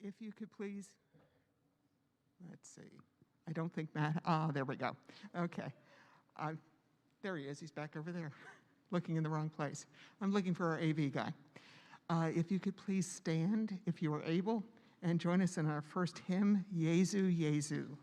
If you could please, let's see. I don't think Matt, there we go. Okay. There he is. He's back over there, looking in the wrong place. I'm looking for our AV guy. If you could please stand, if you are able, and join us in our first hymn, Jesu, Jesu.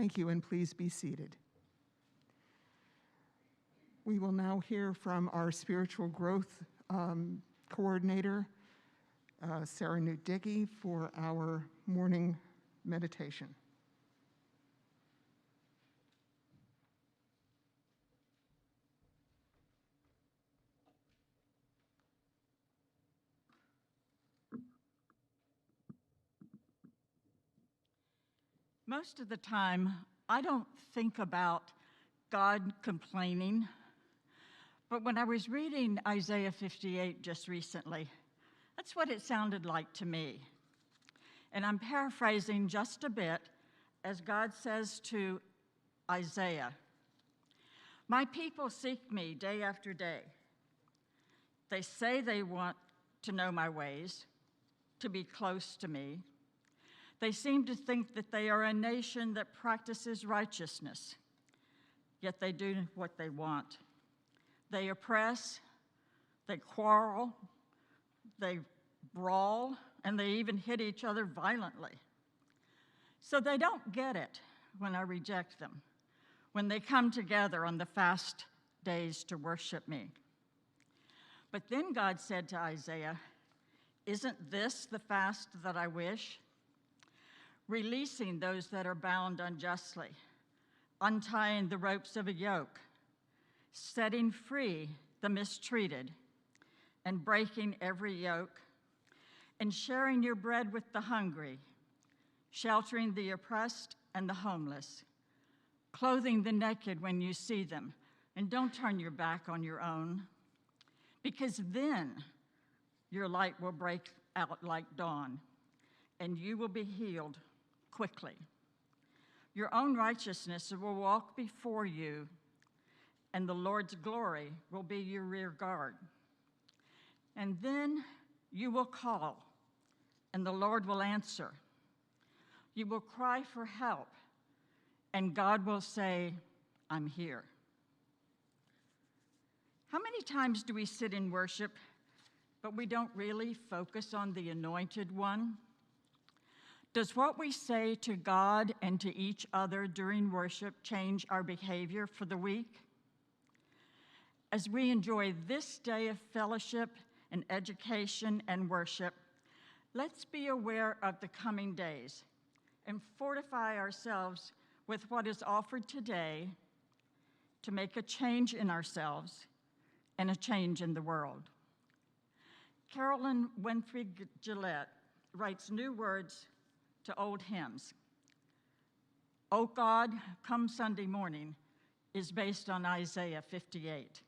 Thank you, and please be seated. We will now hear from our spiritual growth coordinator, Sarah Newt-Dickey, for our morning meditation. Most of the time, I don't think about God complaining, but when I was reading Isaiah 58 just recently, that's what it sounded like to me. And I'm paraphrasing just a bit as God says to Isaiah, "My people seek me day after day. They say they want to know my ways, to be close to me. They seem to think that they are a nation that practices righteousness, yet they do what they want. They oppress, they quarrel, they brawl, and they even hit each other violently. So they don't get it when I reject them, when they come together on the fast days to worship me." But then God said to Isaiah, "Isn't this the fast that I wish? Releasing those that are bound unjustly, untying the ropes of a yoke, setting free the mistreated, and breaking every yoke, and sharing your bread with the hungry, sheltering the oppressed and the homeless, clothing the naked when you see them, and don't turn your back on your own, because then your light will break out like dawn, and you will be healed quickly. Your own righteousness will walk before you, and the Lord's glory will be your rear guard. And then you will call, and the Lord will answer. You will cry for help, and God will say, 'I'm here.'" How many times do we sit in worship, but we don't really focus on the Anointed One? Does what we say to God and to each other during worship change our behavior for the week? As we enjoy this day of fellowship and education and worship, let's be aware of the coming days and fortify ourselves with what is offered today to make a change in ourselves and a change in the world. Carolyn Winfrey Gillette writes new words to old hymns. "O God, Come Sunday Morning" is based on Isaiah 58.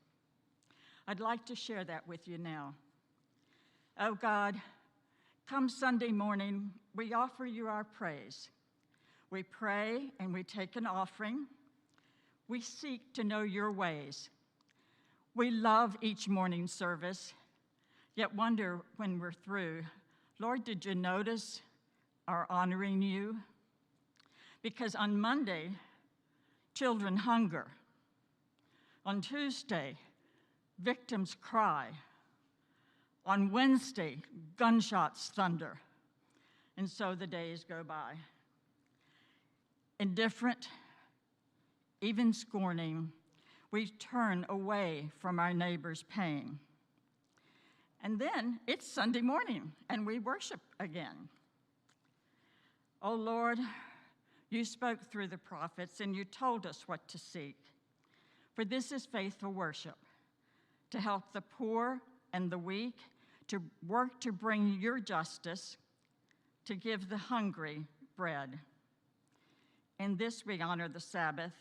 I'd like to share that with you now. "O God, come Sunday morning, we offer you our praise. We pray and we take an offering. We seek to know your ways. We love each morning service, yet wonder when we're through, Lord, did you notice our honoring you? Because on Monday, children hunger. On Tuesday, victims cry. On Wednesday, gunshots thunder. And so the days go by. Indifferent, even scorning, we turn away from our neighbor's pain. And then it's Sunday morning, and we worship again. Oh Lord, you spoke through the prophets, and you told us what to seek. For this is faithful worship, to help the poor and the weak, to work to bring your justice, to give the hungry bread. In this we honor the Sabbath,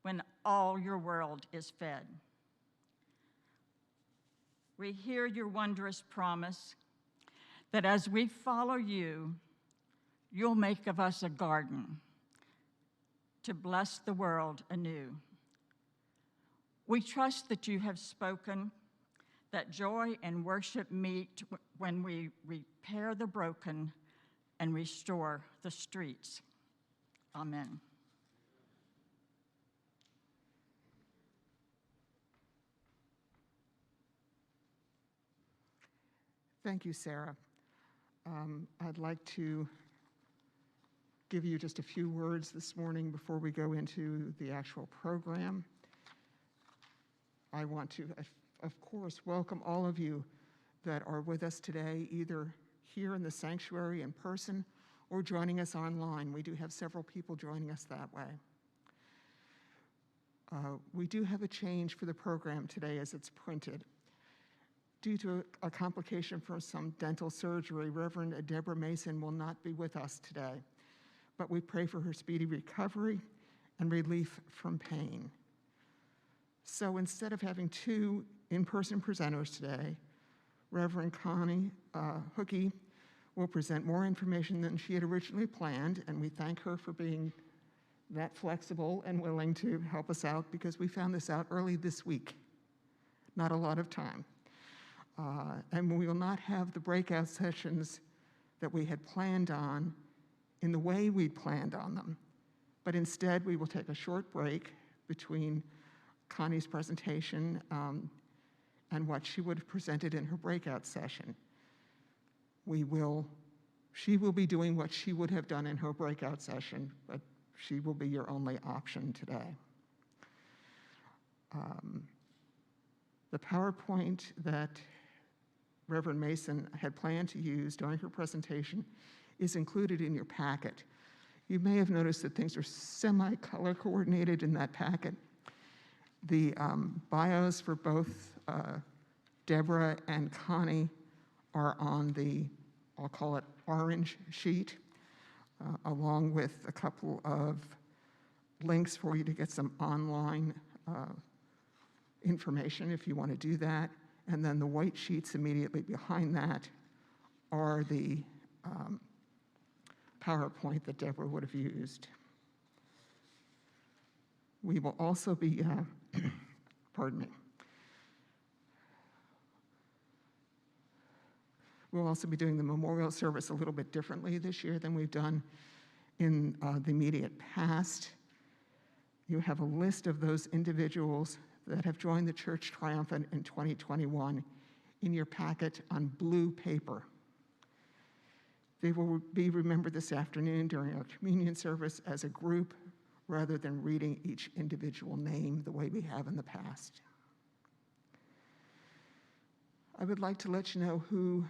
when all your world is fed. We hear your wondrous promise that as we follow you, you'll make of us a garden to bless the world anew. We trust that you have spoken, that joy and worship meet when we repair the broken and restore the streets. Amen. Thank you, Sarah. I'd like to give you just a few words this morning before we go into the actual program. I want to, of course, welcome all of you that are with us today, either here in the sanctuary in person or joining us online. We do have several people joining us that way. We do have a change for the program today as it's printed. Due to a complication from some dental surgery, Reverend Deborah Mason will not be with us today, but we pray for her speedy recovery and relief from pain. So instead of having two in-person presenters today, Reverend Connie Hookey will present more information than she had originally planned, and we thank her for being that flexible and willing to help us out, because we found this out early this week. Not a lot of time. And we will not have the breakout sessions that we had planned on in the way we planned on them, but instead we will take a short break between Connie's presentation and what she would have presented in her breakout session. She will be doing what she would have done in her breakout session, but she will be your only option today. The PowerPoint that Reverend Mason had planned to use during her presentation is included in your packet. You may have noticed that things are semi-color coordinated in that packet. The bios for both Deborah and Connie are on the, I'll call it orange sheet, along with a couple of links for you to get some online information if you want to do that. And then the white sheets immediately behind that are the PowerPoint that Deborah would have used. We will also be, pardon me. We'll also be doing the memorial service a little bit differently this year than we've done in the immediate past. You have a list of those individuals that have joined the Church Triumphant in 2021 in your packet on blue paper. They will be remembered this afternoon during our communion service as a group rather than reading each individual name the way we have in the past. I would like to let you know who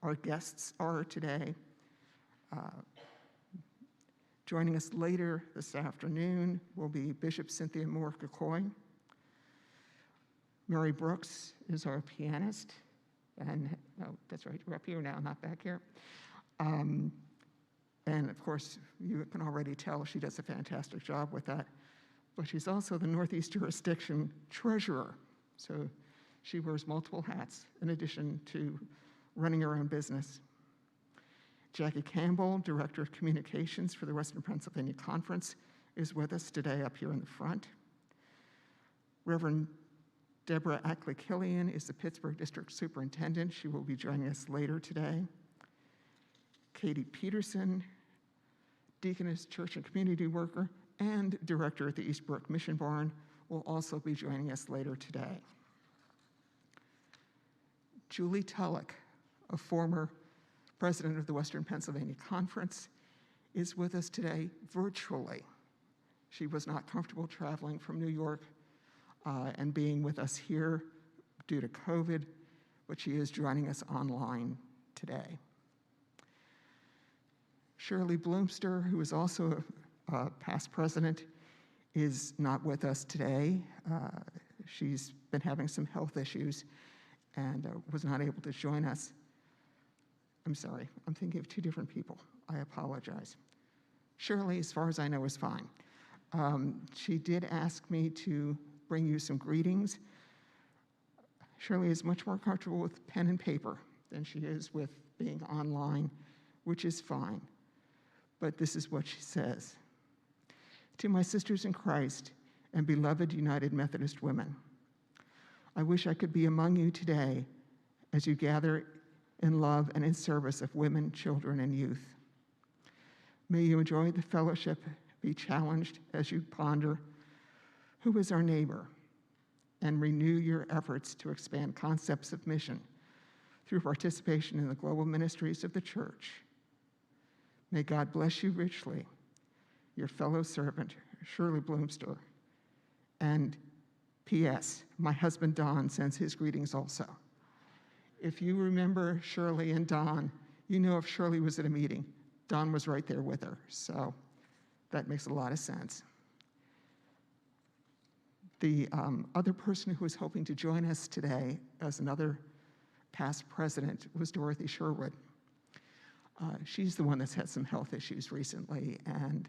our guests are today. Joining us later this afternoon will be Bishop Cynthia Moore-Kikoy. Mary Brooks is our pianist, and oh, that's right, you're up here now, not back here. And of course, you can already tell she does a fantastic job with that, but she's also the Northeast Jurisdiction Treasurer, so she wears multiple hats in addition to running her own business. Jackie Campbell, Director of Communications for the Western Pennsylvania Conference, is with us today up here in the front. Reverend Deborah Ackley-Killian is the Pittsburgh District Superintendent. She will be joining us later today. Katie Peterson, Deaconess, Church and Community Worker, and Director at the Eastbrook Mission Barn, will also be joining us later today. Julie Tulloch, a former president of the Western Pennsylvania Conference, is with us today virtually. She was not comfortable traveling from New York and being with us here due to COVID, but she is joining us online today. Shirley Bloomster, who is also a past president, is not with us today. She's been having some health issues and was not able to join us. I'm sorry, I'm thinking of two different people. I apologize. Shirley, as far as I know, is fine. She did ask me to bring you some greetings. Shirley is much more comfortable with pen and paper than she is with being online, which is fine. But this is what she says. To my sisters in Christ and beloved United Methodist women, I wish I could be among you today as you gather in love and in service of women, children, and youth. May you enjoy the fellowship, be challenged as you ponder who is our neighbor, and renew your efforts to expand concepts of mission through participation in the global ministries of the church. May God bless you richly, your fellow servant, Shirley Bloomster. And P.S., my husband Don sends his greetings also. If you remember Shirley and Don, you know if Shirley was at a meeting, Don was right there with her, so that makes a lot of sense. The other person who was hoping to join us today as another past president was Dorothy Sherwood. She's the one that's had some health issues recently and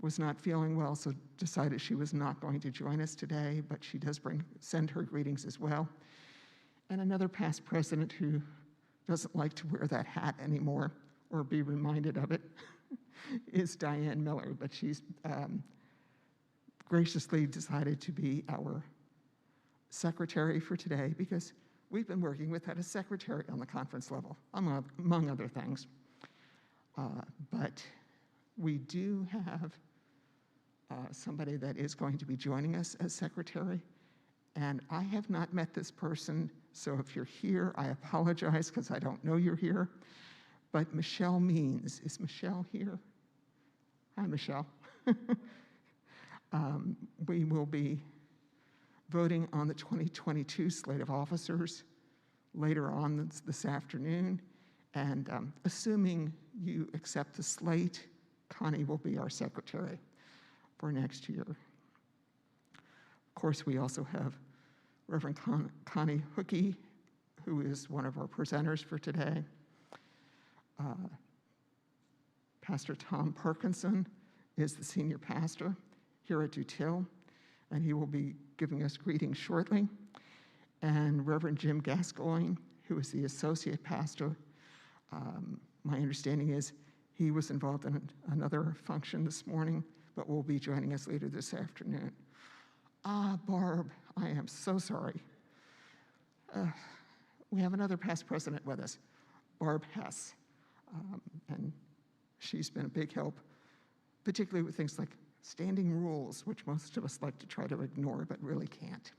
was not feeling well, so decided she was not going to join us today, but she does send her greetings as well. And another past president who doesn't like to wear that hat anymore or be reminded of it is Diane Miller, but she's graciously decided to be our secretary for today because we've been working with that as secretary on the conference level, among other things. But we do have somebody that is going to be joining us as secretary, and I have not met this person, so if you're here, I apologize because I don't know you're here. But Michelle Means, is Michelle here? Hi, Michelle. We will be voting on the 2022 slate of officers later on this afternoon, and assuming you accept the slate, Connie will be our secretary for next year. Of course, we also have Reverend Connie Hookey, who is one of our presenters for today. Pastor Tom Parkinson is the senior pastor here at Dutill, and he will be giving us greetings shortly. And Reverend Jim Gascoigne, who is the associate pastor. My understanding is he was involved in another function this morning, but will be joining us later this afternoon. Barb, I am so sorry. We have another past president with us, Barb Hess, and she's been a big help, particularly with things like standing rules, which most of us like to try to ignore, but really can't.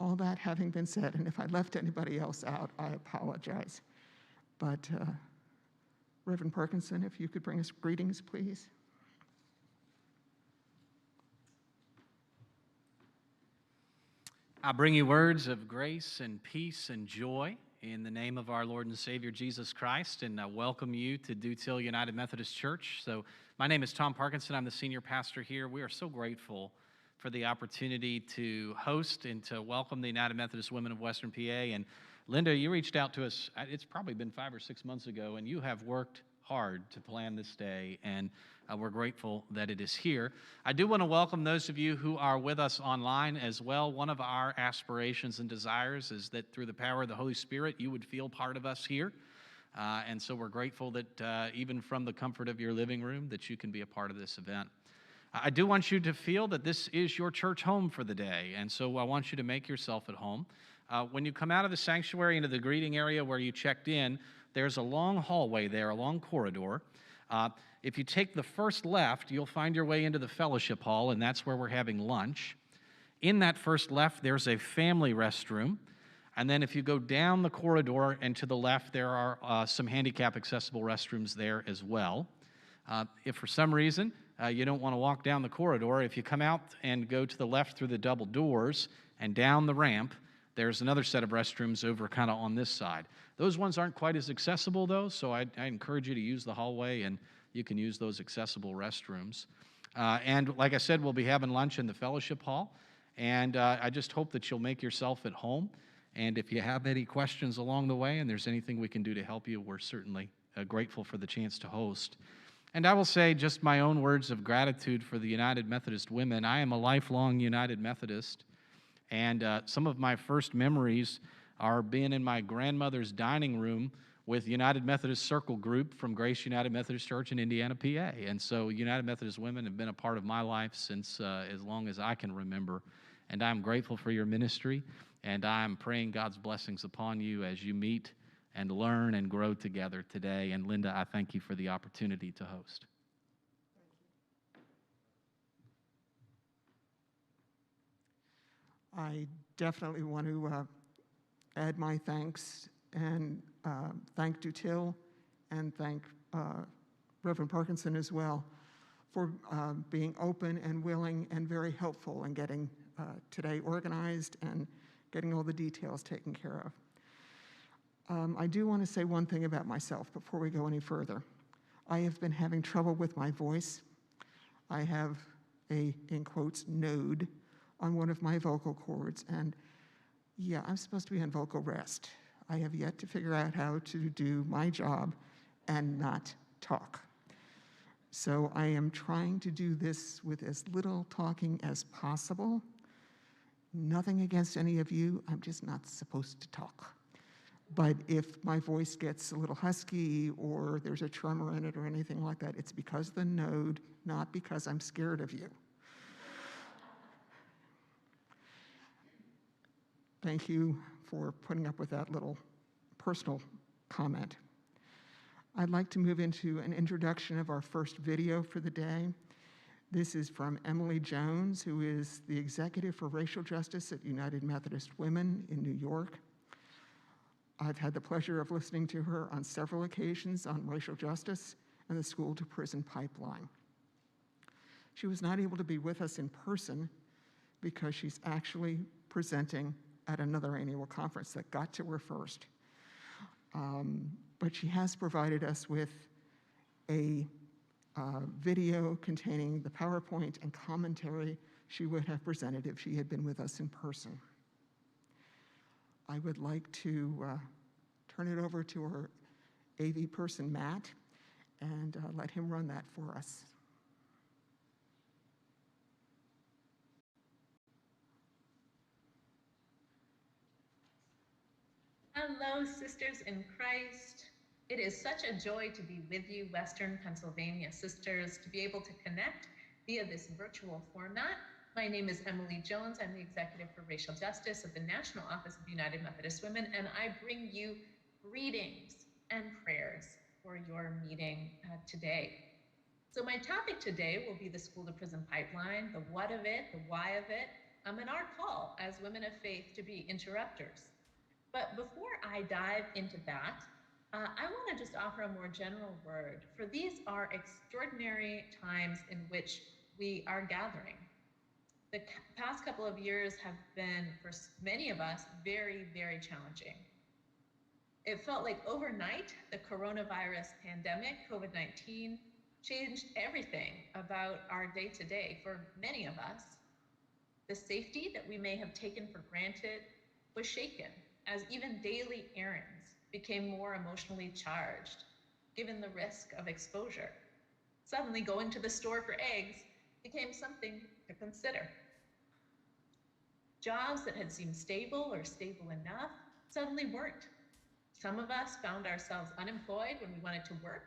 All that having been said, and if I left anybody else out, I apologize. But Reverend Parkinson, if you could bring us greetings, please. I bring you words of grace and peace and joy in the name of our Lord and Savior Jesus Christ, and I welcome you to Dutill United Methodist Church. So my name is Tom Parkinson. I'm the senior pastor here. We are so grateful for the opportunity to host and to welcome the United Methodist Women of Western PA. And Linda, you reached out to us, it's probably been 5 or 6 months ago, and you have worked hard to plan this day, and we're grateful that it is here. I do want to welcome those of you who are with us online as well. One of our aspirations and desires is that through the power of the Holy Spirit, you would feel part of us here. And so we're grateful that even from the comfort of your living room, that you can be a part of this event. I do want you to feel that this is your church home for the day, and so I want you to make yourself at home. When you come out of the sanctuary into the greeting area where you checked in, there's a long hallway there, a long corridor. If you take the first left, you'll find your way into the fellowship hall, and that's where we're having lunch. In that first left, there's a family restroom. And then if you go down the corridor and to the left, there are some handicap-accessible restrooms there as well. If for some reason you don't want to walk down the corridor, if you come out and go to the left through the double doors and down the ramp, there's another set of restrooms over kind of on this side. Those ones aren't quite as accessible, though, so I encourage you to use the hallway, and you can use those accessible restrooms. And like I said, we'll be having lunch in the fellowship hall, and I just hope that you'll make yourself at home. And if you have any questions along the way and there's anything we can do to help you, we're certainly grateful for the chance to host. And I will say just my own words of gratitude for the United Methodist women. I am a lifelong United Methodist, and some of my first memories are being in my grandmother's dining room with United Methodist Circle Group from Grace United Methodist Church in Indiana, PA. And so United Methodist women have been a part of my life since as long as I can remember. And I'm grateful for your ministry, and I'm praying God's blessings upon you as you meet and learn and grow together today. And Linda, I thank you for the opportunity to host. I definitely want to add my thanks and thank Dutil and thank Reverend Parkinson as well for being open and willing and very helpful in getting today organized and getting all the details taken care of. I do want to say one thing about myself before we go any further. I have been having trouble with my voice. I have a, in quotes, node on one of my vocal cords, and yeah, I'm supposed to be on vocal rest. I have yet to figure out how to do my job and not talk. So I am trying to do this with as little talking as possible. Nothing against any of you, I'm just not supposed to talk. But if my voice gets a little husky or there's a tremor in it or anything like that, it's because of the node, not because I'm scared of you. Thank you for putting up with that little personal comment. I'd like to move into an introduction of our first video for the day. This is from Emily Jones, who is the Executive for Racial Justice at United Methodist Women in New York. I've had the pleasure of listening to her on several occasions on racial justice and the school-to-prison pipeline. She was not able to be with us in person because she's actually presenting at another annual conference that got to her first. But she has provided us with a video containing the PowerPoint and commentary she would have presented if she had been with us in person. I would like to turn it over to our AV person, Matt, and let him run that for us. Hello, sisters in Christ. It is such a joy to be with you, Western Pennsylvania sisters, to be able to connect via this virtual format. My name is Emily Jones. I'm the Executive for Racial Justice of the National Office of United Methodist Women, and I bring you greetings and prayers for your meeting today. So my topic today will be the school-to-prison pipeline, the what of it, the why of it, and our call as women of faith to be interrupters. But before I dive into that, I want to just offer a more general word, for these are extraordinary times in which we are gathering. The past couple of years have been, for many of us, very, very challenging. It felt like overnight, the coronavirus pandemic, COVID-19, changed everything about our day-to-day for many of us. The safety that we may have taken for granted was shaken, as even daily errands became more emotionally charged, given the risk of exposure. Suddenly going to the store for eggs became something to consider. Jobs that had seemed stable or stable enough suddenly weren't. Some of us found ourselves unemployed when we wanted to work,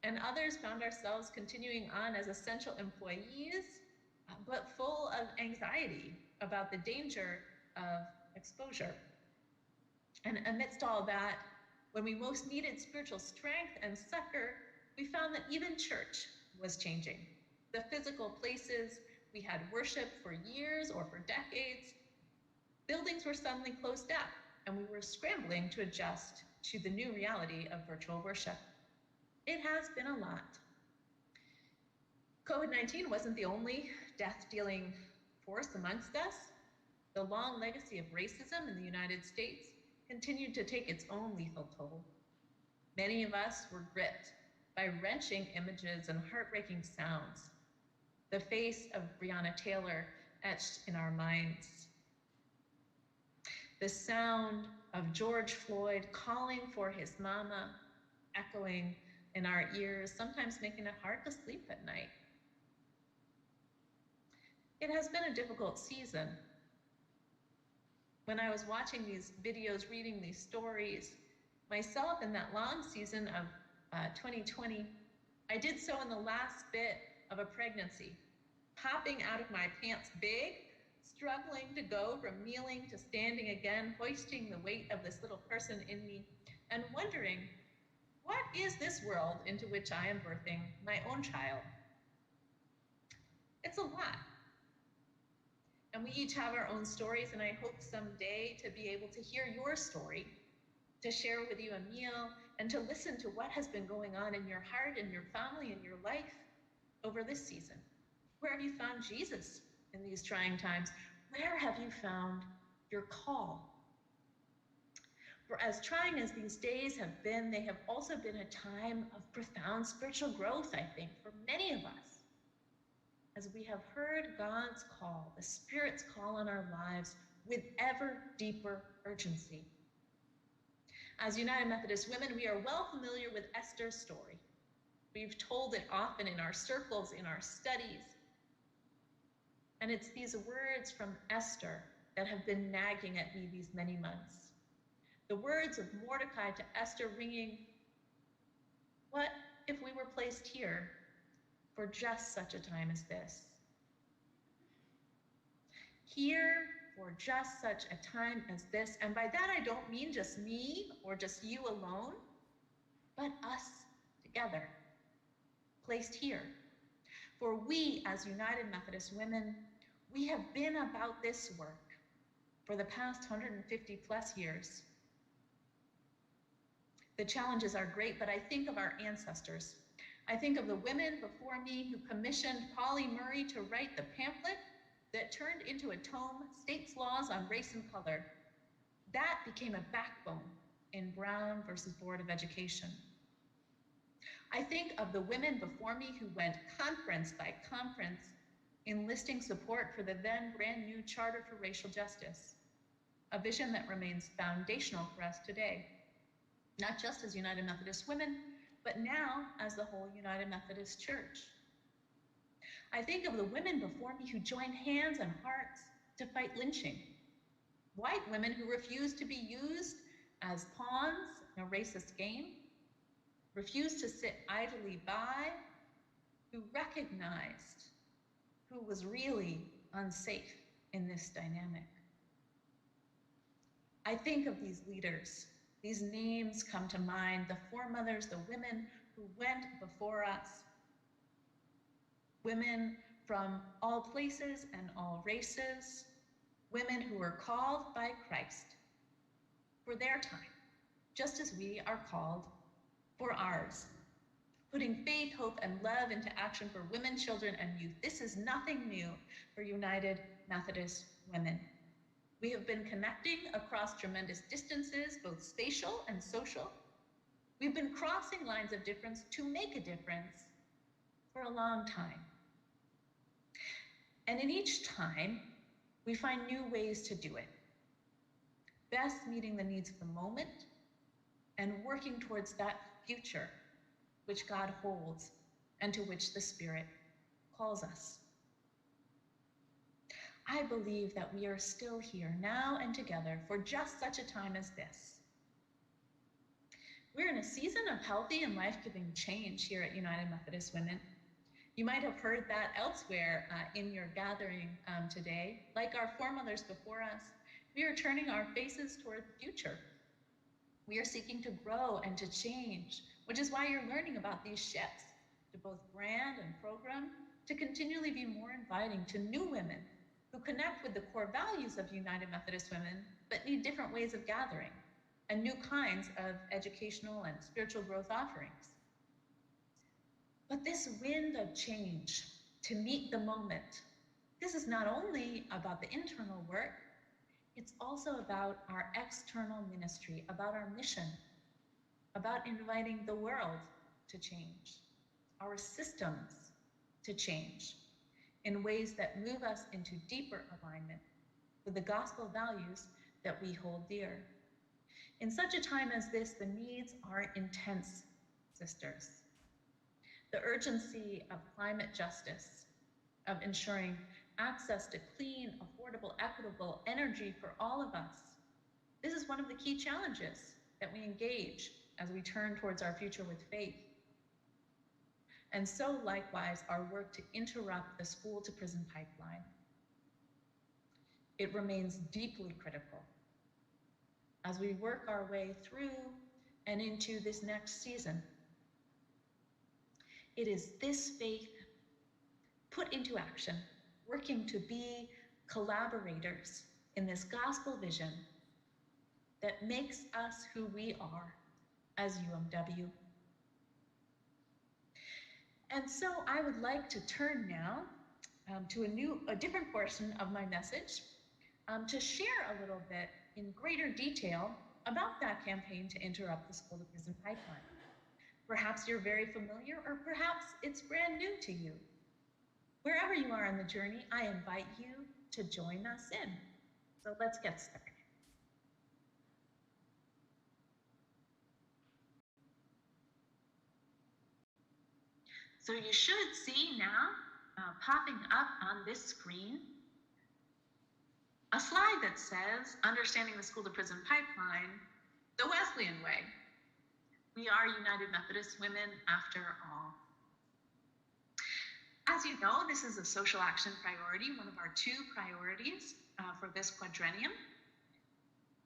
and others found ourselves continuing on as essential employees, but full of anxiety about the danger of exposure. And amidst all that, when we most needed spiritual strength and succor, we found that even church was changing. The physical places we had worshiped for years or for decades, buildings were suddenly closed up, and we were scrambling to adjust to the new reality of virtual worship. It has been a lot. COVID-19 wasn't the only death-dealing force amongst us. The long legacy of racism in the United States continued to take its own lethal toll. Many of us were gripped by wrenching images and heartbreaking sounds. The face of Breonna Taylor etched in our minds. The sound of George Floyd calling for his mama, echoing in our ears, sometimes making it hard to sleep at night. It has been a difficult season. When I was watching these videos, reading these stories, myself in that long season of 2020, I did so in the last bit of a pregnancy, popping out of my pants big, struggling to go from kneeling to standing again, hoisting the weight of this little person in me, and wondering, what is this world into which I am birthing my own child? It's a lot. And we each have our own stories, and I hope someday to be able to hear your story to share with you a meal, and to listen to what has been going on in your heart, in your family, in your life over this season. Where have you found Jesus in these trying times? Where have you found your call? For as trying as these days have been, they have also been a time of profound spiritual growth, I think, for many of us, as we have heard God's call, the Spirit's call on our lives with ever deeper urgency. As United Methodist women, we are well familiar with Esther's story. We've told it often in our circles, in our studies. And it's these words from Esther that have been nagging at me these many months. The words of Mordecai to Esther ringing, "What if we were placed here for just such a time as this? Here for just such a time as this." And by that, I don't mean just me or just you alone, but us together, placed here. For we, as United Methodist women, we have been about this work for the past 150 plus years. The challenges are great, but I think of our ancestors. I think of the women before me who commissioned Polly Murray to write the pamphlet that turned into a tome, States' Laws on Race and Color. That became a backbone in Brown versus Board of Education. I think of the women before me who went conference by conference enlisting support for the then brand new Charter for Racial Justice, a vision that remains foundational for us today, not just as United Methodist women, but now as the whole United Methodist Church. I think of the women before me who joined hands and hearts to fight lynching, white women who refused to be used as pawns in a racist game, refused to sit idly by, who recognized who was really unsafe in this dynamic. I think of these leaders. These names come to mind, the foremothers, the women who went before us, women from all places and all races, women who were called by Christ for their time, just as we are called for ours, putting faith, hope, and love into action for women, children, and youth. This is nothing new for United Methodist women. We have been connecting across tremendous distances, both spatial and social. We've been crossing lines of difference to make a difference for a long time. And in each time, we find new ways to do it, best meeting the needs of the moment and working towards that future which God holds and to which the Spirit calls us. I believe that we are still here now and together for just such a time as this. We're in a season of healthy and life-giving change here at United Methodist Women. You might have heard that elsewhere in your gathering today. Like our foremothers before us, we are turning our faces toward the future. We are seeking to grow and to change, which is why you're learning about these shifts to both brand and program, to continually be more inviting to new women who connect with the core values of United Methodist Women, but need different ways of gathering and new kinds of educational and spiritual growth offerings. But this wind of change to meet the moment, this is not only about the internal work, it's also about our external ministry, about our mission, about inviting the world to change, our systems to change in ways that move us into deeper alignment with the gospel values that we hold dear. In such a time as this, the needs are intense, sisters. The urgency of climate justice, of ensuring access to clean, affordable, equitable energy for all of us. This is one of the key challenges that we engage as we turn towards our future with faith. And so likewise, our work to interrupt the school to prison pipeline. It remains deeply critical as we work our way through and into this next season. It is this faith put into action, working to be collaborators in this gospel vision that makes us who we are as UMW. And so I would like to turn now to a different portion of my message to share a little bit in greater detail about that campaign to interrupt the school to prison pipeline. Perhaps you're very familiar, or perhaps it's brand new to you. Wherever you are on the journey, I invite you to join us in. So let's get started. So you should see now popping up on this screen a slide that says, Understanding the School to Prison Pipeline, the Wesleyan Way. We are United Methodist Women after all. As you know, this is a social action priority, one of our 2 priorities for this quadrennium.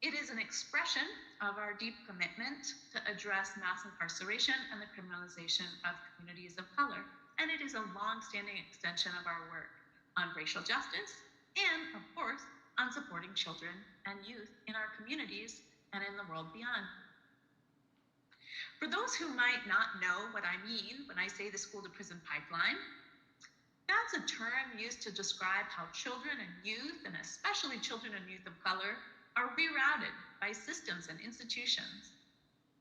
It is an expression of our deep commitment to address mass incarceration and the criminalization of communities of color. And it is a long-standing extension of our work on racial justice and, of course, on supporting children and youth in our communities and in the world beyond. For those who might not know what I mean when I say the school to prison pipeline, that's a term used to describe how children and youth, and especially children and youth of color, are rerouted by systems and institutions,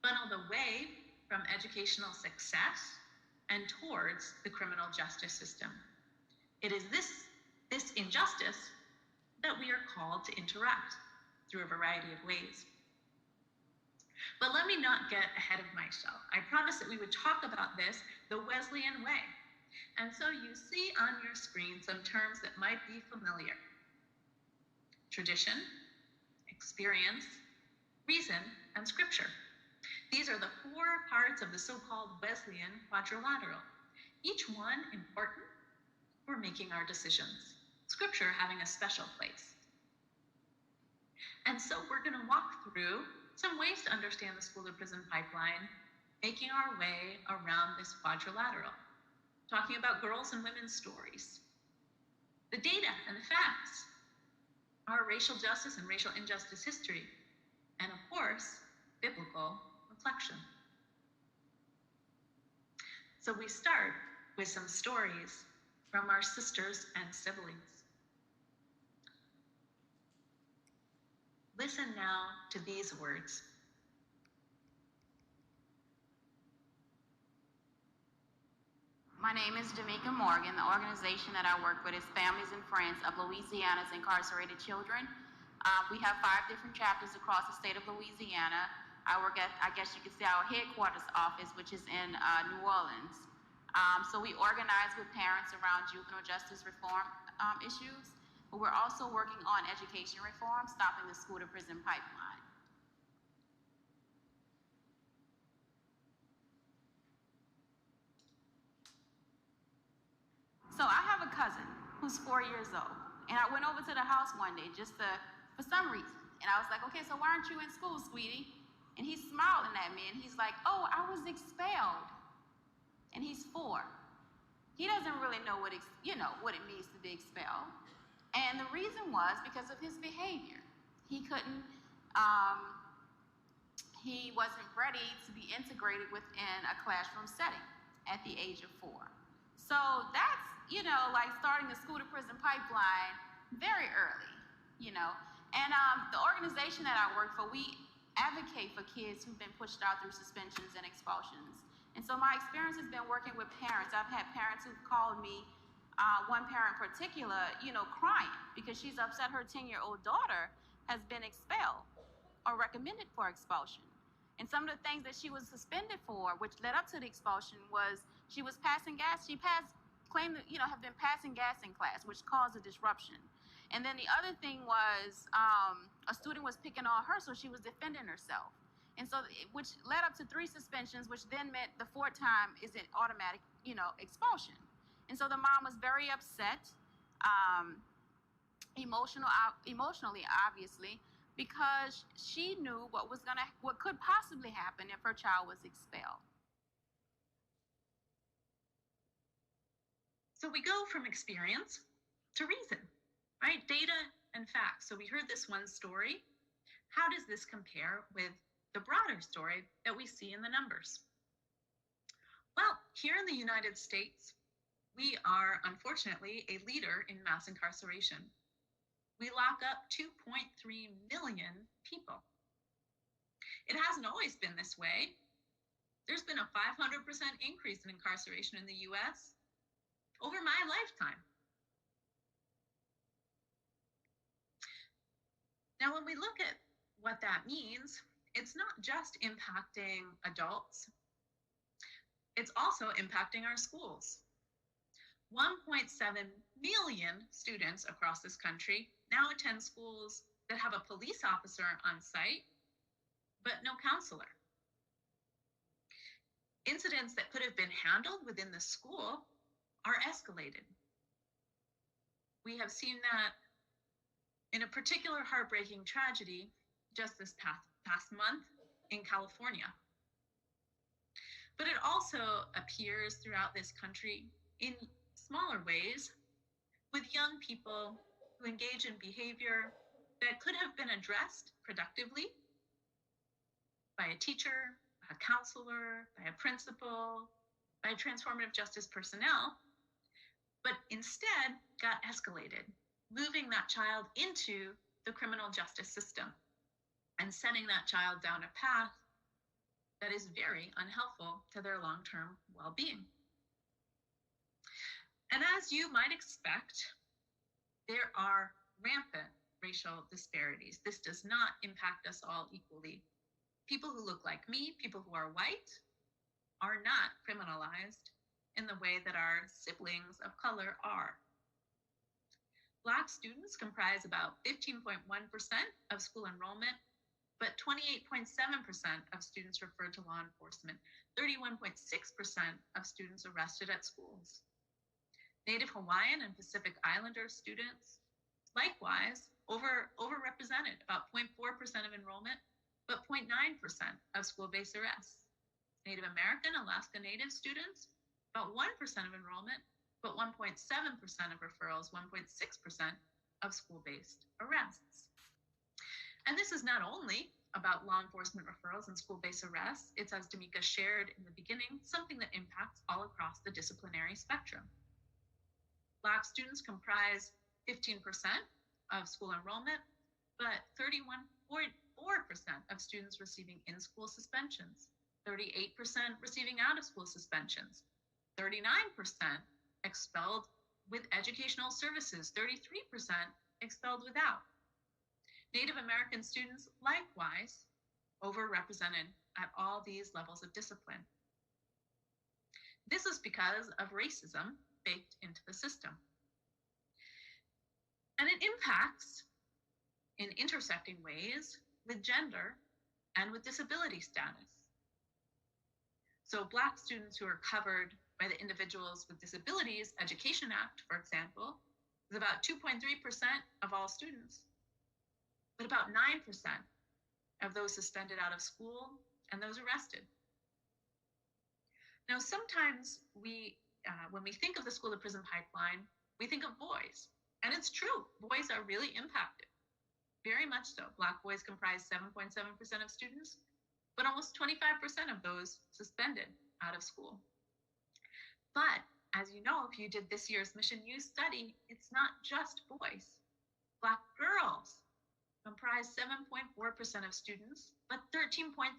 funneled away from educational success and towards the criminal justice system. It is this injustice that we are called to interrupt through a variety of ways. But let me not get ahead of myself. I promised that we would talk about this the Wesleyan way. And so you see on your screen some terms that might be familiar. Tradition, experience, reason, and scripture. These are the 4 parts of the so-called Wesleyan quadrilateral, each one important for making our decisions, scripture having a special place. And so we're going to walk through some ways to understand the school to prison pipeline, making our way around this quadrilateral, talking about girls' and women's stories, the data and the facts, our racial justice and racial injustice history, and of course, biblical reflection. So we start with some stories from our sisters and siblings. Listen now to these words. My name is Jamaica Morgan. The organization that I work with is Families and Friends of Louisiana's Incarcerated Children. We have 5 different chapters across the state of Louisiana. I work at, I guess you could say, our headquarters office, which is in New Orleans. So we organize with parents around juvenile justice reform issues, but we're also working on education reform, stopping the school to prison pipeline. So I have a cousin who's 4 years old, and I went over to the house one day for some reason, and I was like, okay, so why aren't you in school, sweetie? And he's smiling at me, and he's like, oh, I was expelled. And he's 4. He doesn't really know what it means to be expelled. And the reason was because of his behavior. He wasn't ready to be integrated within a classroom setting at the age of 4. So that's, like starting the school to prison pipeline very early, And the organization that I work for, we advocate for kids who've been pushed out through suspensions and expulsions. And so my experience has been working with parents. I've had parents who've called me, one parent in particular, crying because she's upset her 10-year-old daughter has been expelled or recommended for expulsion. And some of the things that she was suspended for, which led up to the expulsion, was she was passing gas. She claimed to, have been passing gas in class, which caused a disruption. And then the other thing was a student was picking on her, so she was defending herself. And so, which led up to 3 suspensions, which then meant the 4th time is an automatic, expulsion. And so the mom was very upset, emotionally, obviously, because she knew what could possibly happen if her child was expelled. So we go from experience to reason, right? Data and facts. So we heard this one story. how does this compare with the broader story that we see in the numbers? Well, here in the United States, we are unfortunately a leader in mass incarceration. We lock up 2.3 million people. It hasn't always been this way. There's been a 500% increase in incarceration in the US over my lifetime. Now, when we look at what that means, it's not just impacting adults, it's also impacting our schools. 1.7 million students across this country now attend schools that have a police officer on site, but no counselor. Incidents that could have been handled within the school are escalated. We have seen that in a particular heartbreaking tragedy just this past month in California. But it also appears throughout this country in smaller ways with young people who engage in behavior that could have been addressed productively by a teacher, a counselor, by a principal, by transformative justice personnel, but instead got escalated, moving that child into the criminal justice system and setting that child down a path that is very unhelpful to their long-term well-being. And as you might expect, there are rampant racial disparities. This does not impact us all equally. People who look like me, people who are white, are not criminalized in the way that our siblings of color are. Black students comprise about 15.1% of school enrollment, but 28.7% of students referred to law enforcement, 31.6% of students arrested at schools. Native Hawaiian and Pacific Islander students, likewise, overrepresented, about 0.4% of enrollment, but 0.9% of school-based arrests. Native American, Alaska Native students, about 1% of enrollment, but 1.7% of referrals, 1.6% of school-based arrests. And this is not only about law enforcement referrals and school-based arrests, it's, as Damika shared in the beginning, something that impacts all across the disciplinary spectrum. Black students comprise 15% of school enrollment, but 31.4% of students receiving in-school suspensions, 38% receiving out-of-school suspensions, 39% expelled with educational services, 33% expelled without. Native American students, likewise, overrepresented at all these levels of discipline. This is because of racism baked into the system. And it impacts in intersecting ways with gender and with disability status. So Black students who are covered by the Individuals with Disabilities Education Act, for example, is about 2.3% of all students, but about 9% of those suspended out of school and those arrested. Now, sometimes when we think of the school to prison pipeline, we think of boys. And it's true, boys are really impacted, very much so. Black boys comprise 7.7% of students, but almost 25% of those suspended out of school. But as you know, if you did this year's Mission U study, it's not just boys. Black girls comprise 7.4% of students, but 13.3%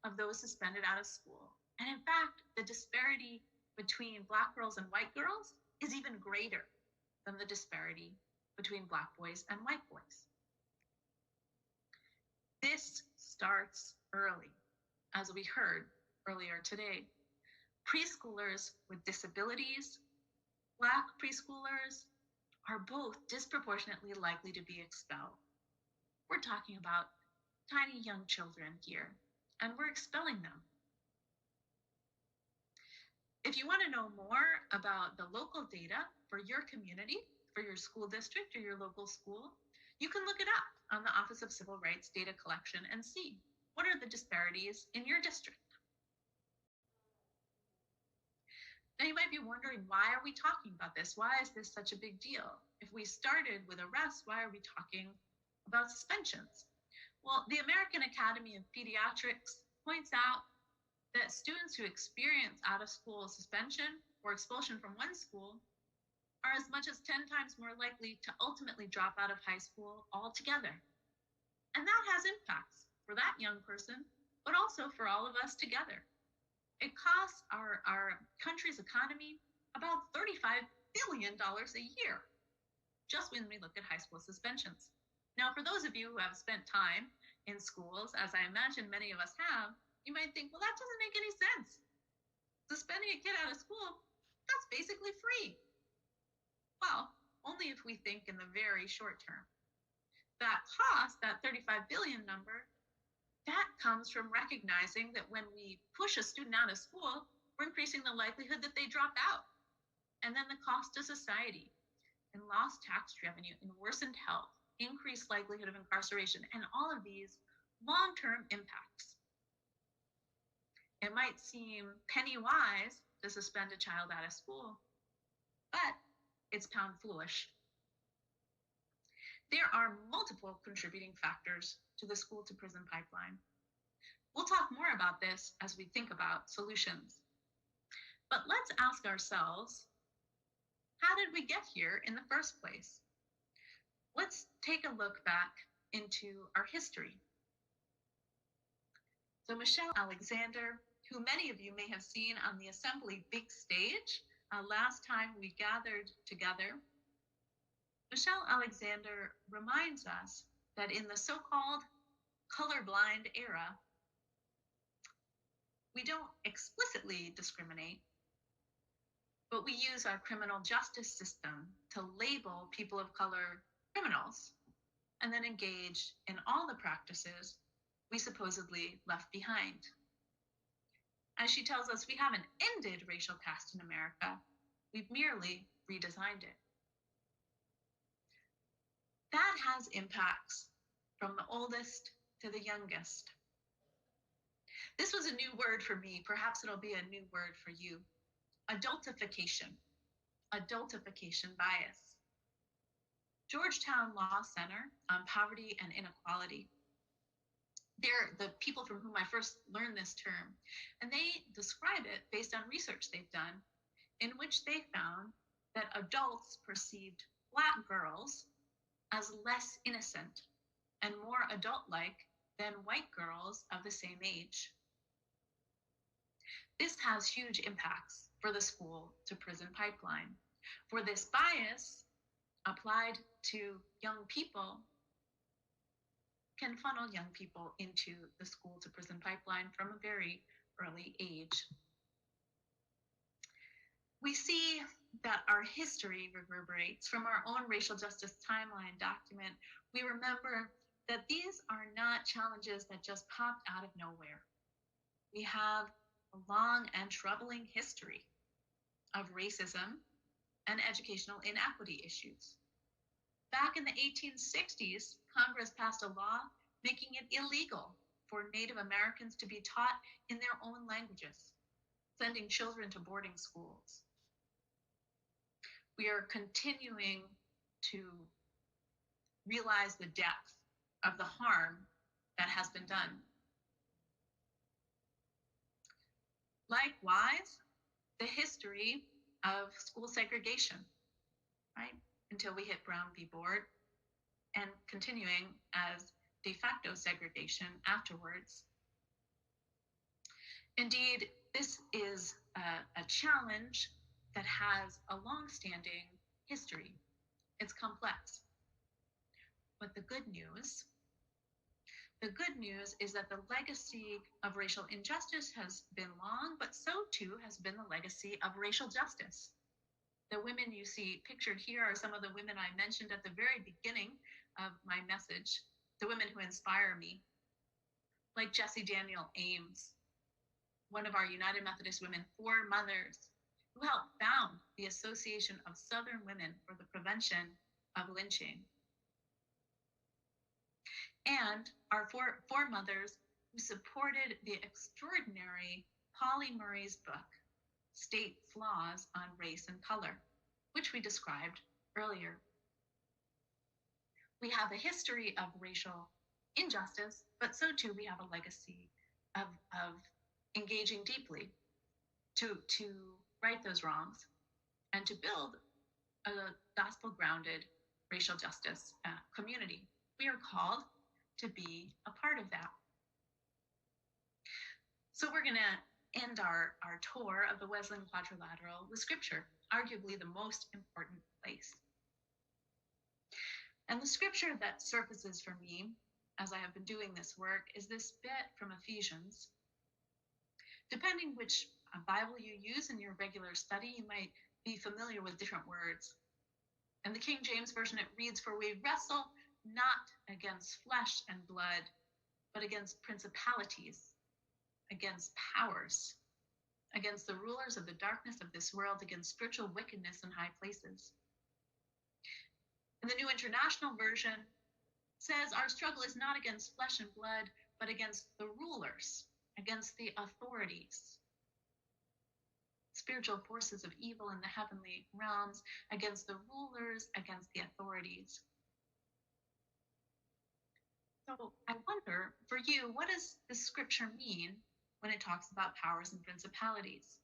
of those suspended out of school. And in fact, the disparity between Black girls and white girls is even greater than the disparity between Black boys and white boys. This starts early, as we heard earlier today. Preschoolers with disabilities, Black preschoolers, are both disproportionately likely to be expelled. We're talking about tiny young children here, and we're expelling them. If you want to know more about the local data for your community, for your school district or your local school, you can look it up on the Office of Civil Rights Data Collection and see what are the disparities in your district. Now you might be wondering, why are we talking about this? Why is this such a big deal? If we started with arrests, why are we talking about suspensions? Well, the American Academy of Pediatrics points out that students who experience out-of-school suspension or expulsion from one school are as much as 10 times more likely to ultimately drop out of high school altogether. And that has impacts for that young person, but also for all of us together. It costs our country's economy about $35 billion a year, just when we look at high school suspensions. Now, for those of you who have spent time in schools, as I imagine many of us have, you might think, well, that doesn't make any sense. Suspending a kid out of school, that's basically free. Well, only if we think in the very short term. That cost, that 35 billion number, that comes from recognizing that when we push a student out of school, we're increasing the likelihood that they drop out. And then the cost to society and lost tax revenue and worsened health, increased likelihood of incarceration, and all of these long-term impacts. It might seem penny-wise to suspend a child out of school, but it's pound-foolish. There are multiple contributing factors to the school-to-prison pipeline. We'll talk more about this as we think about solutions. But let's ask ourselves, how did we get here in the first place? Let's take a look back into our history. So Michelle Alexander, who many of you may have seen on the Assembly big stage last time we gathered together, Michelle Alexander reminds us that in the so-called colorblind era, we don't explicitly discriminate, but we use our criminal justice system to label people of color criminals and then engage in all the practices we supposedly left behind. As she tells us, we haven't ended racial caste in America, we've merely redesigned it. That has impacts from the oldest to the youngest. This was a new word for me. Perhaps it'll be a new word for you. Adultification. Adultification bias. Georgetown Law Center on Poverty and Inequality. They're the people from whom I first learned this term, and they describe it based on research they've done, in which they found that adults perceived Black girls as less innocent and more adult-like than white girls of the same age. This has huge impacts for the school-to-prison pipeline. For this bias applied to young people can funnel young people into the school-to-prison pipeline from a very early age. We see that our history reverberates from our own racial justice timeline document. We remember that these are not challenges that just popped out of nowhere. We have a long and troubling history of racism and educational inequity issues. Back in the 1860s, Congress passed a law making it illegal for Native Americans to be taught in their own languages, sending children to boarding schools. We are continuing to realize the depth of the harm that has been done. Likewise, the history of school segregation, right? Until we hit Brown v. Board, and continuing as de facto segregation afterwards. Indeed, this is a challenge that has a long-standing history. It's complex. But the good news is that the legacy of racial injustice has been long, but so too has been the legacy of racial justice. The women you see pictured here are some of the women I mentioned at the very beginning of my message, the women who inspire me, like Jessie Daniel Ames, one of our United Methodist Women, four mothers, who helped found the Association of Southern Women for the Prevention of Lynching. And our four mothers who supported the extraordinary Polly Murray's book, State Flaws on Race and Color, which we described earlier. We have a history of racial injustice, but so too we have a legacy of engaging deeply to right those wrongs and to build a gospel-grounded racial justice community. We are called to be a part of that. So we're going to end our tour of the Wesleyan Quadrilateral with Scripture, arguably the most important place. And the scripture that surfaces for me as I have been doing this work is this bit from Ephesians. Depending which Bible you use in your regular study, you might be familiar with different words. In the King James Version, it reads, "For we wrestle not against flesh and blood, but against principalities, against powers, against the rulers of the darkness of this world, against spiritual wickedness in high places." In the New International Version, says, "Our struggle is not against flesh and blood, but against the rulers, against the authorities, spiritual forces of evil in the heavenly realms, against the rulers, against the authorities." So I wonder, for you, what does this scripture mean when it talks about powers and principalities?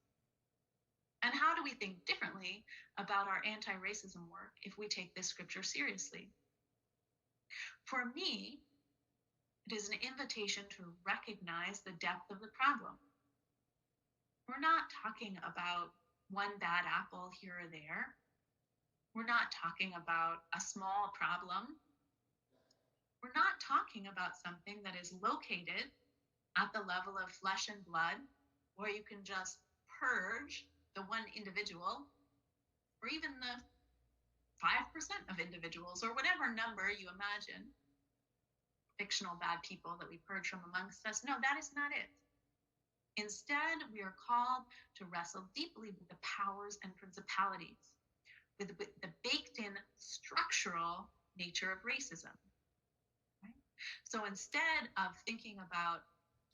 And how do we think differently about our anti-racism work if we take this scripture seriously? For me, it is an invitation to recognize the depth of the problem. We're not talking about one bad apple here or there. We're not talking about a small problem. We're not talking about something that is located at the level of flesh and blood, where you can just purge the one individual, or even the 5% of individuals, or whatever number you imagine, fictional bad people that we purge from amongst us. No, that is not it. Instead, we are called to wrestle deeply with the powers and principalities, with the baked-in structural nature of racism. Right? So instead of thinking about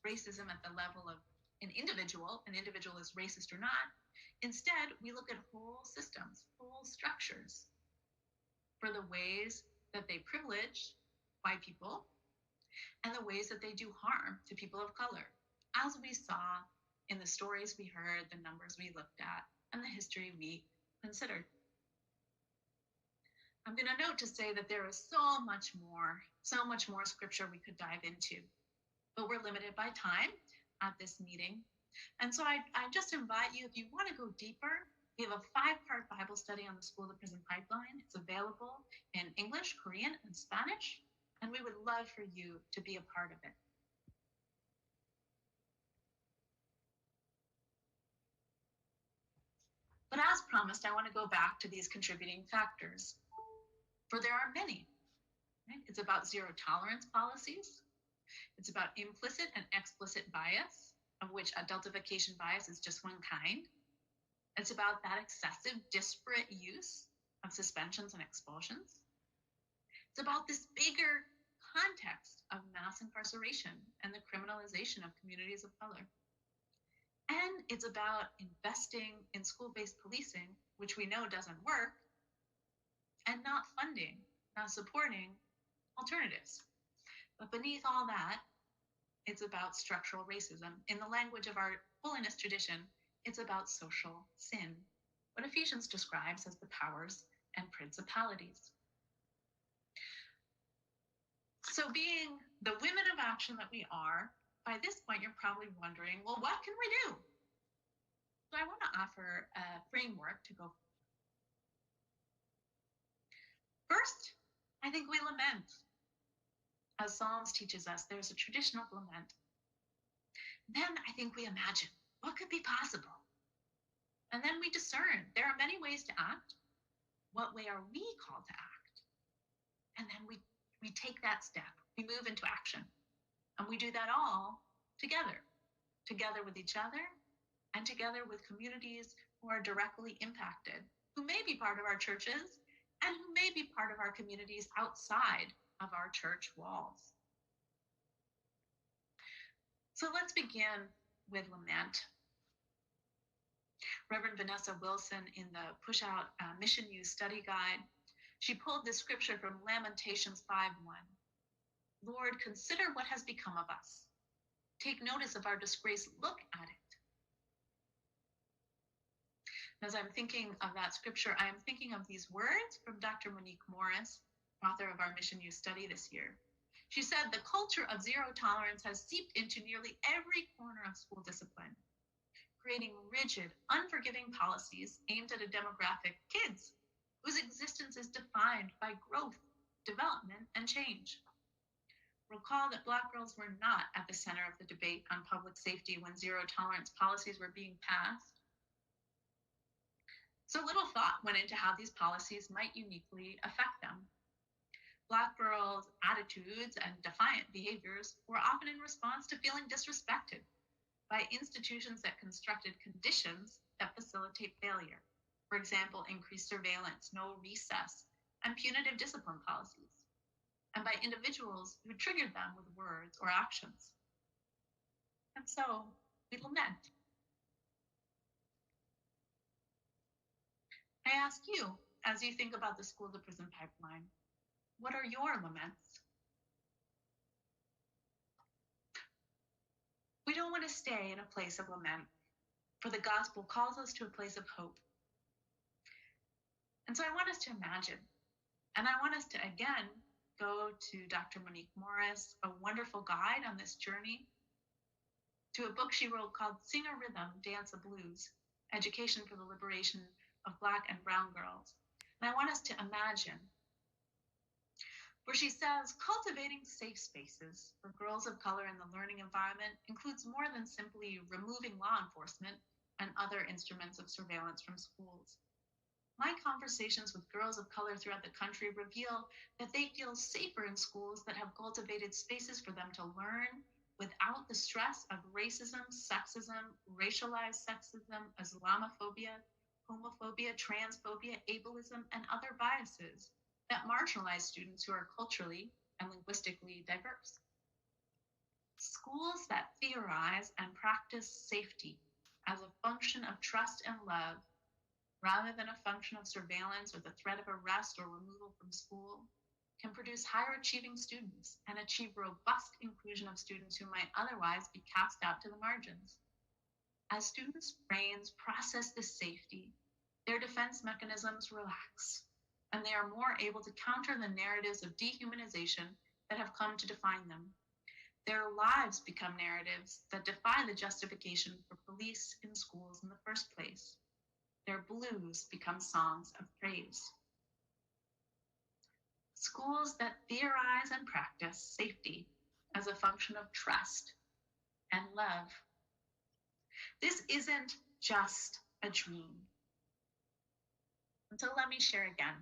racism at the level of an individual is racist or not, instead, we look at whole systems, whole structures, for the ways that they privilege white people and the ways that they do harm to people of color, as we saw in the stories we heard, the numbers we looked at, and the history we considered. I'm going to note to say that there is so much more scripture we could dive into, but we're limited by time at this meeting. And so I just invite you, if you want to go deeper, we have a 5-part Bible study on the School to Prison Pipeline. It's available in English, Korean, and Spanish, and we would love for you to be a part of it. But as promised, I want to go back to these contributing factors, for there are many. Right? It's about zero tolerance policies. It's about implicit and explicit bias, of which adultification bias is just one kind. It's about that excessive, disparate use of suspensions and expulsions. It's about this bigger context of mass incarceration and the criminalization of communities of color. And it's about investing in school-based policing, which we know doesn't work, and not funding, not supporting alternatives. But beneath all that, it's about structural racism. In the language of our holiness tradition, it's about social sin, what Ephesians describes as the powers and principalities. So being the women of action that we are, by this point, you're probably wondering, well, what can we do? So I want to offer a framework to go. First, I think we lament. As Psalms teaches us, there's a tradition of lament. Then I think we imagine what could be possible. And then we discern there are many ways to act. What way are we called to act? And then we take that step. We move into action. And we do that all together with each other and together with communities who are directly impacted, who may be part of our churches and who may be part of our communities outside of our church walls. So let's begin with lament. Reverend Vanessa Wilson, in the Push Out Mission Use Study Guide, she pulled this scripture from Lamentations 5:1. Lord, consider what has become of us. Take notice of our disgrace. Look at it. As I'm thinking of that scripture, I am thinking of these words from Dr. Monique Morris, author of our Mission Youth Study this year. She said, the culture of zero tolerance has seeped into nearly every corner of school discipline, creating rigid, unforgiving policies aimed at a demographic, kids, whose existence is defined by growth, development, and change. Recall that Black girls were not at the center of the debate on public safety when zero tolerance policies were being passed. So little thought went into how these policies might uniquely affect them. Black girls' attitudes and defiant behaviors were often in response to feeling disrespected by institutions that constructed conditions that facilitate failure. For example, increased surveillance, no recess, and punitive discipline policies, and by individuals who triggered them with words or actions. And so we lament. I ask you, as you think about the school to prison pipeline, what are your laments? We don't want to stay in a place of lament, for the gospel calls us to a place of hope. And so I want us to imagine, and I want us to again go to Dr. Monique Morris, a wonderful guide on this journey, to a book she wrote called Sing a Rhythm, Dance a Blues, Education for the Liberation of Black and Brown Girls. And I want us to imagine, where she says, cultivating safe spaces for girls of color in the learning environment includes more than simply removing law enforcement and other instruments of surveillance from schools. My conversations with girls of color throughout the country reveal that they feel safer in schools that have cultivated spaces for them to learn without the stress of racism, sexism, racialized sexism, Islamophobia, homophobia, transphobia, ableism, and other biases that marginalize students who are culturally and linguistically diverse. Schools that theorize and practice safety as a function of trust and love, rather than a function of surveillance or the threat of arrest or removal from school, can produce higher achieving students and achieve robust inclusion of students who might otherwise be cast out to the margins. As students' brains process this safety, their defense mechanisms relax, and they are more able to counter the narratives of dehumanization that have come to define them. Their lives become narratives that defy the justification for police in schools in the first place. Their blues become songs of praise. Schools that theorize and practice safety as a function of trust and love. This isn't just a dream. And so let me share again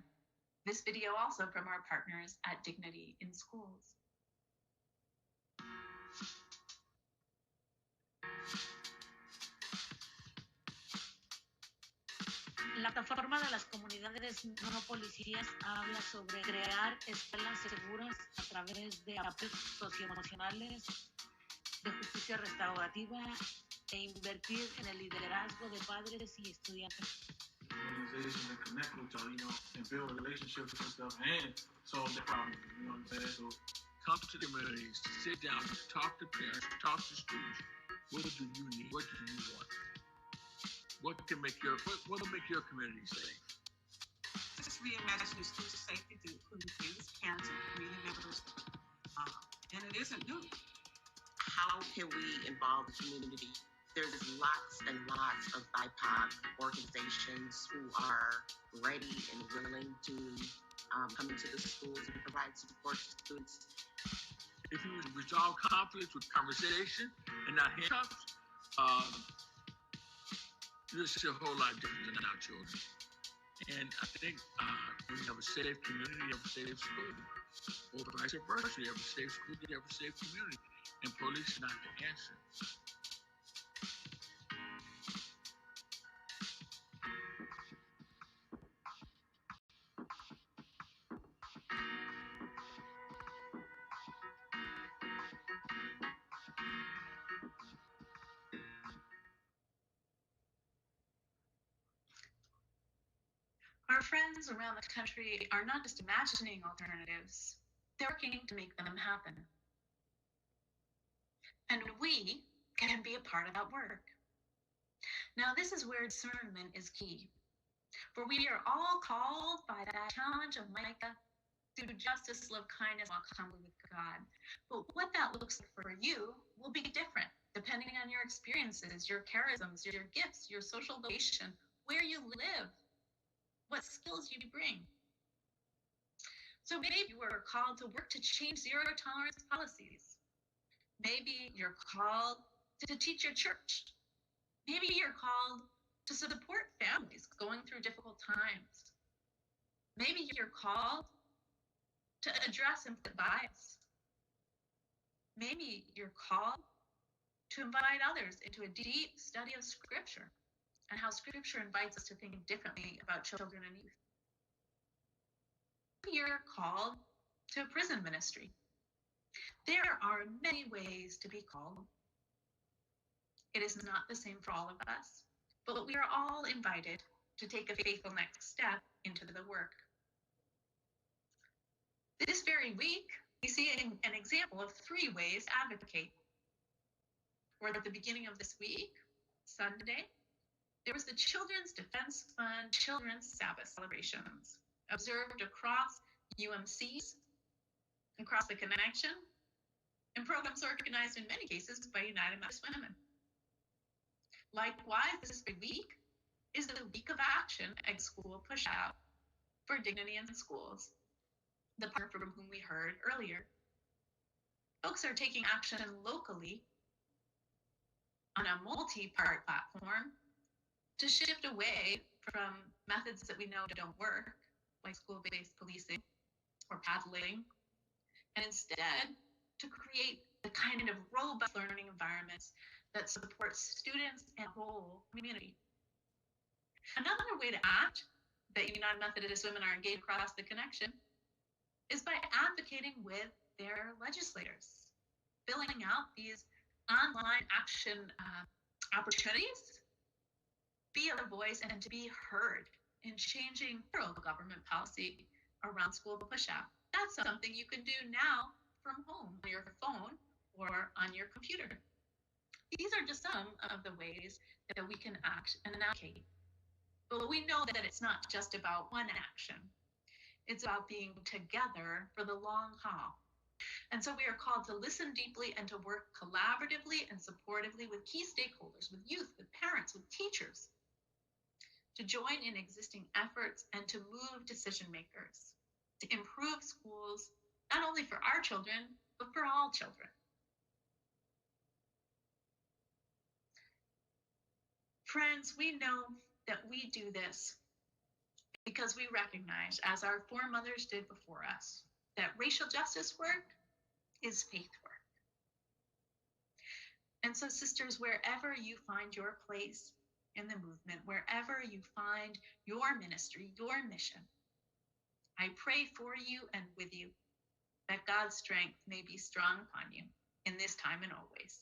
this video also from our partners at Dignity in Schools. La plataforma de las comunidades no policías habla sobre crear escuelas seguras a través de apoyos socioemocionales, de justicia restaurativa e invertir en el liderazgo de padres y estudiantes. Organizations that connect with y'all, and build relationships and stuff and solve the problem. You know what I'm saying? So come to the communities, sit down, talk to parents, talk to students. What do you need? What do you want? What will make your community safe? Just reimagine student safety to include youth, parents, and community members. And it isn't new. How can we involve the community? There's lots and lots of BIPOC organizations who are ready and willing to come into the schools and provide support to students. If you resolve conflicts with conversation and not handcuffs, this is a whole lot different than our children. And I think when you have a safe community, you have a safe school. Or vice versa, you have a safe school, you have a safe community. And police are not the answer. Our friends around the country are not just imagining alternatives, They're working to make them happen. And we can be a part of that work. Now, this is where discernment is key. For we are all called by that challenge of Micah to do justice, love kindness, walk humbly with God. But what that looks like for you will be different depending on your experiences, your charisms, your gifts, your social location, where you live, what skills you bring. So maybe you are called to work to change zero tolerance policies. Maybe you're called to teach your church. Maybe you're called to support families going through difficult times. Maybe you're called to address implicit bias. Maybe you're called to invite others into a deep study of Scripture and how Scripture invites us to think differently about children and youth. Maybe you're called to a prison ministry. There are many ways to be called. It is not the same for all of us, but we are all invited to take a faithful next step into the work. This very week, we see an example of 3 ways to advocate. Or at the beginning of this week, Sunday, there was the Children's Defense Fund Children's Sabbath celebrations, observed across UMCs, across the connection, and programs organized in many cases by United Methodist Women. Likewise, this week is the week of action at School Push Out for Dignity in Schools, the partner from whom we heard earlier. Folks are taking action locally on a multi-part platform to shift away from methods that we know don't work, like school-based policing or paddling, and instead to create the kind of robust learning environments that support students and the whole community. Another way to act that United Methodist Women are engaged across the connection is by advocating with their legislators, filling out these online action opportunities, be a voice and to be heard in changing federal government policy around school push-out. That's something you can do now from home, on your phone or on your computer. These are just some of the ways that we can act and advocate. But we know that it's not just about one action. It's about being together for the long haul. And so we are called to listen deeply and to work collaboratively and supportively with key stakeholders, with youth, with parents, with teachers, to join in existing efforts and to move decision makers, to improve schools, not only for our children, but for all children. Friends, we know that we do this because we recognize, as our foremothers did before us, that racial justice work is faith work. And so, sisters, wherever you find your place in the movement, wherever you find your ministry, your mission, I pray for you and with you that God's strength may be strong upon you in this time and always.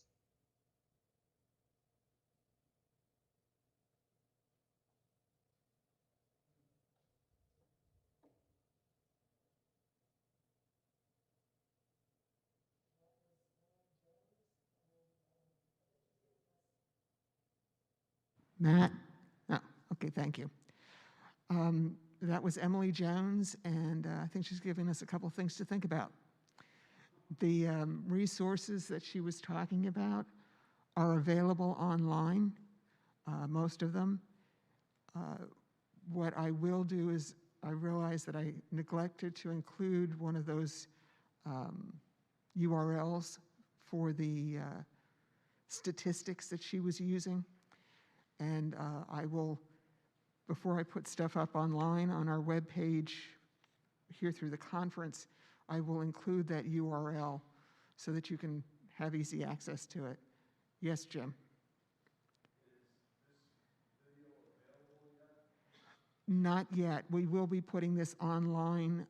Matt? Oh, okay, thank you. That was Emily Jones, and I think she's giving us a couple things to think about. The resources that she was talking about are available online, most of them. What I will do is, I realize that I neglected to include one of those URLs for the statistics that she was using. And I will, before I put stuff up online on our webpage here through the conference, I will include that URL so that you can have easy access to it. Yes, Jim? Not yet. We will be putting this online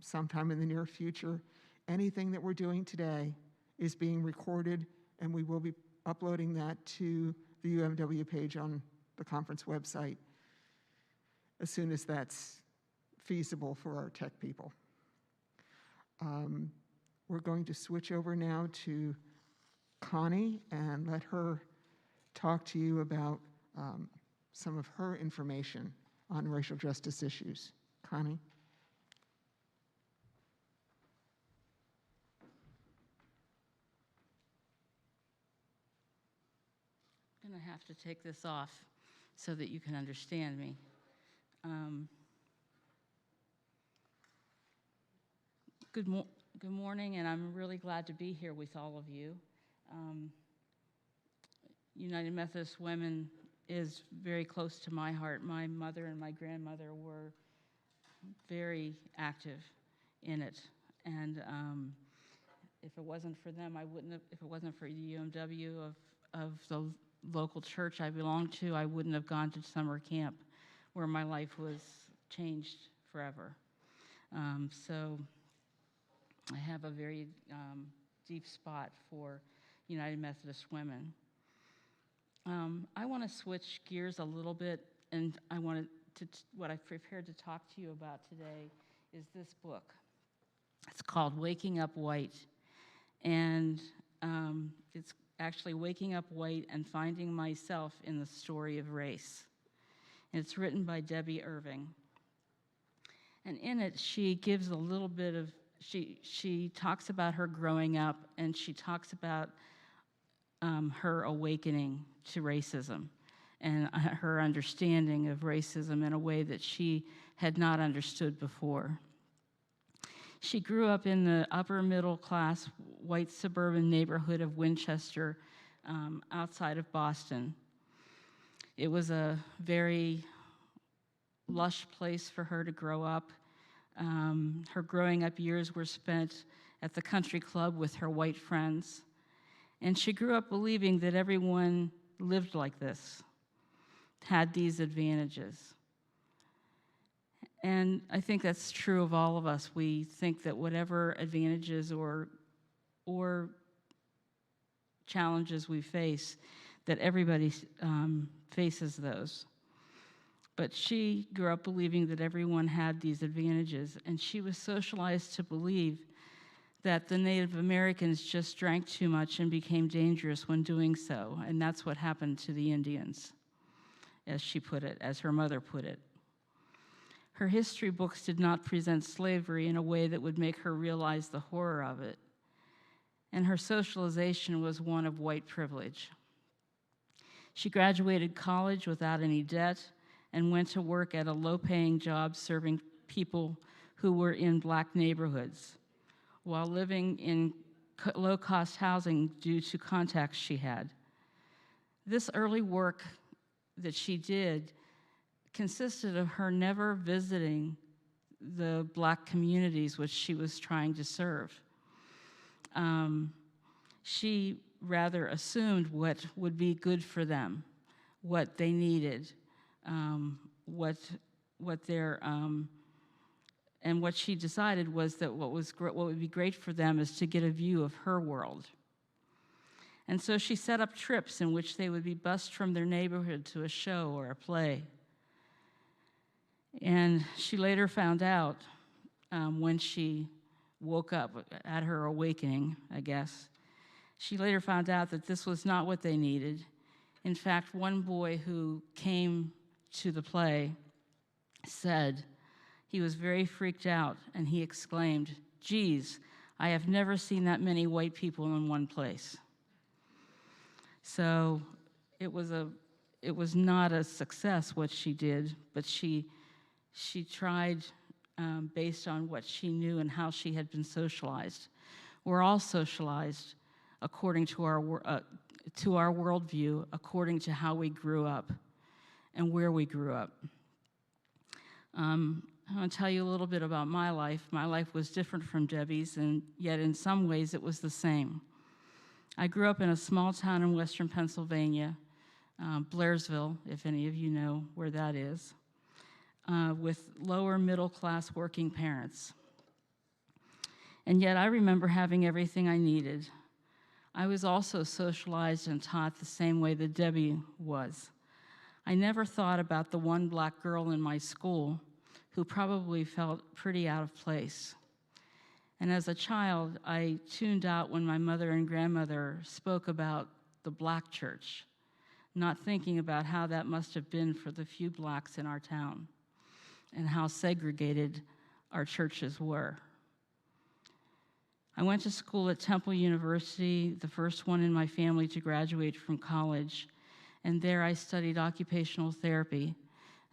sometime in the near future. Anything that we're doing today is being recorded, and we will be uploading that to the UMW page on the conference website as soon as that's feasible for our tech people. We're going to switch over now to Connie and let her talk to you about some of her information on racial justice issues. Connie? I'm going to have to take this off so that you can understand me. Good morning, and I'm really glad to be here with all of you. United Methodist Women is very close to my heart. My mother and my grandmother were very active in it, and if it wasn't for them, I wouldn't have. If it wasn't for the UMW of the local church I belonged to, I wouldn't have gone to summer camp, where my life was changed forever. So I have a very deep spot for United Methodist Women. I want to switch gears a little bit, and I wanted to, what I've prepared to talk to you about today is this book. It's called Waking Up White, and it's actually Waking Up White and Finding Myself in the Story of Race. And it's written by Debbie Irving. And in it, she gives a little bit of, she talks about her growing up, and she talks about her awakening to racism and her understanding of racism in a way that she had not understood before. She grew up in the upper middle class white suburban neighborhood of Winchester, outside of Boston. It was a very lush place for her to grow up. Her growing up years were spent at the country club with her white friends. And she grew up believing that everyone lived like this, had these advantages. And I think that's true of all of us. We think that whatever advantages or challenges we face, that everybody faces those. But she grew up believing that everyone had these advantages, and she was socialized to believe that the Native Americans just drank too much and became dangerous when doing so, and that's what happened to the Indians, as she put it, as her mother put it. Her history books did not present slavery in a way that would make her realize the horror of it, and her socialization was one of white privilege. She graduated college without any debt and went to work at a low-paying job serving people who were in black neighborhoods, while living in low-cost housing due to contacts she had. This early work that she did consisted of her never visiting the black communities which she was trying to serve. She rather assumed what would be good for them, what they needed, and what she decided was that what would be great for them is to get a view of her world. And so she set up trips in which they would be bused from their neighborhood to a show or a play. And she later found out, when she woke up at her awakening, I guess, she later found out that this was not what they needed. In fact, one boy who came to the play said he was very freaked out, and he exclaimed, "Geez, I have never seen that many white people in one place." So it was not a success what she did, but she tried based on what she knew and how she had been socialized. We're all socialized according to our worldview, according to how we grew up and where we grew up. I'm going to tell you a little bit about my life. My life was different from Debbie's, and yet in some ways it was the same. I grew up in a small town in western Pennsylvania, Blairsville, if any of you know where that is, with lower middle class working parents. And yet I remember having everything I needed. I was also socialized and taught the same way that Debbie was. I never thought about the one black girl in my school who probably felt pretty out of place. And as a child, I tuned out when my mother and grandmother spoke about the black church, not thinking about how that must have been for the few blacks in our town and how segregated our churches were. I went to school at Temple University, the first one in my family to graduate from college, and there I studied occupational therapy.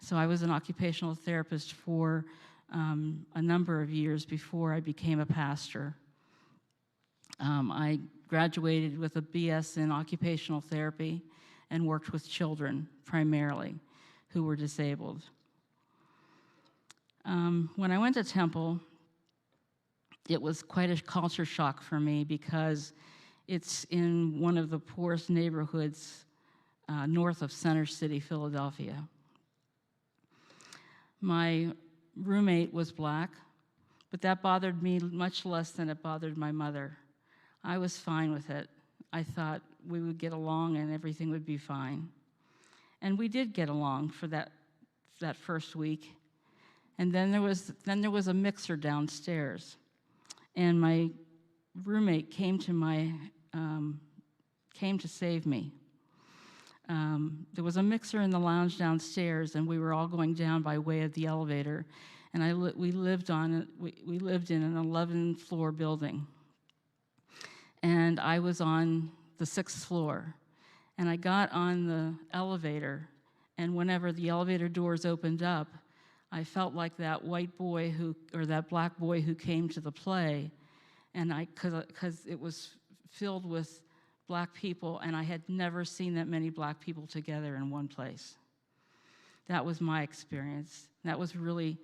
So I was an occupational therapist for a number of years before I became a pastor. I graduated with a BS in occupational therapy and worked with children primarily who were disabled. When I went to Temple, it was quite a culture shock for me because it's in one of the poorest neighborhoods north of Center City, Philadelphia. My roommate was black, but that bothered me much less than it bothered my mother. I was fine with it. I thought we would get along and everything would be fine. And we did get along for that first week. And then there was a mixer downstairs. And my roommate came to save me. There was a mixer in the lounge downstairs, and we were all going down by way of the elevator. And we lived in an 11-floor building. And I was on the 6th floor. And I got on the elevator, and whenever the elevator doors opened up, I felt like that white boy or that black boy who came to the play, and because it was filled with black people, and I had never seen that many black people together in one place. That was my experience. That was really,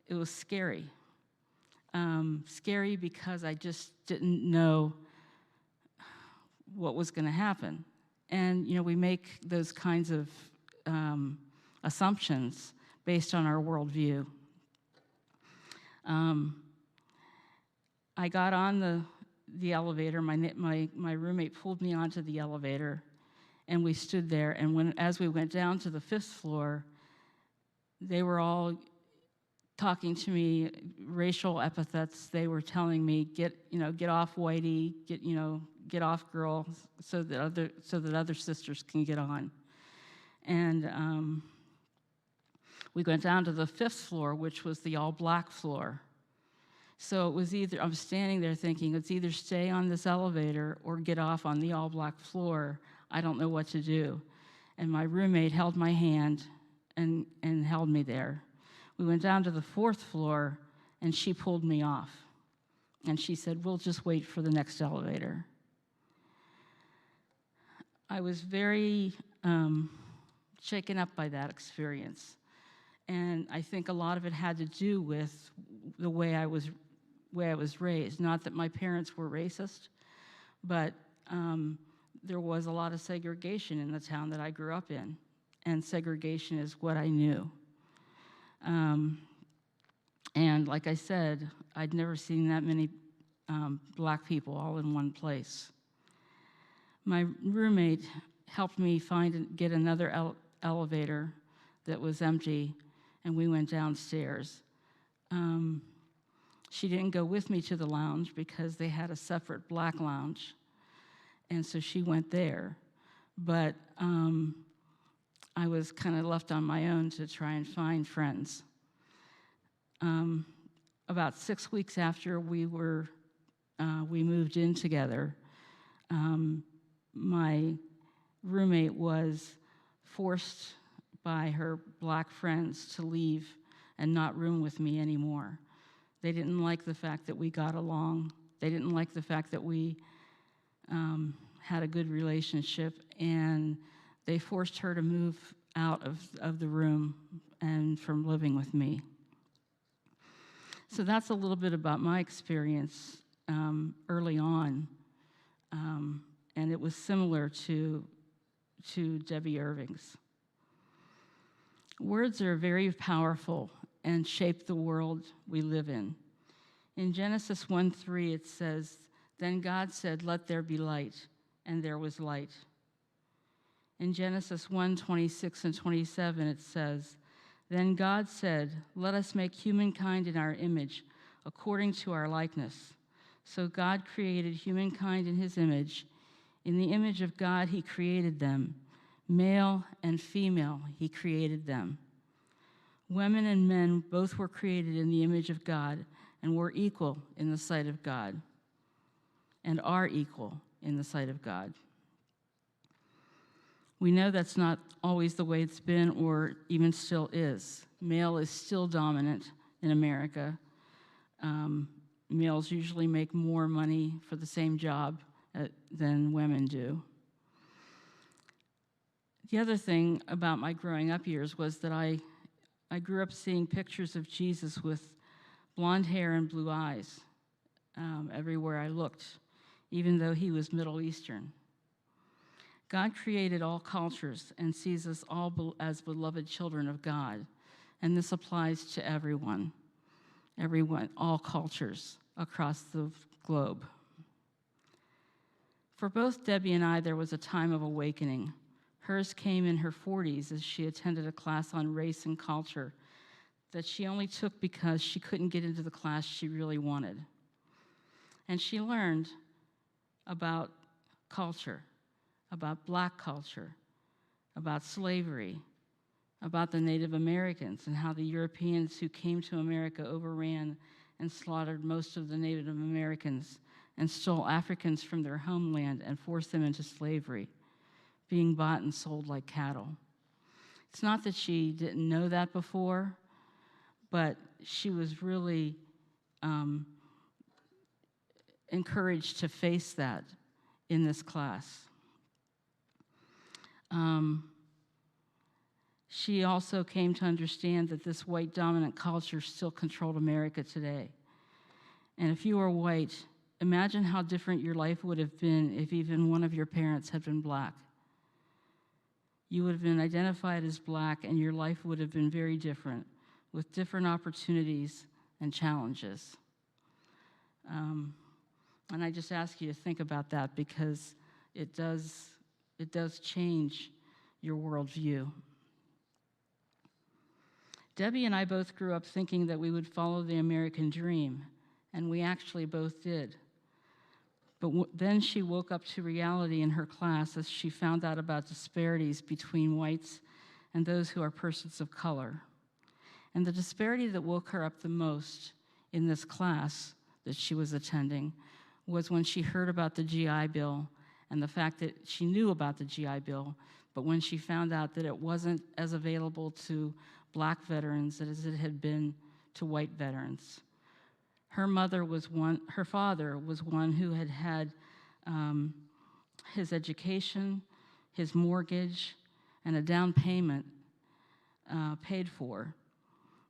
it was scary. Scary because I just didn't know what was going to happen. And, we make those kinds of assumptions based on our worldview. I got on the elevator. My roommate pulled me onto the elevator, and we stood there. And as we went down to the 5th floor, they were all talking to me, racial epithets. They were telling me, get off, whitey, get off, girl, so that other sisters can get on. And we went down to the 5th floor, which was the all-black floor. So it was either, I'm standing there thinking, it's either stay on this elevator or get off on the all-black floor. I don't know what to do. And my roommate held my hand and held me there. We went down to the 4th floor, and she pulled me off. And she said, we'll just wait for the next elevator. I was very shaken up by that experience. And I think a lot of it had to do with the way I was raised. Not that my parents were racist, but there was a lot of segregation in the town that I grew up in. And segregation is what I knew. And like I said, I'd never seen that many black people all in one place. My roommate helped me get another elevator that was empty, and we went downstairs. She didn't go with me to the lounge because they had a separate black lounge, and so she went there. But I was kind of left on my own to try and find friends. About 6 weeks after we moved in together, my roommate was forced by her black friends to leave and not room with me anymore. They didn't like the fact that we got along. They didn't like the fact that we had a good relationship, and they forced her to move out of the room and from living with me. So that's a little bit about my experience early on, and it was similar to Debbie Irving's. Words are very powerful and shape the world we live in. In Genesis 1:3, it says, "Then God said, 'Let there be light,' and there was light." In Genesis 1:26 and 27, it says, "Then God said, 'Let us make humankind in our image, according to our likeness. So God created humankind in his image. In the image of God, he created them. Male and female, he created them. Women and men both were created in the image of God and were equal in the sight of God, and are equal in the sight of God. We know that's not always the way it's been or even still is. Male is still dominant in America. Males usually make more money for the same job than women do. The other thing about my growing up years was that I grew up seeing pictures of Jesus with blonde hair and blue eyes everywhere I looked, even though he was Middle Eastern. God created all cultures and sees us all as beloved children of God, and this applies to everyone, all cultures across the globe. For both Debbie and I, there was a time of awakening. Hers came in her 40s as she attended a class on race and culture that she only took because she couldn't get into the class she really wanted. And she learned about culture, about Black culture, about slavery, about the Native Americans and how the Europeans who came to America overran and slaughtered most of the Native Americans and stole Africans from their homeland and forced them into slavery, being bought and sold like cattle. It's not that she didn't know that before, but she was really encouraged to face that in this class. She also came to understand that this white dominant culture still controlled America today. And if you were white, imagine how different your life would have been if even one of your parents had been Black. You would have been identified as Black, and your life would have been very different, with different opportunities and challenges. And I just ask you to think about that, because it does change your worldview. Debbie and I both grew up thinking that we would follow the American dream, and we actually both did. But then she woke up to reality in her class as she found out about disparities between whites and those who are persons of color. And the disparity that woke her up the most in this class that she was attending was when she heard about the GI Bill and the fact that she knew about the GI Bill, but when she found out that it wasn't as available to Black veterans as it had been to white veterans. Her father was one who had his education, his mortgage, and a down payment paid for.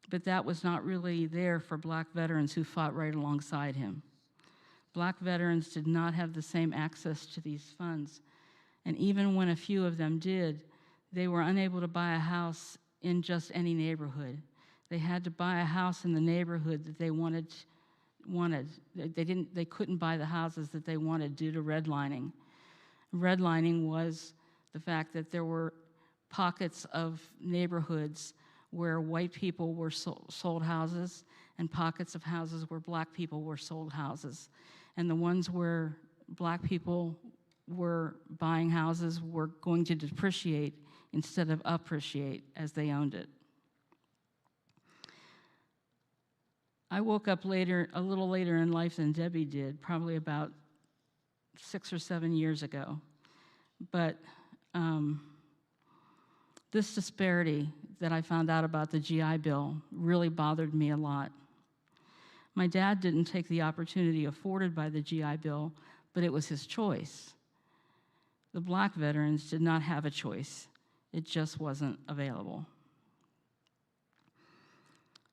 But that was not really there for Black veterans who fought right alongside him. Black veterans did not have the same access to these funds. And even when a few of them did, they were unable to buy a house in just any neighborhood. They had to buy a house in the neighborhood that they wanted. They couldn't buy the houses that they wanted due to redlining. Redlining was the fact that there were pockets of neighborhoods where white people were sold houses and pockets of houses where Black people were sold houses. And the ones where Black people were buying houses were going to depreciate instead of appreciate as they owned it. I woke up a little later in life than Debbie did, probably about 6 or 7 years ago. But this disparity that I found out about the GI Bill really bothered me a lot. My dad didn't take the opportunity afforded by the GI Bill, but it was his choice. The Black veterans did not have a choice. It just wasn't available.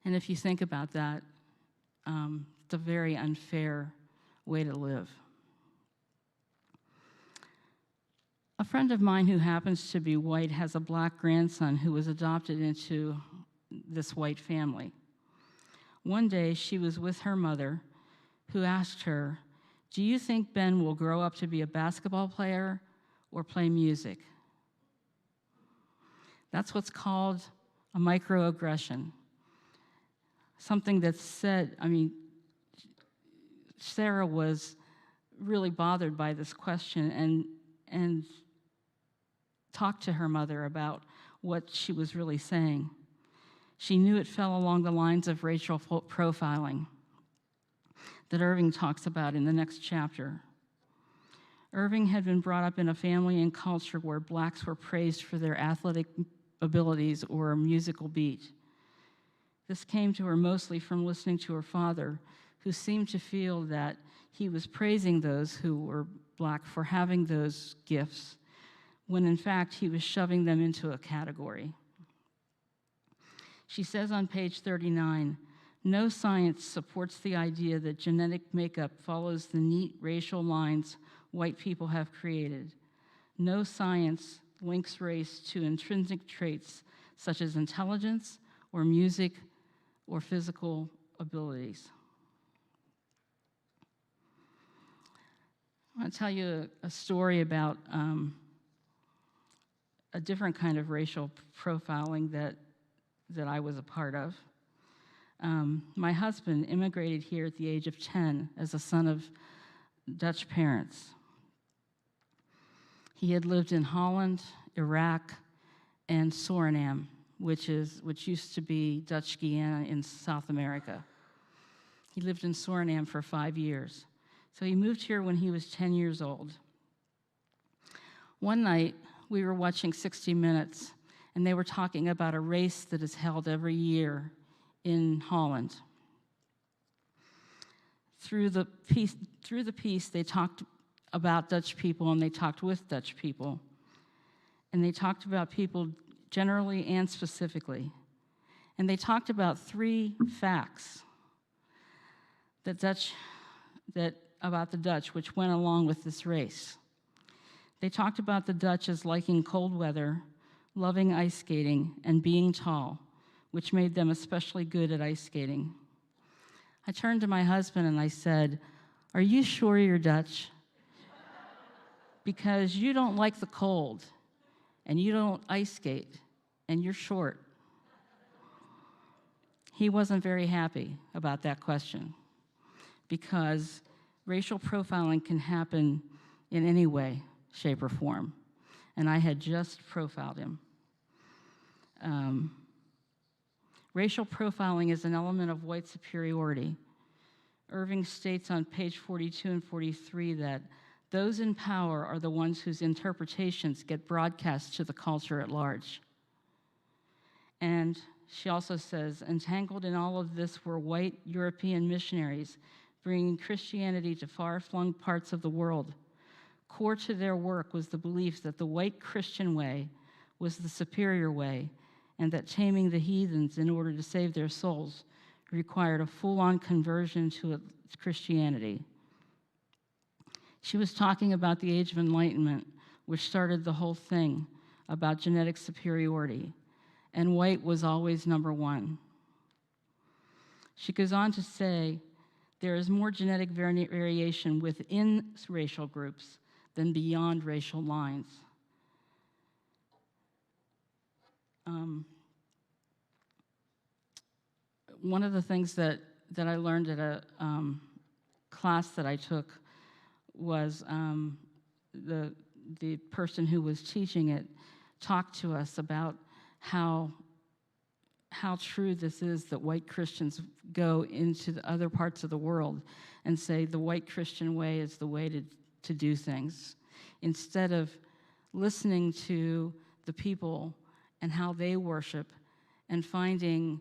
And if you think about that, it's a very unfair way to live. A friend of mine who happens to be white has a Black grandson who was adopted into this white family. One day, she was with her mother, who asked her, "Do you think Ben will grow up to be a basketball player or play music?" That's what's called a microaggression. Something that's said, Sarah was really bothered by this question and talked to her mother about what she was really saying. She knew it fell along the lines of racial profiling that Irving talks about in the next chapter. Irving had been brought up in a family and culture where blacks were praised for their athletic abilities or a musical beat. This came to her mostly from listening to her father, who seemed to feel that he was praising those who were black for having those gifts, when in fact he was shoving them into a category. She says on page 39, no science supports the idea that genetic makeup follows the neat racial lines white people have created. No science links race to intrinsic traits such as intelligence or music or physical abilities. I want to tell you a story about a different kind of racial profiling that I was a part of. My husband immigrated here at the age of 10 as a son of Dutch parents. He had lived in Holland, Iraq, and Suriname, which used to be Dutch Guiana in South America. He lived in Suriname for 5 years. So he moved here when he was 10 years old. One night, we were watching 60 Minutes, and they were talking about a race that is held every year in Holland. Through the piece, they talked about Dutch people, and they talked with Dutch people. And they talked about people generally and specifically. And they talked about 3 facts about the Dutch, which went along with this race. They talked about the Dutch as liking cold weather, loving ice skating, and being tall, which made them especially good at ice skating. I turned to my husband and I said, "Are you sure you're Dutch? Because you don't like the cold, and you don't ice skate, and you're short." He wasn't very happy about that question, because racial profiling can happen in any way, shape, or form. And I had just profiled him. Racial profiling is an element of white superiority. Irving states on page 42 and 43 that those in power are the ones whose interpretations get broadcast to the culture at large. And she also says, entangled in all of this were white European missionaries bringing Christianity to far-flung parts of the world. Core to their work was the belief that the white Christian way was the superior way, and that taming the heathens in order to save their souls required a full-on conversion to Christianity. She was talking about the Age of Enlightenment, which started the whole thing about genetic superiority, and white was always number one. She goes on to say, there is more genetic variation within racial groups than beyond racial lines. One of the things that I learned at a class that I took was the person who was teaching it talked to us about how true this is that white Christians go into the other parts of the world and say the white Christian way is the way to do things, instead of listening to the people and how they worship and finding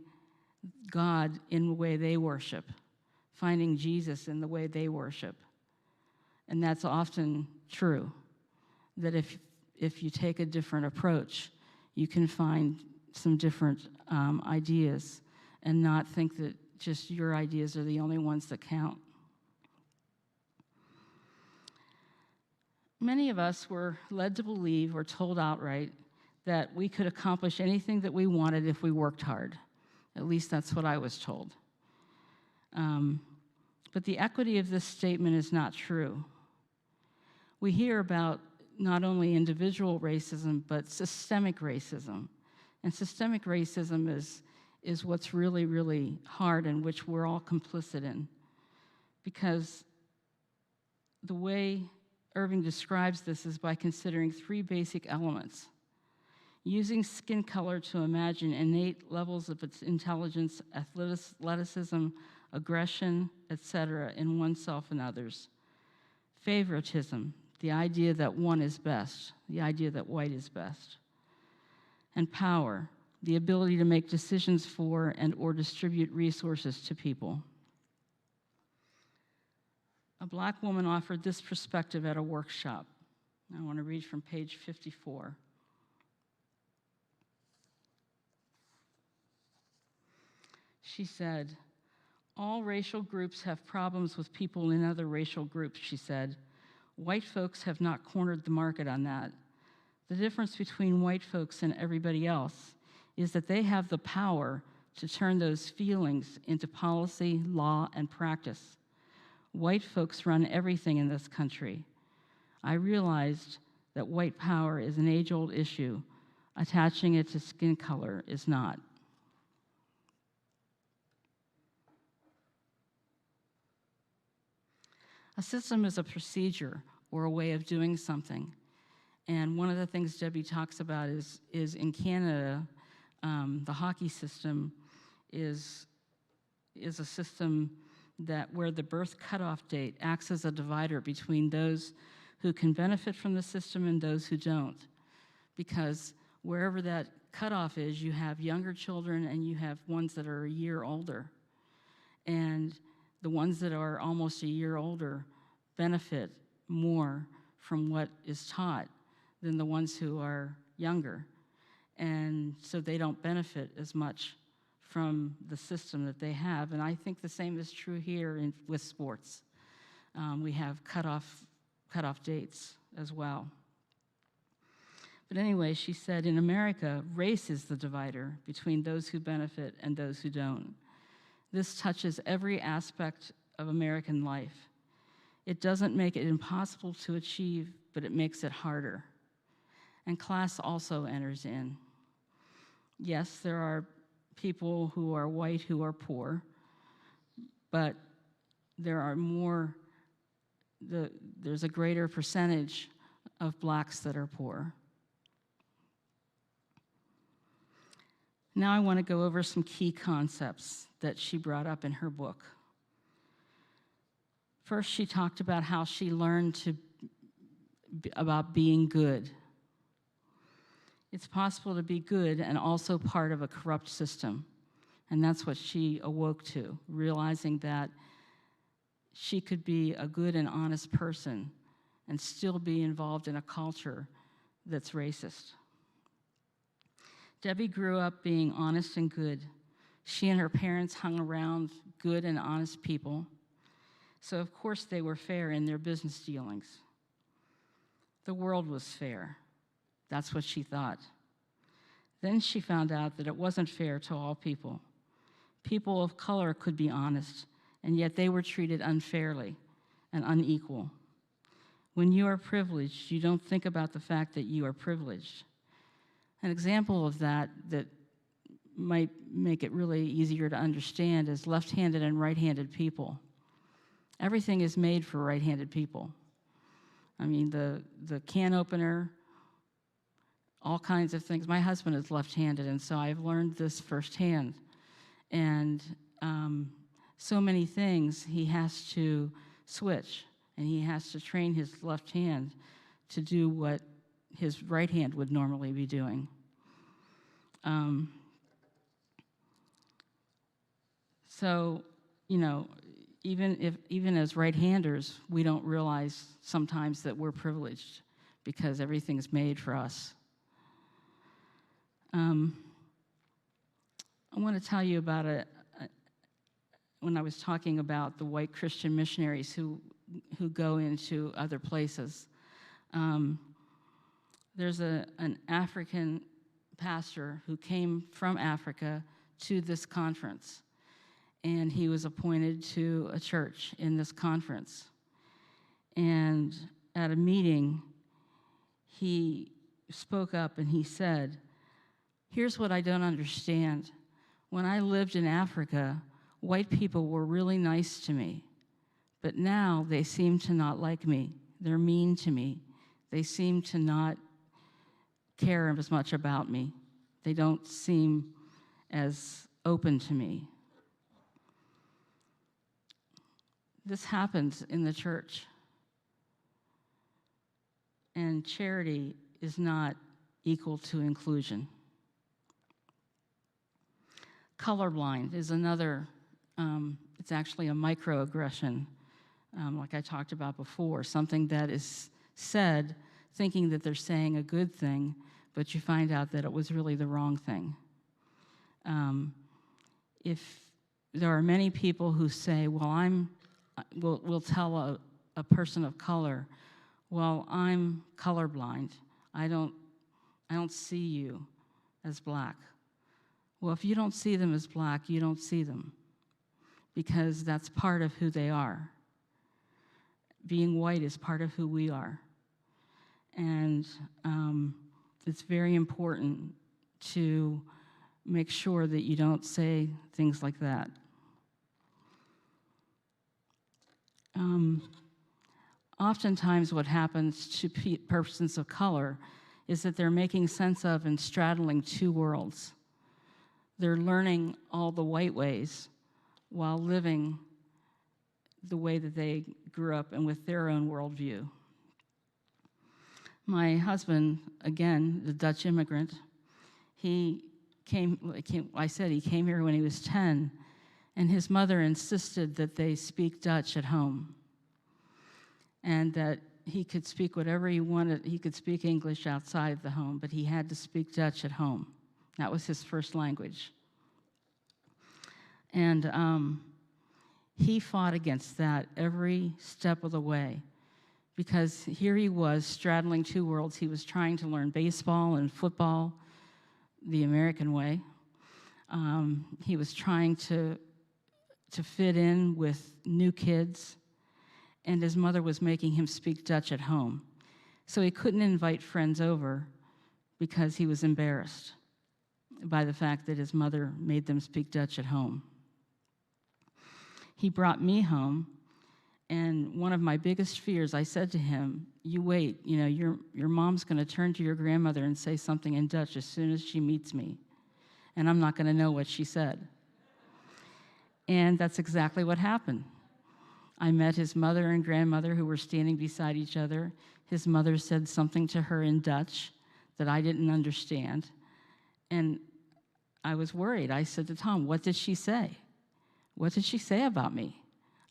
God in the way they worship, finding Jesus in the way they worship. And that's often true, that if you take a different approach, you can find some different ideas and not think that just your ideas are the only ones that count. Many of us were led to believe or told outright that we could accomplish anything that we wanted if we worked hard. At least that's what I was told. But the equity of this statement is not true. We hear about not only individual racism, but systemic racism. And systemic racism is what's really, really hard and which we're all complicit in. Because the way Irving describes this is by considering three basic elements: using skin color to imagine innate levels of its intelligence, athleticism, aggression, etc., in oneself and others; favoritism, the idea that one is best, the idea that white is best; and power, the ability to make decisions for and or distribute resources to people. A Black woman offered this perspective at a workshop. I want to read from page 54. She said, "All racial groups have problems with people in other racial groups," she said. "White folks have not cornered the market on that. The difference between white folks and everybody else is that they have the power to turn those feelings into policy, law, and practice. White folks run everything in this country. I realized that white power is an age-old issue. Attaching it to skin color is not." A system is a procedure or a way of doing something. And one of the things Debbie talks about is in Canada, the hockey system is a system that where the birth cutoff date acts as a divider between those who can benefit from the system and those who don't. Because wherever that cutoff is, you have younger children and you have ones that are a year older. And the ones that are almost a year older benefit more from what is taught than the ones who are younger. And so they don't benefit as much from the system that they have. And I think the same is true here with sports. We have cutoff dates as well. But anyway, she said, in America, race is the divider between those who benefit and those who don't. This touches every aspect of American life. It doesn't make it impossible to achieve, but it makes it harder. And class also enters in. Yes, there are people who are white who are poor, but there are there's a greater percentage of Blacks that are poor. Now I want to go over some key concepts that she brought up in her book. First, she talked about how she learned about being good. It's possible to be good and also part of a corrupt system. And that's what she awoke to, realizing that she could be a good and honest person and still be involved in a culture that's racist. Debbie grew up being honest and good. She and her parents hung around good and honest people. So of course they were fair in their business dealings. The world was fair. That's what she thought. Then she found out that it wasn't fair to all people. People of color could be honest, and yet they were treated unfairly and unequal. When you are privileged, you don't think about the fact that you are privileged. An example of that might make it really easier to understand is left-handed and right-handed people. Everything is made for right-handed people. I mean, the can opener, all kinds of things. My husband is left-handed, and so I've learned this firsthand. And so many things he has to switch, and he has to train his left hand to do what his right hand would normally be doing. So, you know, even as right-handers, we don't realize sometimes that we're privileged because everything's made for us. I want to tell you about when I was talking about the white Christian missionaries who go into other places. There's an African pastor who came from Africa to this conference, and he was appointed to a church in this conference. And at a meeting, he spoke up and he said, "Here's what I don't understand. When I lived in Africa, white people were really nice to me, But now they seem to not like me. They're mean to me. They seem to not care as much about me. They don't seem as open to me. This happens in the church. And charity is not equal to inclusion. Colorblind is another, it's actually a microaggression, like I talked about before, something that is said thinking that they're saying a good thing, but you find out that it was really the wrong thing. If there are many people who say, well, we'll tell a person of color, well, I'm colorblind. I don't see you as black. Well, if you don't see them as black, you don't see them, because that's part of who they are. Being white is part of who we are. And it's very important to make sure that you don't say things like that. Oftentimes what happens to persons of color is that they're making sense of and straddling two worlds. They're learning all the white ways while living the way that they grew up and with their own worldview. My husband, again, the Dutch immigrant, he came here when he was 10, and his mother insisted that they speak Dutch at home, and that he could speak whatever he wanted. He could speak English outside the home, but he had to speak Dutch at home. That was his first language. And he fought against that every step of the way, because here he was straddling two worlds. He was trying to learn baseball and football the American way. He was trying to fit in with new kids, and his mother was making him speak Dutch at home. So he couldn't invite friends over because he was embarrassed by the fact that his mother made them speak Dutch at home. He brought me home, and one of my biggest fears, I said to him, you wait, your mom's gonna turn to your grandmother and say something in Dutch as soon as she meets me, and I'm not gonna know what she said. And that's exactly what happened. I met his mother and grandmother, who were standing beside each other. His mother said something to her in Dutch that I didn't understand, and I was worried. I said to Tom, what did she say? What did she say about me?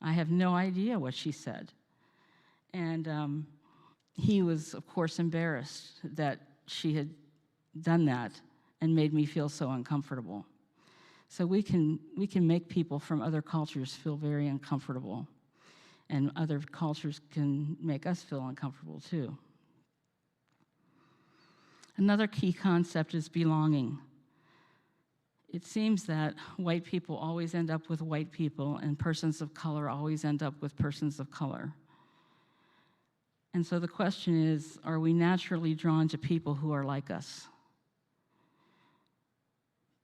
I have no idea what she said. And he was, of course, embarrassed that she had done that and made me feel so uncomfortable. So we can make people from other cultures feel very uncomfortable, and other cultures can make us feel uncomfortable too. Another key concept is belonging. It seems that white people always end up with white people, and persons of color always end up with persons of color. And so the question is, are we naturally drawn to people who are like us?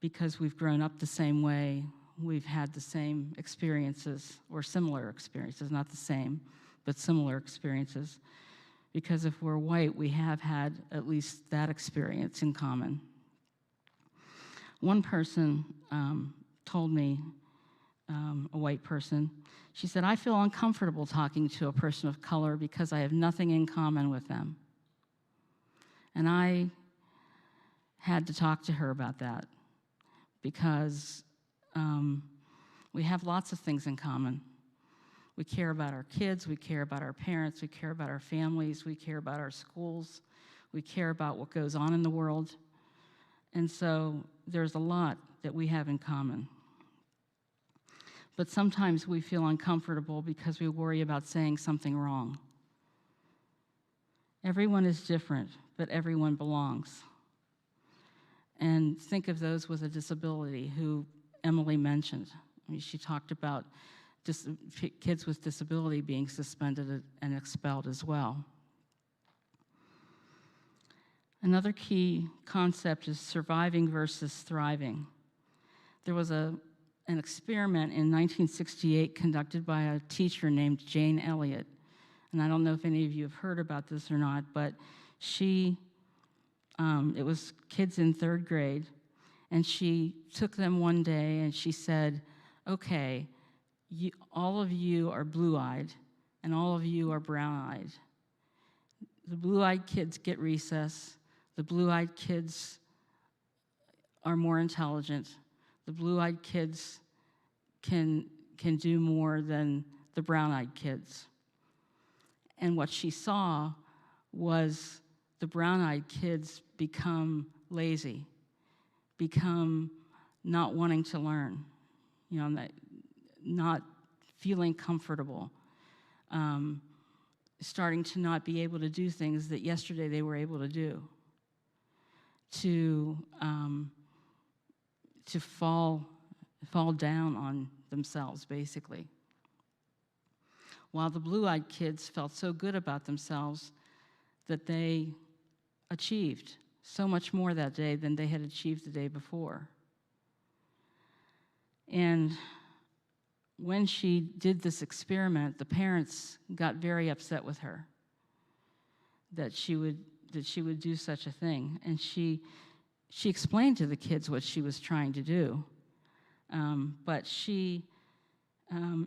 Because we've grown up the same way, we've had the same experiences, or similar experiences, not the same, but similar experiences. Because if we're white, we have had at least that experience in common. One person told me, a white person, she said, I feel uncomfortable talking to a person of color because I have nothing in common with them. And I had to talk to her about that, because we have lots of things in common. We care about our kids, we care about our parents, we care about our families, we care about our schools, we care about what goes on in the world. And so there's a lot that we have in common. But sometimes we feel uncomfortable because we worry about saying something wrong. Everyone is different, but everyone belongs. And think of those with a disability who Emily mentioned. I mean, she talked about kids with disability being suspended and expelled as well. Another key concept is surviving versus thriving. There was a an experiment in 1968 conducted by a teacher named Jane Elliott. And I don't know if any of you have heard about this or not, but it was kids in 3rd grade, and she took them one day and she said, okay, all of you are blue-eyed and all of you are brown-eyed. The blue-eyed kids get recess. The blue-eyed kids are more intelligent. The blue-eyed kids can do more than the brown-eyed kids. And what she saw was the brown-eyed kids become lazy, become not wanting to learn, not feeling comfortable, starting to not be able to do things that yesterday they were able to do, to fall down on themselves, basically. While the blue-eyed kids felt so good about themselves that they achieved so much more that day than they had achieved the day before. And when she did this experiment, the parents got very upset with her that she would do such a thing. And she explained to the kids what she was trying to do, but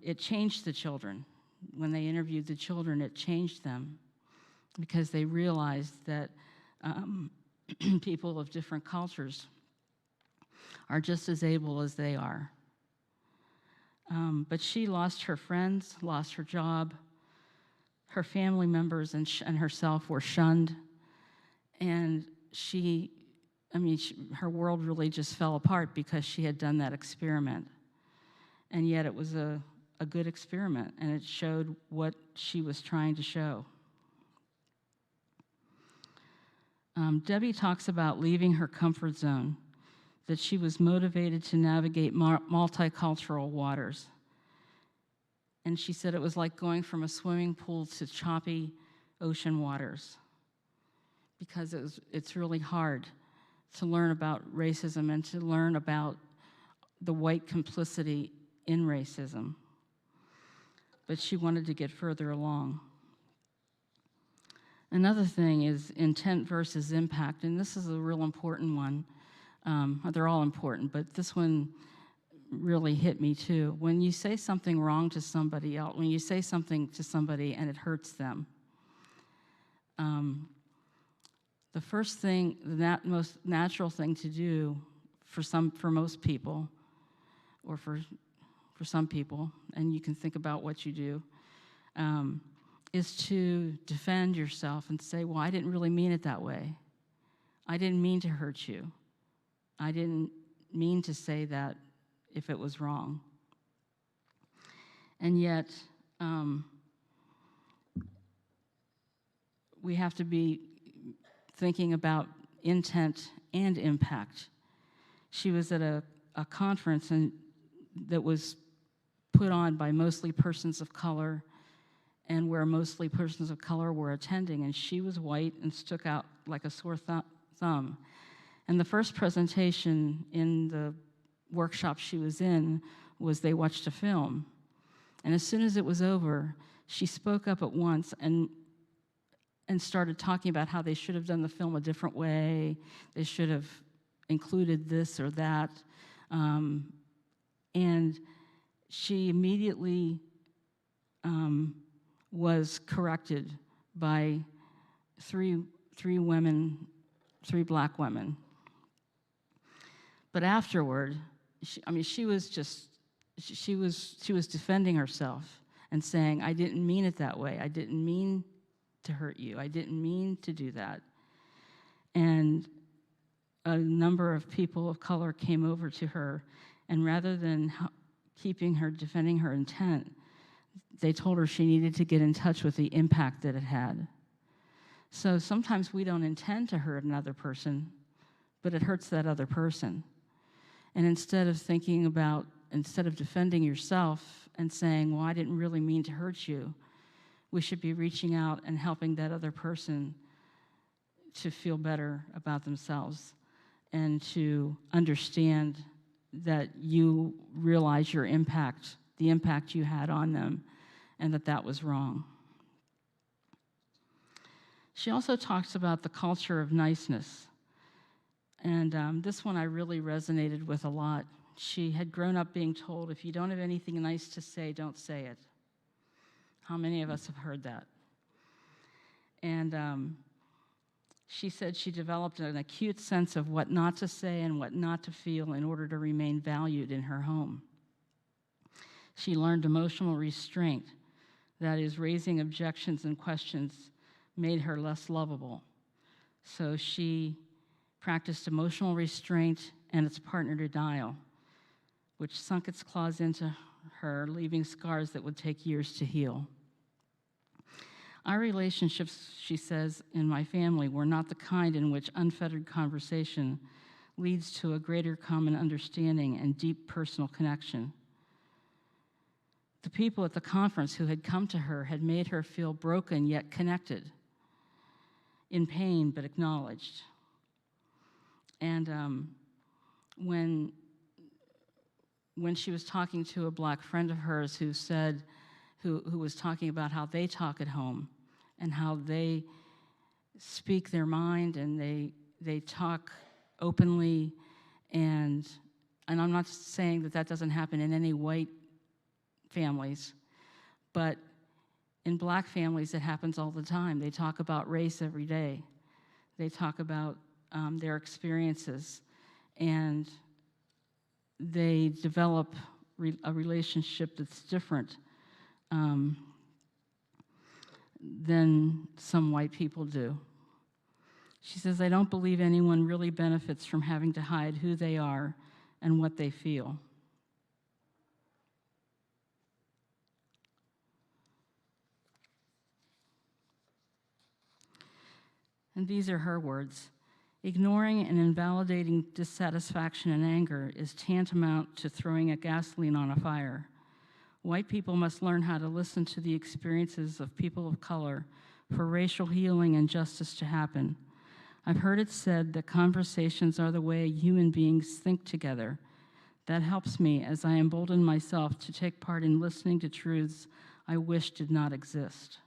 it changed the children. When they interviewed the children, it changed them because they realized that people of different cultures are just as able as they are. But she lost her friends, lost her job. Her family members and herself were shunned. And her world really just fell apart because she had done that experiment. And yet it was a good experiment, and it showed what she was trying to show. Debbie talks about leaving her comfort zone, that she was motivated to navigate multicultural waters. And she said it was like going from a swimming pool to choppy ocean waters, because it's really hard to learn about racism and to learn about the white complicity in racism. But she wanted to get further along. Another thing is intent versus impact, and this is a real important one. They're all important, but this one really hit me too. When you say something wrong to somebody else, when you say something to somebody and it hurts them, the first thing, the most natural thing to do for most people, or for some people, and you can think about what you do, is to defend yourself and say, well, I didn't really mean it that way. I didn't mean to hurt you. I didn't mean to say that if it was wrong. And yet, we have to be thinking about intent and impact. She was at a conference that was put on by mostly persons of color, and where mostly persons of color were attending, and she was white and stuck out like a sore thumb. And the first presentation in the workshop she was in was they watched a film. And as soon as it was over, she spoke up at once and started talking about how they should have done the film a different way, they should have included this or that. And she immediately was corrected by three black women. But afterward, she was defending herself and saying, I didn't mean it that way. I didn't mean to hurt you. I didn't mean to do that. And a number of people of color came over to her, and rather than defending her intent, they told her she needed to get in touch with the impact that it had. So sometimes we don't intend to hurt another person, but it hurts that other person. And instead of defending yourself and saying, well, I didn't really mean to hurt you, we should be reaching out and helping that other person to feel better about themselves and to understand that you realize your impact, the impact you had on them, and that that was wrong. She also talks about the culture of niceness. And this one I really resonated with a lot. She had grown up being told, if you don't have anything nice to say, don't say it. How many of us have heard that? And she said she developed an acute sense of what not to say and what not to feel in order to remain valued in her home. She learned emotional restraint, that is, raising objections and questions made her less lovable. So she practiced emotional restraint and its partner denial, which sunk its claws into her, leaving scars that would take years to heal. Our relationships, she says, in my family were not the kind in which unfettered conversation leads to a greater common understanding and deep personal connection. The people at the conference who had come to her had made her feel broken yet connected, in pain but acknowledged. And when she was talking to a black friend of hers who was talking about how they talk at home and how they speak their mind and they talk openly, and I'm not saying that that doesn't happen in any white families, but in black families it happens all the time. They talk about race every day. They talk about their experiences, and they develop a relationship that's different than some white people do. She says, I don't believe anyone really benefits from having to hide who they are and what they feel. And these are her words. Ignoring and invalidating dissatisfaction and anger is tantamount to throwing a gasoline on a fire. White people must learn how to listen to the experiences of people of color for racial healing and justice to happen. I've heard it said that conversations are the way human beings think together. That helps me as I embolden myself to take part in listening to truths I wish did not exist.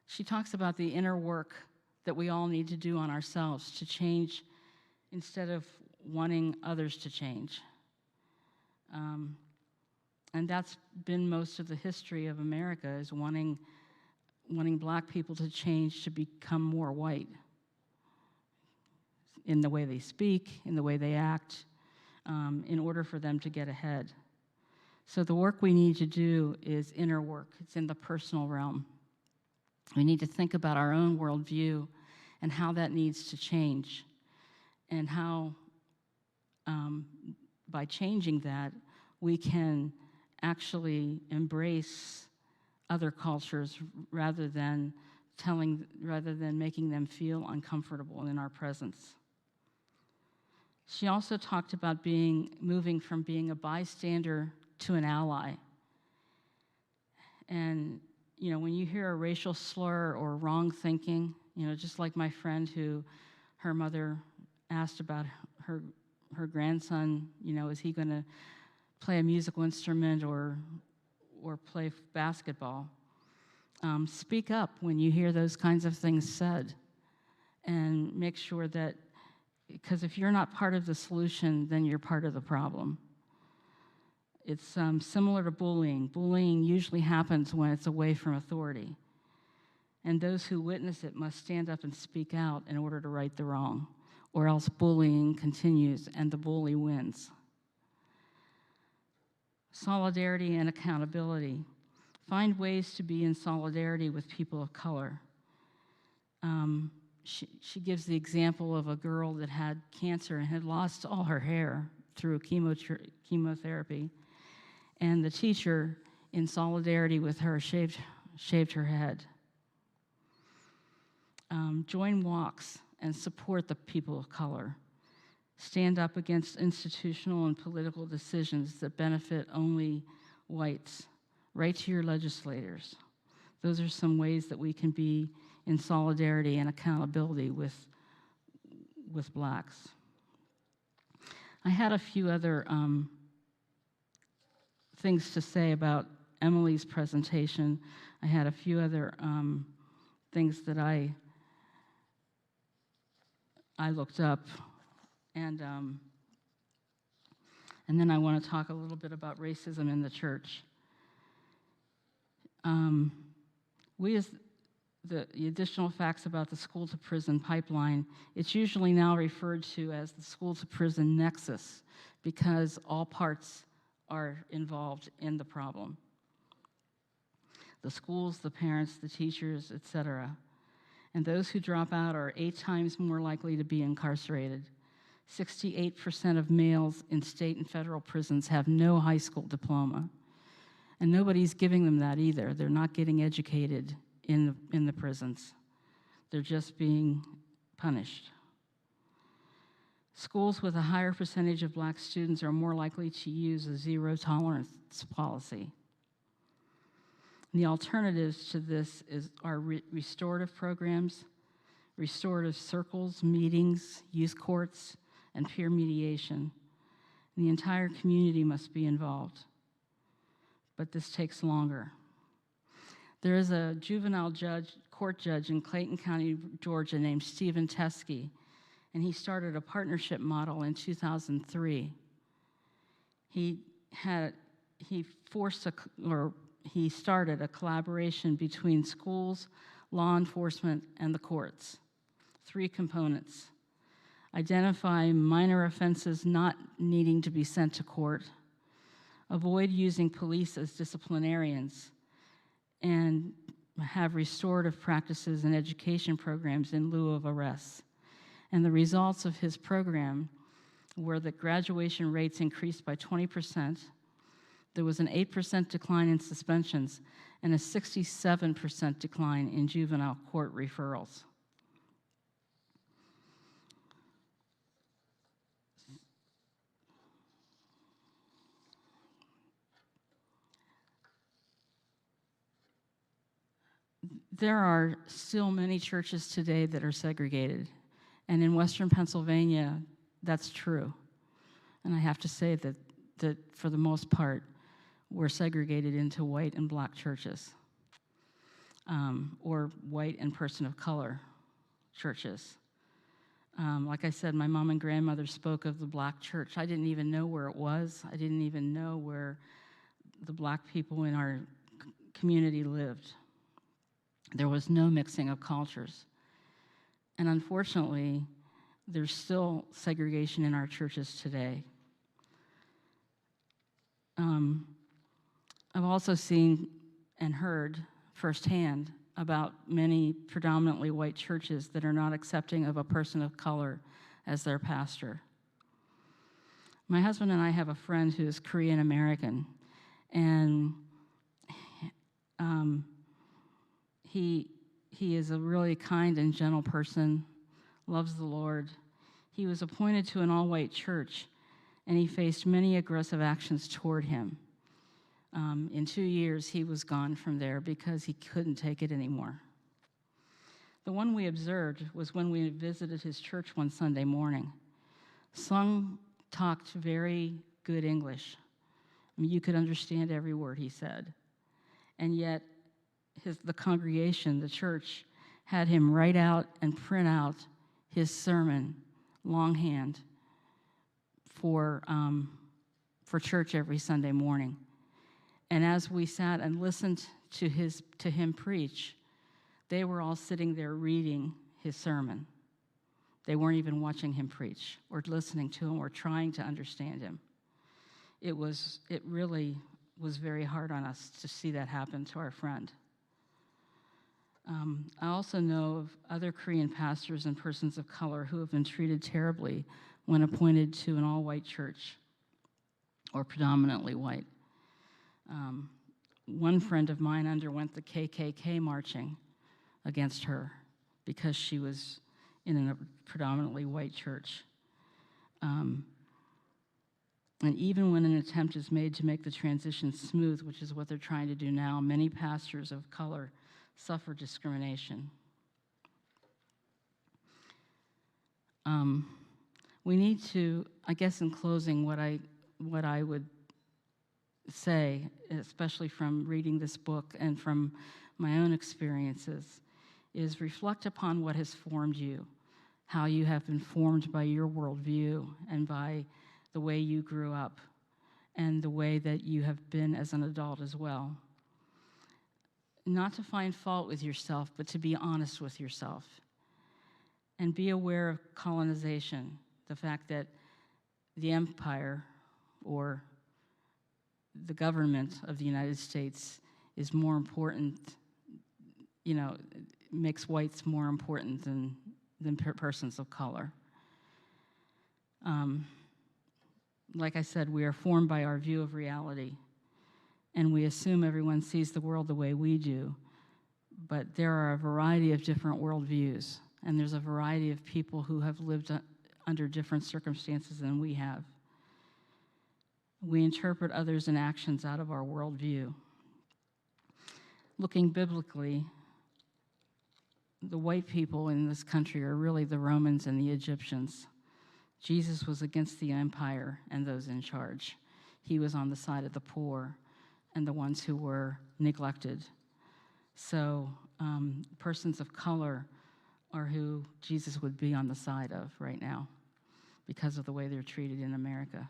She talks about the inner work that we all need to do on ourselves to change instead of wanting others to change. And that's been most of the history of America, is wanting black people to change to become more white in the way they speak, in the way they act, in order for them to get ahead. So the work we need to do is inner work. It's in the personal realm. We need to think about our own worldview and how that needs to change, and how, by changing that, we can actually embrace other cultures rather than making them feel uncomfortable in our presence. She also talked about moving from being a bystander to an ally. And you know, when you hear a racial slur or wrong thinking, you know, just like my friend who her mother asked about her grandson, you know, is he going to play a musical instrument or play basketball? Speak up when you hear those kinds of things said, and make sure that, because if you're not part of the solution, then you're part of the problem. It's similar to bullying. Bullying usually happens when it's away from authority. And those who witness it must stand up and speak out in order to right the wrong, or else bullying continues and the bully wins. Solidarity and accountability. Find ways to be in solidarity with people of color. She gives the example of a girl that had cancer and had lost all her hair through chemotherapy. And the teacher, in solidarity with her, shaved her head. Join walks and support the people of color. Stand up against institutional and political decisions that benefit only whites. Write to your legislators. Those are some ways that we can be in solidarity and accountability with blacks. I had a few other things to say about Emily's presentation. I had a few other things that I looked up, and then I want to talk a little bit about racism in the church. We as the additional facts about the school-to-prison pipeline, it's usually now referred to as the school-to-prison nexus because all parts are involved in the problem. The schools, the parents, the teachers, etc. And those who drop out are 8 times more likely to be incarcerated. 68% of males in state and federal prisons have no high school diploma. And nobody's giving them that either. They're not getting educated in the prisons. They're just being punished. Schools with a higher percentage of black students are more likely to use a zero tolerance policy. The alternatives to this are restorative programs, restorative circles, meetings, youth courts, and peer mediation. The entire community must be involved. But this takes longer. There is a juvenile court judge in Clayton County, Georgia, named Stephen Teskey, and he started a partnership model in 2003. He started a collaboration between schools, law enforcement, and the courts. 3 components: identify minor offenses not needing to be sent to court, avoid using police as disciplinarians, and have restorative practices and education programs in lieu of arrests. And the results of his program were that graduation rates increased by 20%, there was an 8% decline in suspensions, and a 67% decline in juvenile court referrals. There are still many churches today that are segregated, and in Western Pennsylvania, that's true. And I have to say that for the most part, we're segregated into white and black churches, or white and person of color churches. Like I said, my mom and grandmother spoke of the black church. I didn't even know where it was. I didn't even know where the black people in our community lived. There was no mixing of cultures. And unfortunately, there's still segregation in our churches today. I've also seen and heard firsthand about many predominantly white churches that are not accepting of a person of color as their pastor. My husband and I have a friend who is Korean American, and he is a really kind and gentle person, loves the Lord. He was appointed to an all-white church, and he faced many aggressive actions toward him. In 2 years, he was gone from there because he couldn't take it anymore. The one we observed was when we visited his church one Sunday morning. Sung talked very good English. I mean, you could understand every word he said. And yet, the congregation, the church, had him write out and print out his sermon longhand for church every Sunday morning. And as we sat and listened to him preach, they were all sitting there reading his sermon. They weren't even watching him preach or listening to him or trying to understand him. It really was very hard on us to see that happen to our friend. I also know of other Korean pastors and persons of color who have been treated terribly when appointed to an all-white church or predominantly white. One friend of mine underwent the KKK marching against her because she was in a predominantly white church. And even when an attempt is made to make the transition smooth, which is what they're trying to do now, many pastors of color suffer discrimination. We need to, I guess in closing, what I would say, especially from reading this book and from my own experiences, is reflect upon what has formed you, how you have been formed by your worldview and by the way you grew up and the way that you have been as an adult as well. Not to find fault with yourself, but to be honest with yourself. And be aware of colonization, the fact that the empire or the government of the United States is more important, makes whites more important than persons of color. Like I said, we are formed by our view of reality, and we assume everyone sees the world the way we do, but there are a variety of different worldviews, and there's a variety of people who have lived under different circumstances than we have. We interpret others' and actions out of our worldview. Looking biblically, the white people in this country are really the Romans and the Egyptians. Jesus was against the empire and those in charge. He was on the side of the poor and the ones who were neglected. So persons of color are who Jesus would be on the side of right now because of the way they're treated in America.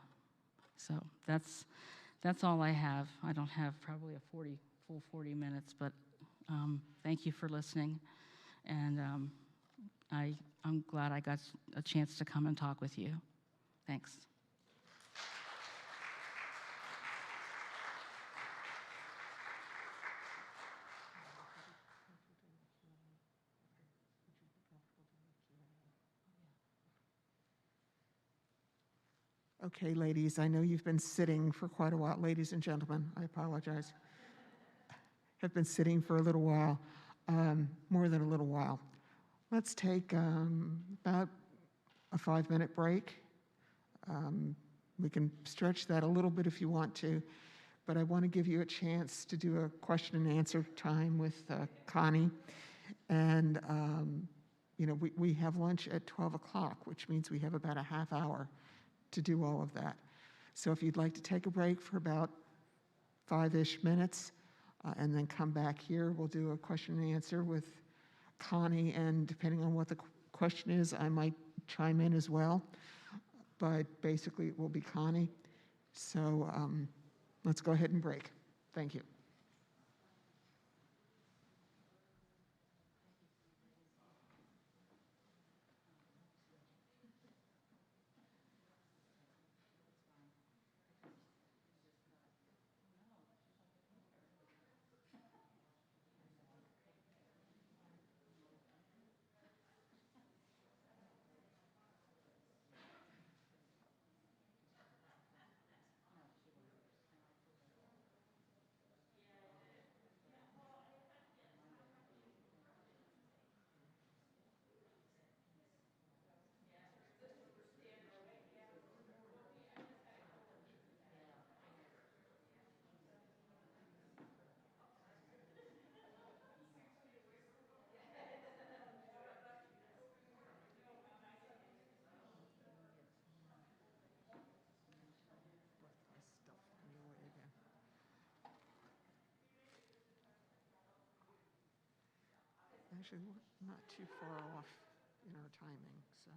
So that's all I have. I don't have probably a full 40 minutes, but thank you for listening. And I'm glad I got a chance to come and talk with you. Thanks. Okay, ladies, I know you've been sitting for quite a while. Ladies and gentlemen, I apologize. Have been sitting for a little while, more than a little while. Let's take about a 5-minute break. We can stretch that a little bit if you want to, but I want to give you a chance to do a question and answer time with Connie. And, we have lunch at 12 o'clock, which means we have about a half hour to do all of that. So if you'd like to take a break for about 5-ish minutes and then come back here, we'll do a question and answer with Connie, and depending on what the question is, I might chime in as well, but basically it will be Connie. So let's go ahead and break. Thank you. Actually, we're not too far off in our timing, so.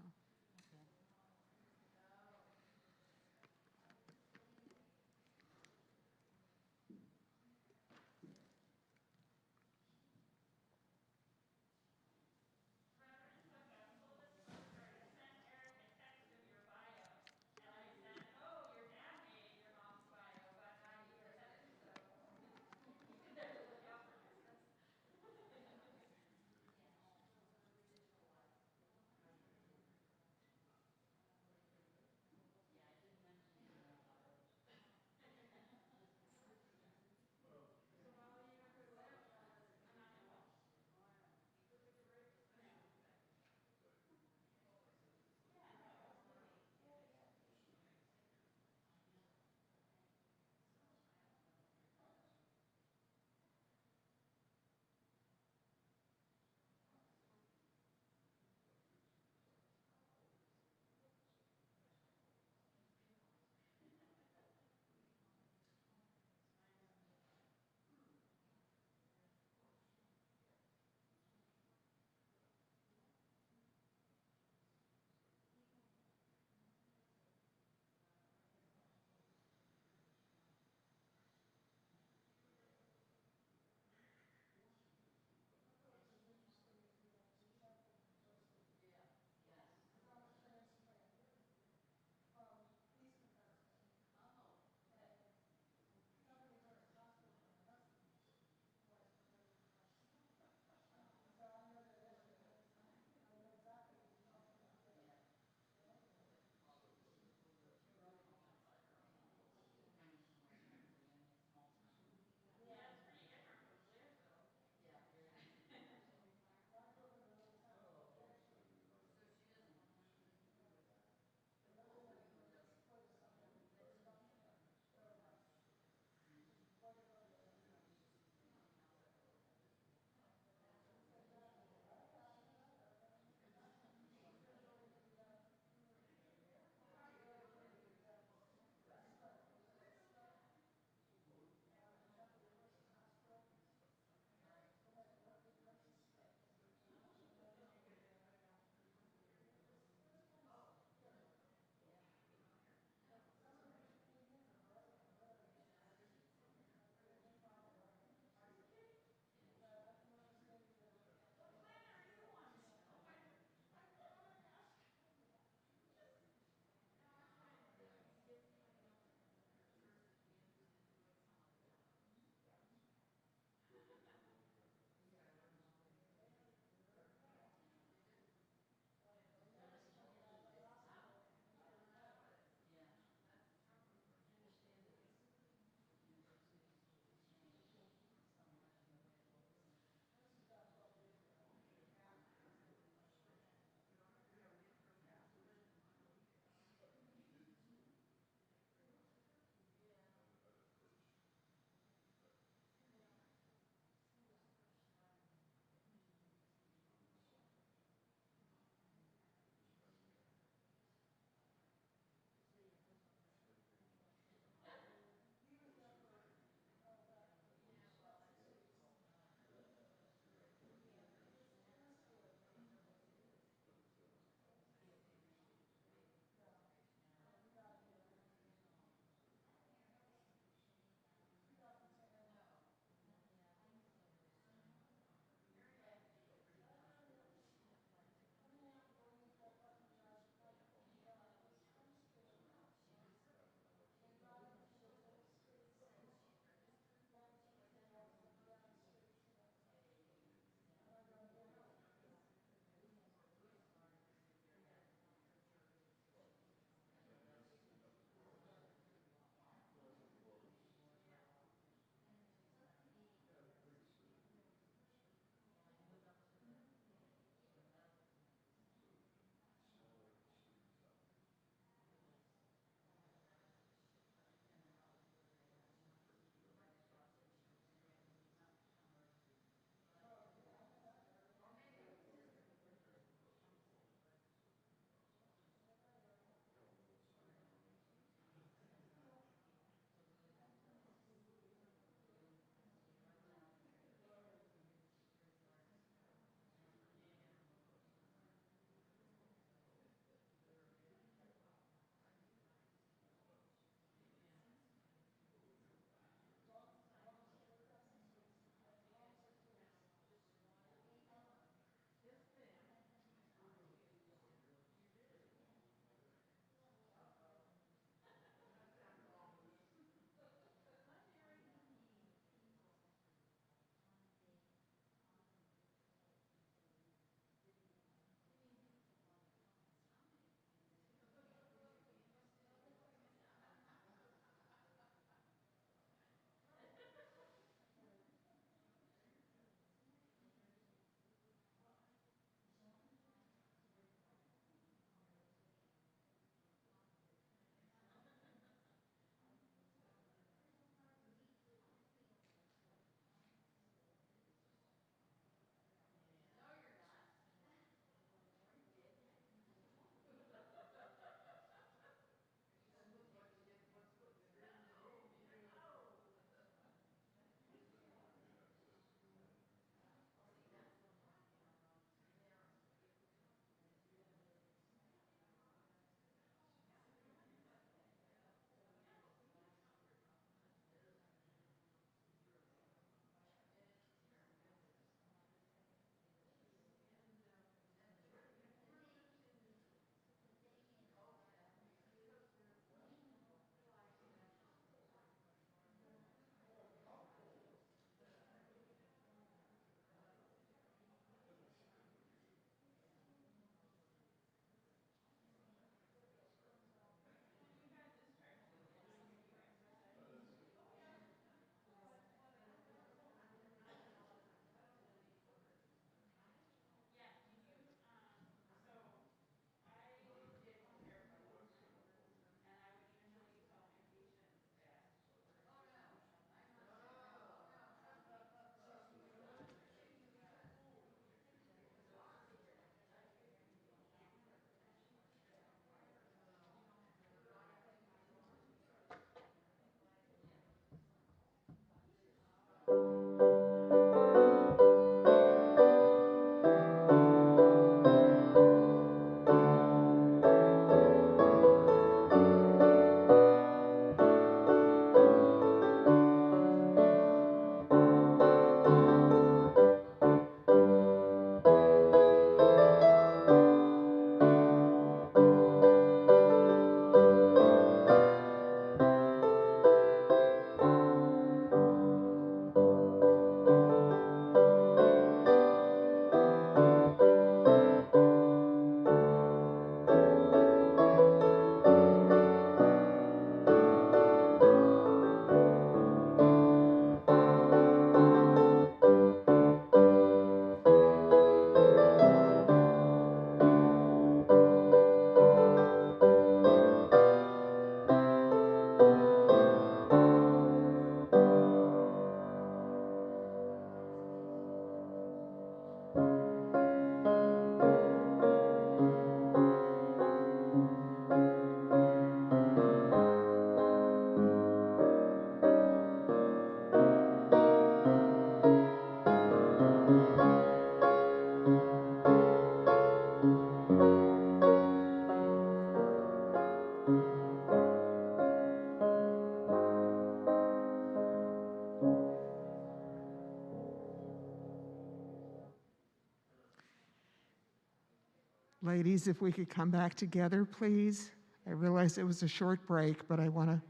Ladies, if we could come back together, please. I realize it was a short break, but I want to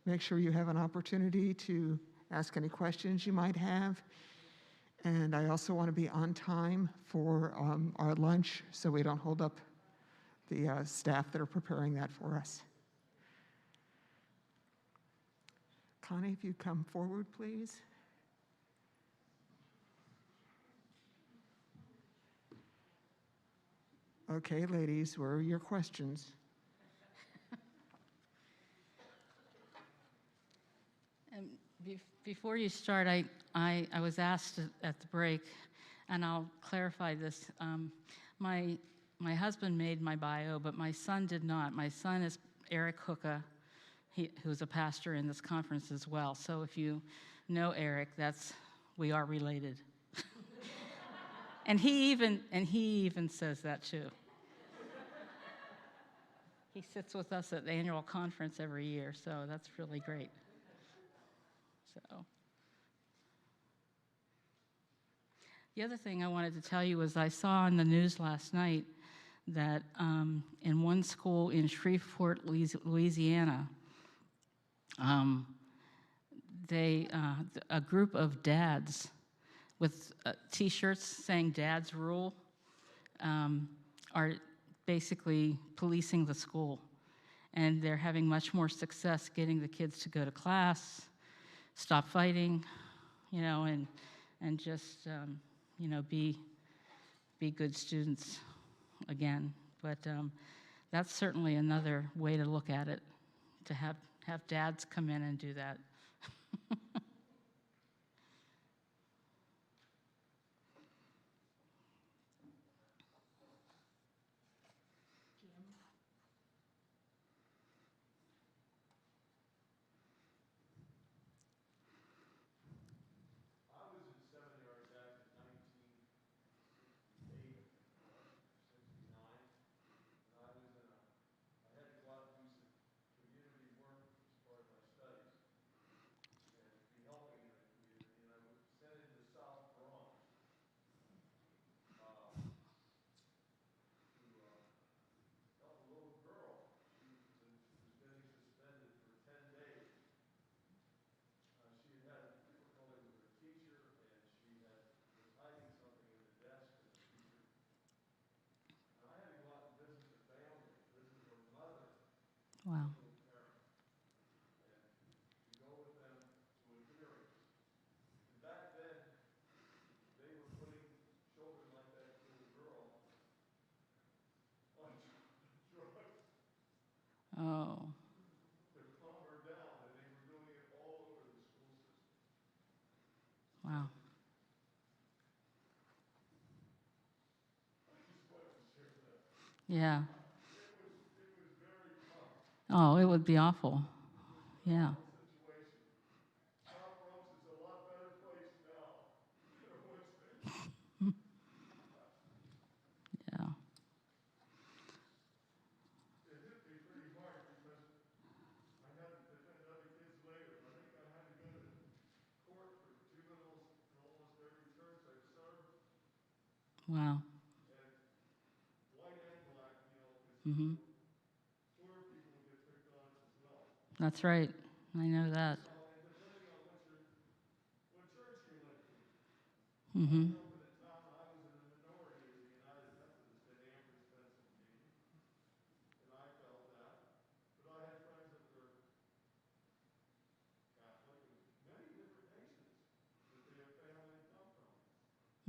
make sure you have an opportunity to ask any questions you might have. And I also want to be on time for our lunch so we don't hold up the staff that are preparing that for us. Connie, if you come forward, please. Okay, ladies, where are your questions? And before you start, I was asked at the break, and I'll clarify this. My husband made my bio, but my son did not. My son is Eric Hooka, who's a pastor in this conference as well. So if you know Eric, we are related. And he even says that too. He sits with us at the annual conference every year, so that's really great. So the other thing I wanted to tell you was I saw on the news last night that in one school in Shreveport, Louisiana, a group of dads with T-shirts saying "Dad's Rule" are basically policing the school, and they're having much more success getting the kids to go to class, stop fighting, and just be good students again. But that's certainly another way to look at it, to have dads come in and do that. Wow. Oh. To calm her down, and they were doing it all over the school system. Wow. I just wanted to share that. Yeah. It was very tough. Oh, it would be awful. Yeah. Situation. South Bronx is a lot better place now than it was then. Yeah. It hit me pretty hard because I had to defend other kids later. I think I had to go to court for juveniles in almost every church I've served. Wow. And white and black, because Mm-hmm. poor people get picked on as well. That's right. I know that. So, and depending on what church you went to. Mm-hmm. I grew up in a town, I was in the minority as a United Methodist in Amherst, Pennsylvania. And I felt that. But I had friends that were Catholic of many different nations that their family had come from.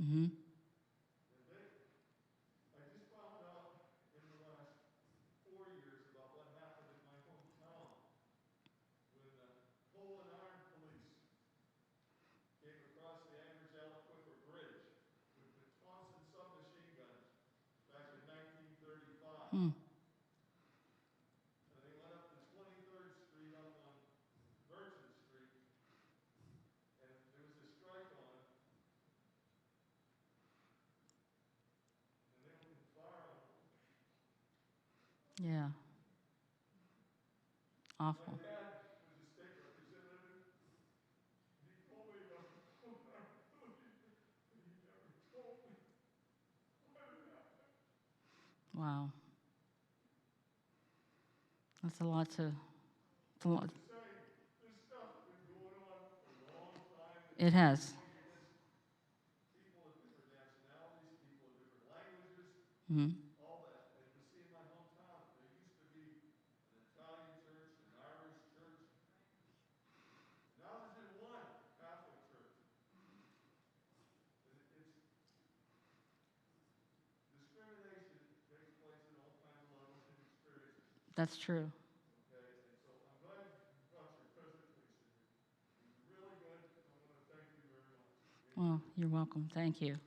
Mm-hmm. And I just found out in the last 4 years about what happened in my hometown when the coal and iron police came across the Ambridge-Aliquipper Bridge with batons and submachine guns back in 1935. Mm. And they went up to 23rd Street up on Merchant Street, and there was a strike on, and they opened fire on them. Yeah. Awful. My dad was a state representative, and he told me about the coal and iron police, but he never told me what had happened. Wow. That's a lot to, it's a lot. This stuff's been going on a long time. It has. People of different nationalities, people of different languages, Mm-hmm. all that. And you see in my hometown, there used to be an Italian church, an Irish church, and now there's just one Catholic church. And it's discrimination takes place at all kinds of levels and experiences. That's true. Okay, and so I'm glad you brought your presentation. It was really good. I want to thank you very much. Well, you're welcome. Thank you.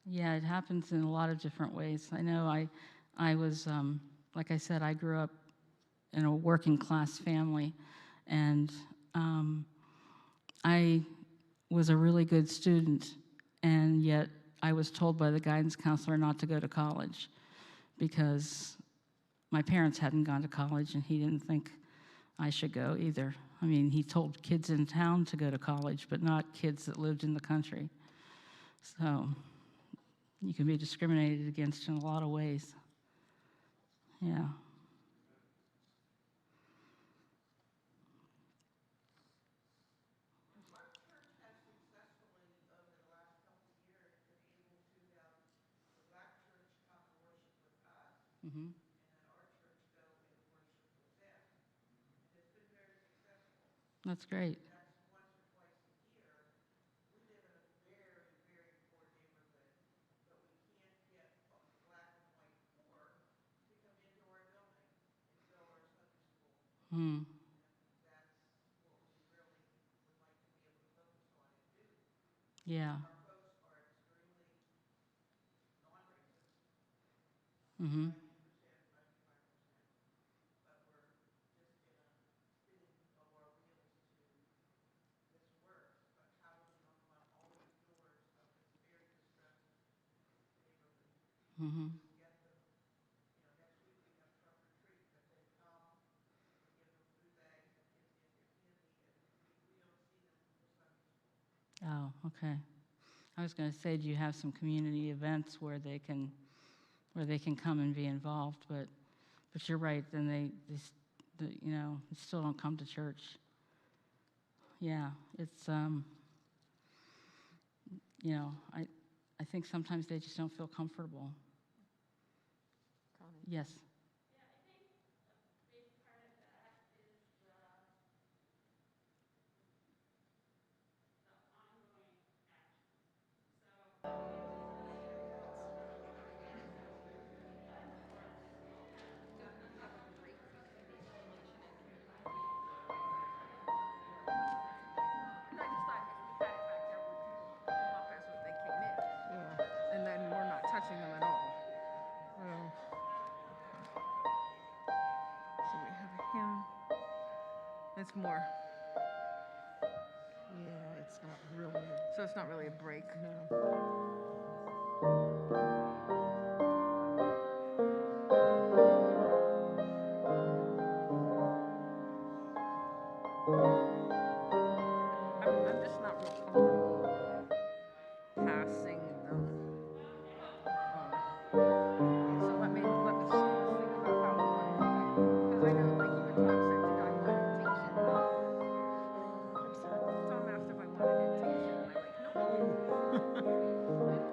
Yeah, it happens in a lot of different ways. I know I was, like I said, I grew up in a working class family, and I was a really good student, and yet I was told by the guidance counselor not to go to college because my parents hadn't gone to college, and he didn't think I should go either. I mean, he told kids in town to go to college, but not kids that lived in the country. So you can be discriminated against in a lot of ways. Yeah. Mm-hmm. That's great. Hmm. Yeah. Mm-hmm. Mm-hmm. Oh, okay. I was going to say, do you have some community events where they can come and be involved? But you're right. Then they still don't come to church. Yeah, it's I think sometimes they just don't feel comfortable. Connie. Yes. Yeah. And then we're not touching them at all. Well, So we have him. It's more. yeah, it's not really. So it's not really a break. No. I'm just not real comfortable passing them. So let me think about how we want to do that. Because I know, like even Tom said, did I want invitation? Tom asked if I wanted invitation, and I'm like, no.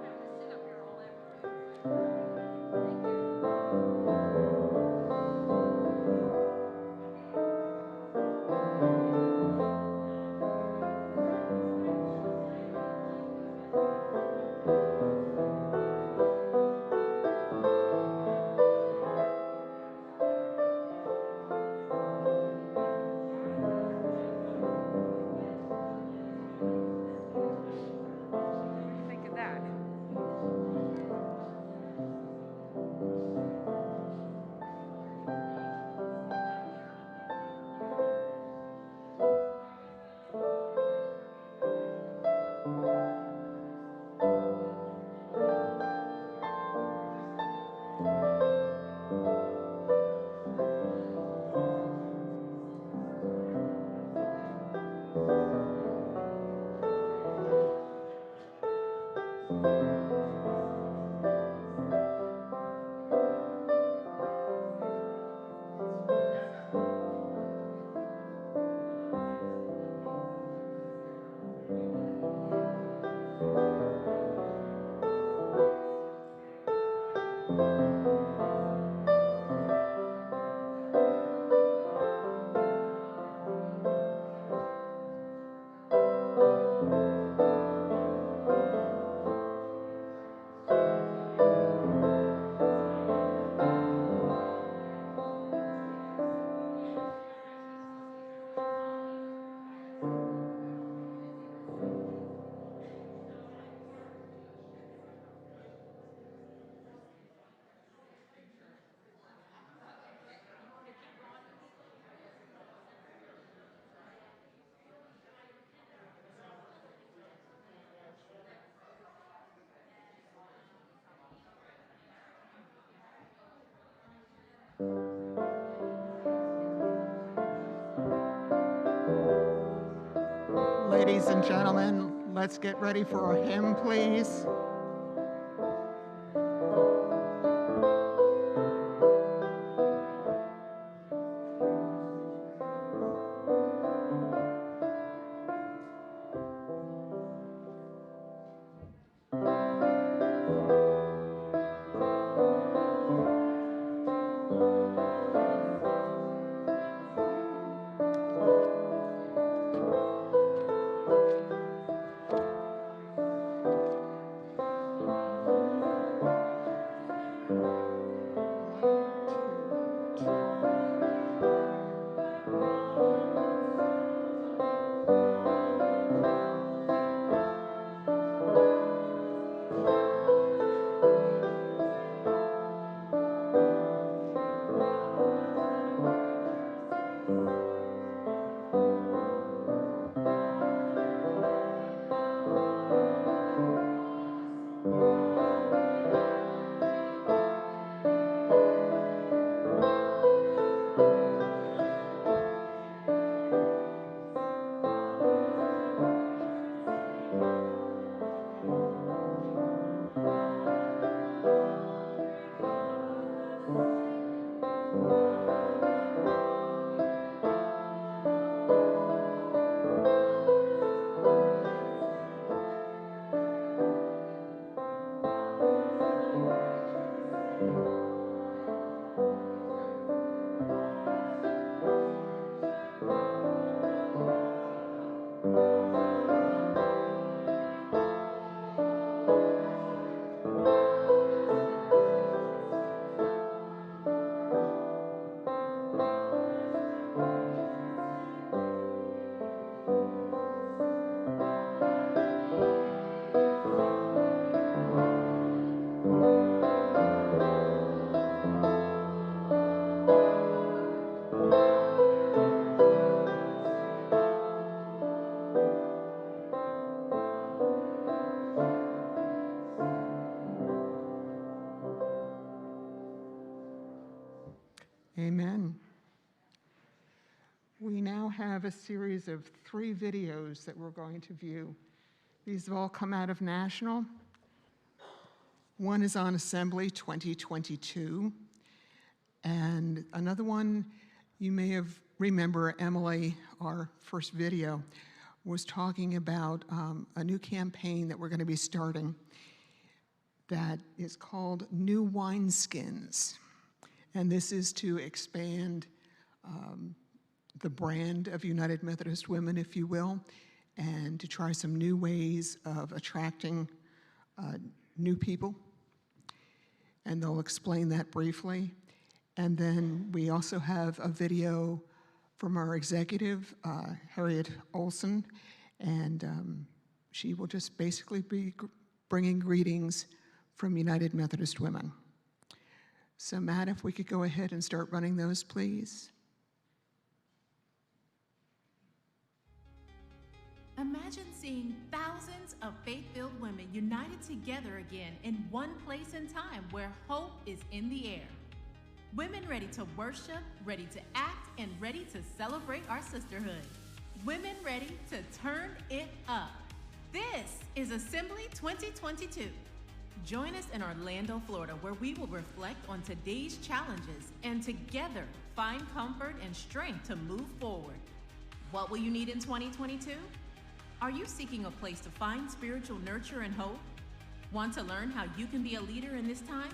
Ladies and gentlemen, let's get ready for a hymn, please. Amen. We now have a series of 3 videos that we're going to view. These have all come out of National. One is on Assembly 2022, and another one, you may have remember Emily, our first video, was talking about a new campaign that we're going to be starting that is called New Wineskins. And this is to expand the brand of United Methodist Women, if you will, and to try some new ways of attracting new people. And they'll explain that briefly. And then we also have a video from our executive, Harriet Olson, and she will just basically be bringing greetings from United Methodist Women. So Matt, if we could go ahead and start running those, please. Imagine seeing thousands of faith-filled women united together again in one place and time where hope is in the air. Women ready to worship, ready to act, and ready to celebrate our sisterhood. Women ready to turn it up. This is Assembly 2022. Join us in Orlando, Florida, where we will reflect on today's challenges and together find comfort and strength to move forward. What will you need in 2022? Are you seeking a place to find spiritual nurture and hope? Want to learn how you can be a leader in this time?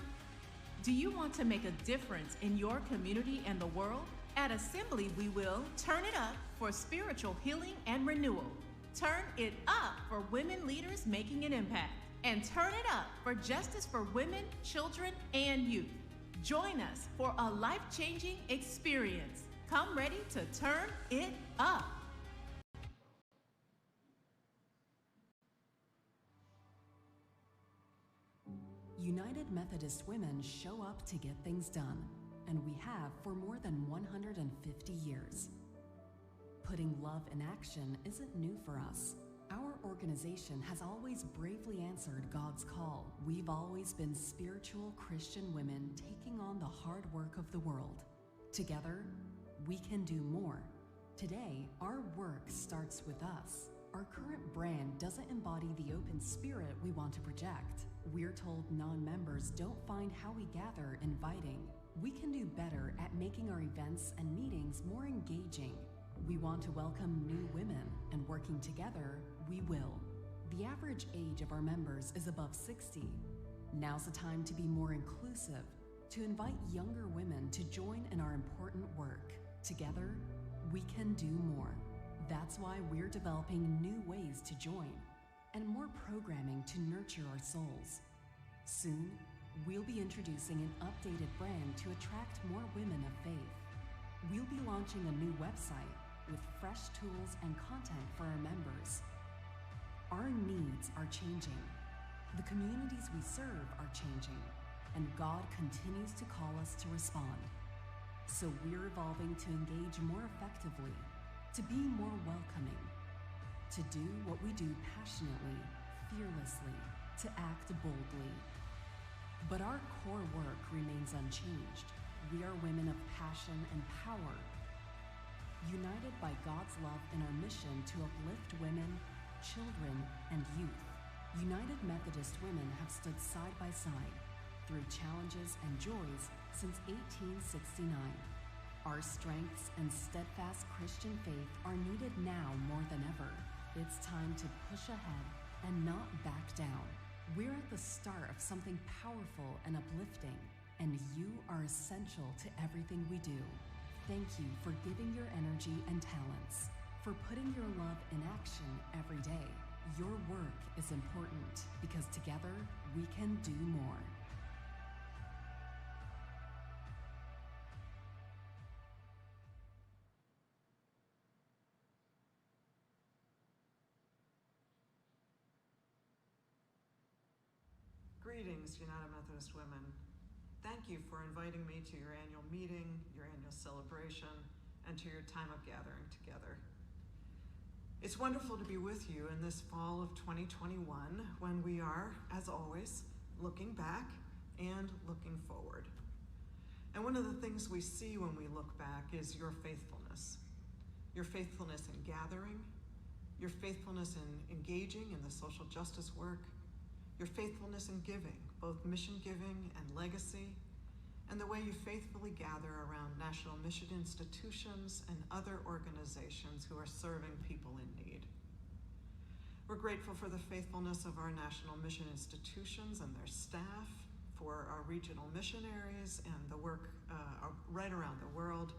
Do you want to make a difference in your community and the world? At Assembly, we will turn it up for spiritual healing and renewal. Turn it up for women leaders making an impact. And turn it up for justice for women, children, and youth. Join us for a life-changing experience. Come ready to turn it up. United Methodist women show up to get things done, and we have for more than 150 years. Putting love in action isn't new for us. Our organization has always bravely answered God's call. We've always been spiritual Christian women taking on the hard work of the world. Together, we can do more. Today, our work starts with us. Our current brand doesn't embody the open spirit we want to project. We're told non-members don't find how we gather inviting. We can do better at making our events and meetings more engaging. We want to welcome new women, and working together, we will. The average age of our members is above 60. Now's the time to be more inclusive, to invite younger women to join in our important work. Together, we can do more. That's why we're developing new ways to join, and more programming to nurture our souls. Soon, we'll be introducing an updated brand to attract more women of faith. We'll be launching a new website with fresh tools and content for our members. Our needs are changing. The communities we serve are changing, and God continues to call us to respond. So we're evolving to engage more effectively, to be more welcoming, to do what we do passionately, fearlessly, to act boldly. But our core work remains unchanged. We are women of passion and power, united by God's love in our mission to uplift women, children, and youth. United Methodist women have stood side by side through challenges and joys since 1869. Our strengths and steadfast Christian faith are needed now more than ever. It's time to push ahead and not back down. We're at the start of something powerful and uplifting, and you are essential to everything we do. Thank you for giving your energy and talents, for putting your love in action every day. Your work is important because together we can do more. Greetings, United Methodist women. Thank you for inviting me to your annual meeting, your annual celebration, and to your time of gathering together. It's wonderful to be with you in this fall of 2021 when we are, as always, looking back and looking forward. And one of the things we see when we look back is your faithfulness. Your faithfulness in gathering, your faithfulness in engaging in the social justice work, your faithfulness in giving, both mission giving and legacy, and the way you faithfully gather around national mission institutions and other organizations who are serving people in need. We're grateful for the faithfulness of our national mission institutions and their staff, for our regional missionaries and the work right around the world,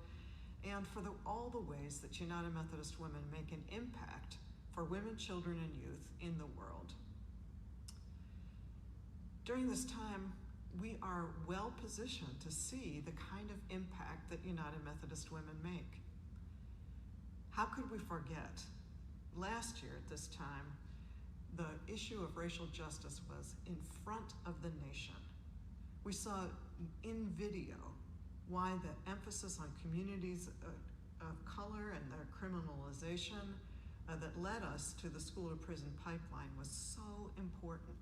and for all the ways that United Methodist women make an impact for women, children, and youth in the world. During this time, we are well positioned to see the kind of impact that United Methodist women make. How could we forget? Last year at this time, the issue of racial justice was in front of the nation. We saw in video why the emphasis on communities of color and their criminalization that led us to the school to prison pipeline was so important.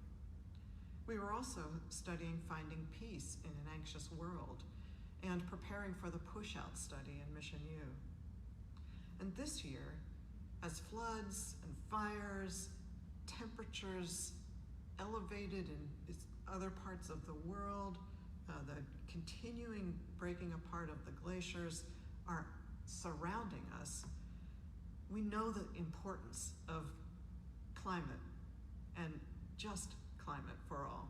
We were also studying finding peace in an anxious world and preparing for the push-out study in Mission U. And this year, as floods and fires, temperatures elevated in other parts of the world, the continuing breaking apart of the glaciers are surrounding us, we know the importance of climate and just climate for all,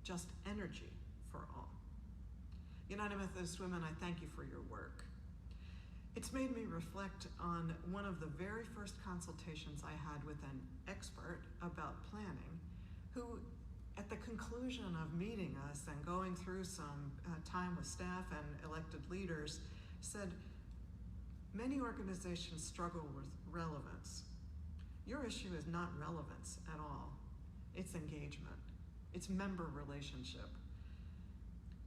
just energy for for all. United Methodist Women, I thank you for your work. It's made me reflect on one of the very first consultations I had with an expert about planning, who at the conclusion of meeting us and going through some time with staff and elected leaders said, many organizations struggle with relevance. Your issue is not relevance at all. It's engagement. It's member relationship.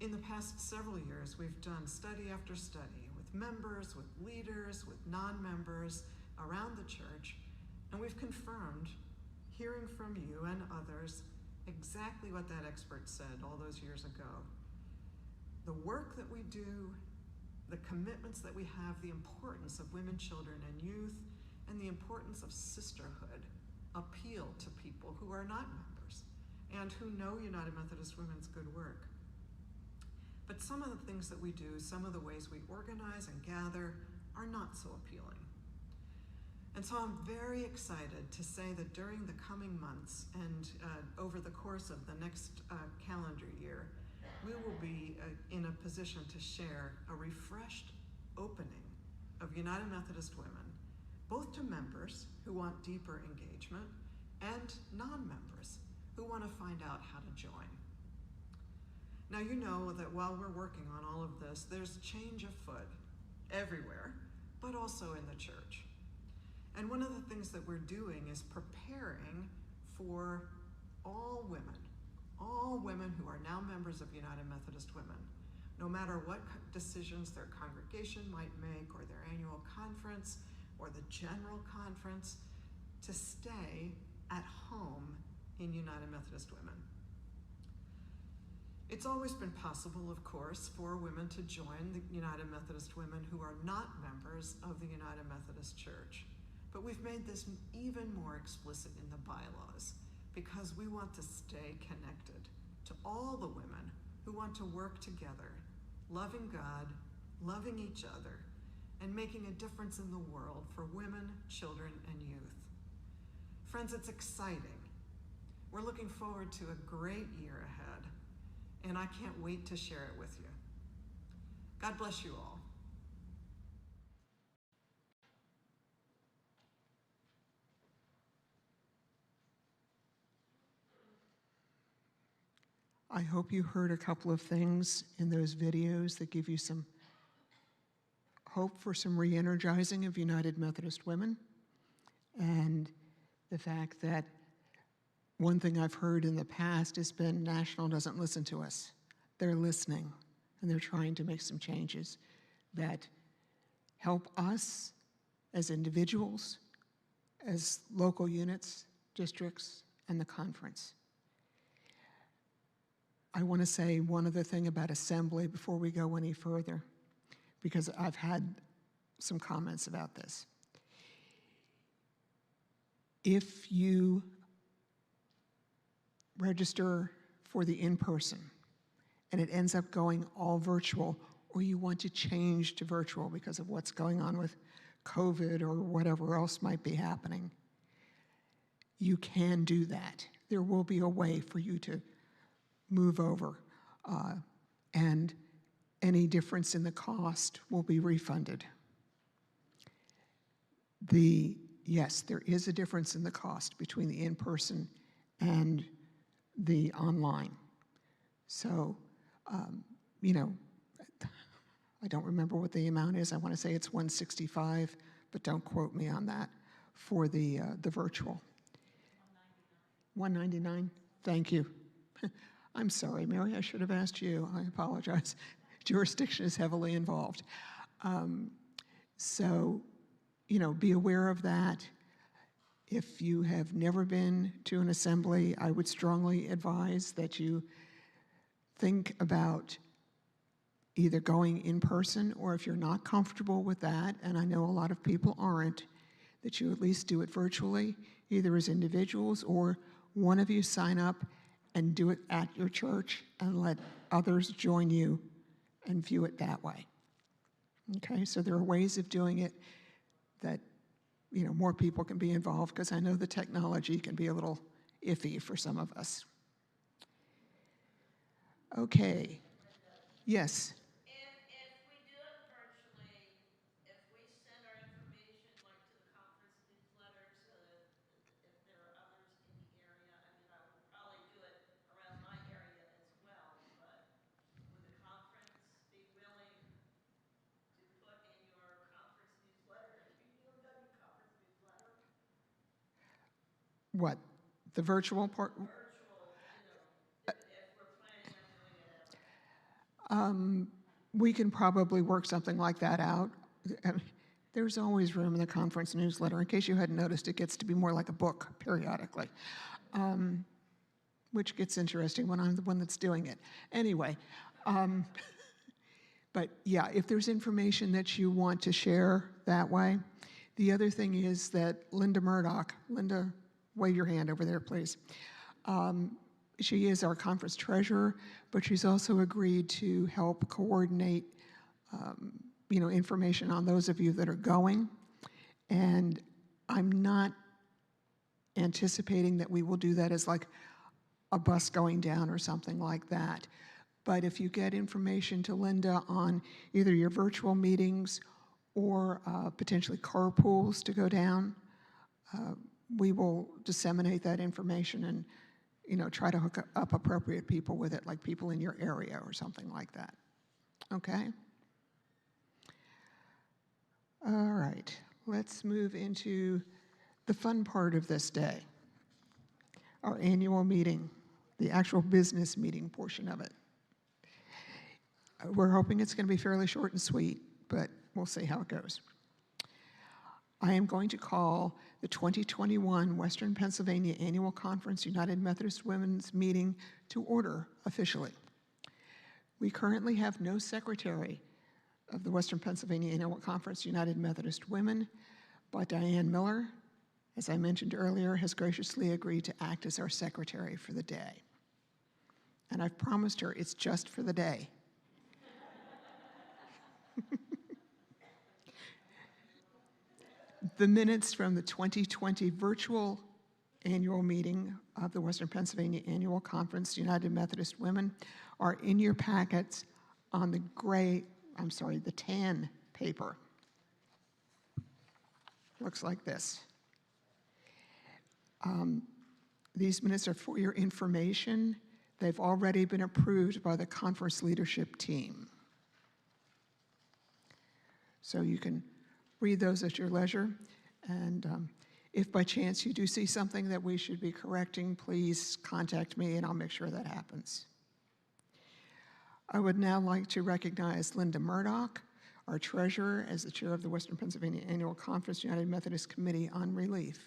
In the past several years, we've done study after study with members, with leaders, with non-members around the church, and we've confirmed, hearing from you and others, exactly what that expert said all those years ago. The work that we do, the commitments that we have, the importance of women, children, and youth, and the importance of sisterhood appeal to people who are not members and who know United Methodist Women's good work. But some of the things that we do, some of the ways we organize and gather are not so appealing. And so I'm very excited to say that during the coming months and over the course of the next calendar year, we will be in a position to share a refreshed opening of United Methodist Women, both to members who want deeper engagement and non-members who want to find out how to join. Now, you know that while we're working on all of this, there's change afoot everywhere, but also in the church. And one of the things that we're doing is preparing for all women who are now members of United Methodist Women, no matter what decisions their congregation might make or their annual conference or the general conference, to stay at home in United Methodist Women. It's always been possible, of course, for women to join the United Methodist Women who are not members of the United Methodist Church. But we've made this even more explicit in the bylaws because we want to stay connected to all the women who want to work together, loving God, loving each other, and making a difference in the world for women, children, and youth. Friends, it's exciting. We're looking forward to a great year ahead, and I can't wait to share it with you. God bless you all. I hope you heard a couple of things in those videos that give you some hope for some re-energizing of United Methodist Women, and the fact that one thing I've heard in the past has been National doesn't listen to us. They're listening, and they're trying to make some changes that help us as individuals, as local units, districts, and the conference. I want to say one other thing about assembly before we go any further, because I've had some comments about this. If you register for the in-person and it ends up going all virtual, or you want to change to virtual because of what's going on with COVID or whatever else might be happening, you can do that. There will be a way for you to move over, and any difference in the cost will be refunded. Yes, there is a difference in the cost between the in-person and the online. So, you know, I don't remember what the amount is. I want to say it's $165, but don't quote me on that for the virtual. $199. Thank you. I'm sorry, Mary, I should have asked you. I apologize. Jurisdiction is heavily involved. So, you know, be aware of that. If you have never been to an assembly, I would strongly advise that you think about either going in person, or if you're not comfortable with that, and I know a lot of people aren't, that you at least do it virtually, either as individuals or one of you sign up and do it at your church and let others join you and view it that way. Okay, so there are ways of doing it that, you know, more people can be involved, because I know the technology can be a little iffy for some of us. Okay. Yes. If we do it virtually, if we send our information like to the conference newsletter so that if there are others in the area, I mean, I would probably do it around my area as well, but would the conference be willing to put in your conference newsletter, your UMW conference newsletter? What? The virtual part? Virtual, if we're planning on doing it ever. We can probably work something like that out. There's always room in the conference newsletter. In case you hadn't noticed, it gets to be more like a book periodically, which gets interesting when I'm the one that's doing it. Anyway, but yeah, if there's information that you want to share that way. The other thing is that Linda Murdoch, Linda, wave your hand over there, please. She is our conference treasurer, but she's also agreed to help coordinate, information on those of you that are going. And I'm not anticipating that we will do that as like a bus going down or something like that. But if you get information to Linda on either your virtual meetings or potentially carpools to go down, we will disseminate that information and try to hook up appropriate people with it, like people in your area or something like that. Okay? All right, let's move into the fun part of this day, our annual meeting, the actual business meeting portion of it. We're hoping it's going to be fairly short and sweet, but we'll see how it goes. I am going to call the 2021 Western Pennsylvania Annual Conference United Methodist Women's Meeting to order officially. We currently have no secretary of the Western Pennsylvania Annual Conference United Methodist Women, but Diane Miller, as I mentioned earlier, has graciously agreed to act as our secretary for the day. And I've promised her it's just for the day. The minutes from the 2020 virtual annual meeting of the Western Pennsylvania Annual Conference United Methodist Women are in your packets on the the tan paper. Looks like this. These minutes are for your information. They've already been approved by the conference leadership team. So you can read those at your leisure, and if by chance you do see something that we should be correcting, please contact me and I'll make sure that happens. I would now like to recognize Linda Murdoch, our treasurer, as the chair of the Western Pennsylvania Annual Conference United Methodist Committee on Relief.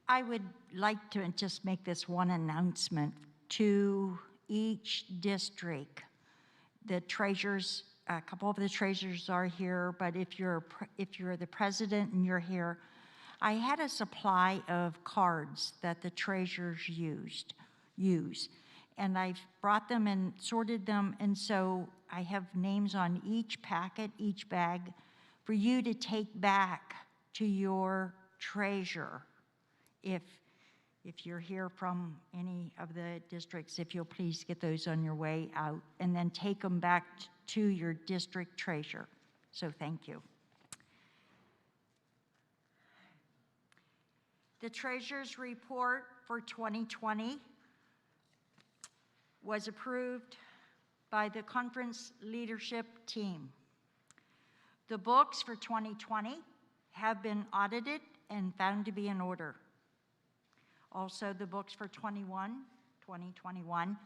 I would like to just make this one announcement to each district. The treasurers, a couple of the treasurers are here, but if you're the president and you're here, I had a supply of cards that the treasurers use, and I've brought them and sorted them, and so I have names on each packet, each bag, for you to take back to your treasurer. If you're here from any of the districts, if you'll please get those on your way out and then take them back to your district treasurer. So thank you. The treasurer's report for 2020 was approved by the conference leadership team. The books for 2020 have been audited and found to be in order. Also, the books for 2021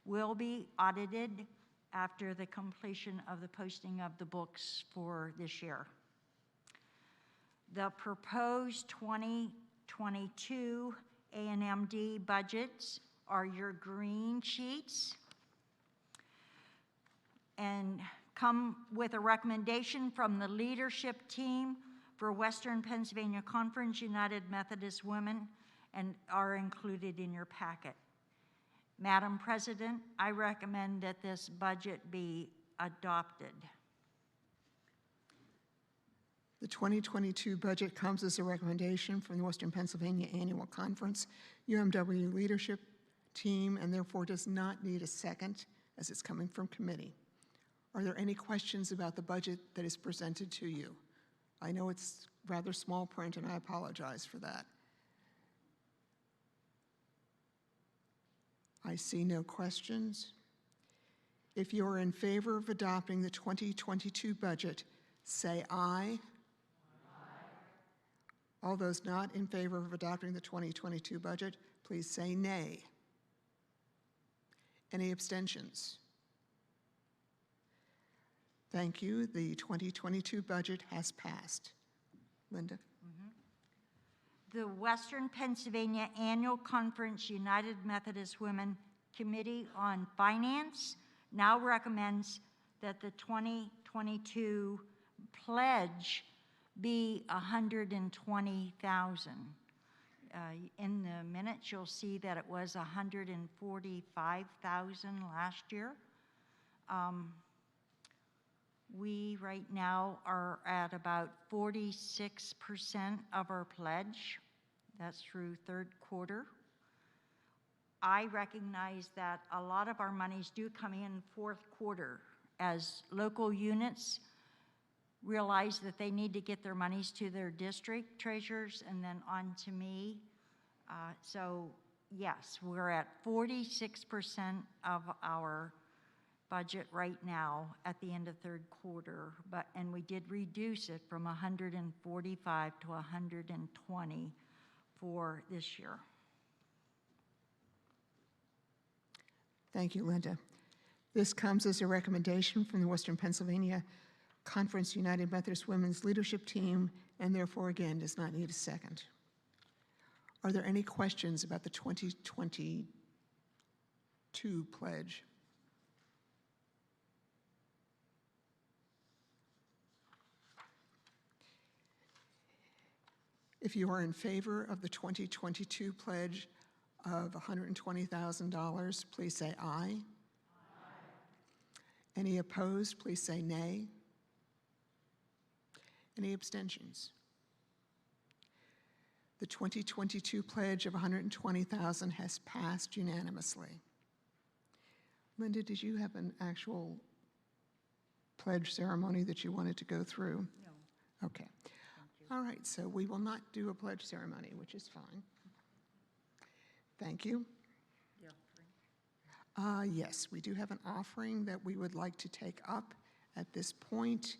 will be audited after the completion of the posting of the books for this year. The proposed 2022 A&MD budgets are your green sheets and come with a recommendation from the leadership team for Western Pennsylvania Conference United Methodist Women and are included in your packet. Madam President, I recommend that this budget be adopted. The 2022 budget comes as a recommendation from the Western Pennsylvania Annual Conference UMW Leadership Team, and therefore does not need a second as it's coming from committee. Are there any questions about the budget that is presented to you? I know it's rather small print, and I apologize for that. I see no questions. If you are in favor of adopting the 2022 budget, say aye. All those not in favor of adopting the 2022 budget, please say nay. Any abstentions? Thank you. The 2022 budget has passed. Linda? The Western Pennsylvania Annual Conference United Methodist Women Committee on Finance now recommends that the 2022 pledge be $120,000. In the minutes, you'll see that it was $145,000 last year. We right now are at about 46% of our pledge. That's through third quarter. I recognize that a lot of our monies do come in fourth quarter as local units realize that they need to get their monies to their district treasurers and then on to me. So yes, we're at 46% of our budget right now at the end of third quarter, and we did reduce it from 145 to 120 for this year. Thank you, Linda. This comes as a recommendation from the Western Pennsylvania Conference United Methodist Women's Leadership Team, and therefore, again, does not need a second. Are there any questions about the 2022 pledge? If you are in favor of the 2022 pledge of $120,000, please say aye. Any opposed, please say nay. Any abstentions? The 2022 pledge of $120,000 has passed unanimously. Linda, did you have an actual pledge ceremony that you wanted to go through? No. Okay. All right, so we will not do a pledge ceremony, which is fine. Thank you. Yes, we do have an offering that we would like to take up at this point,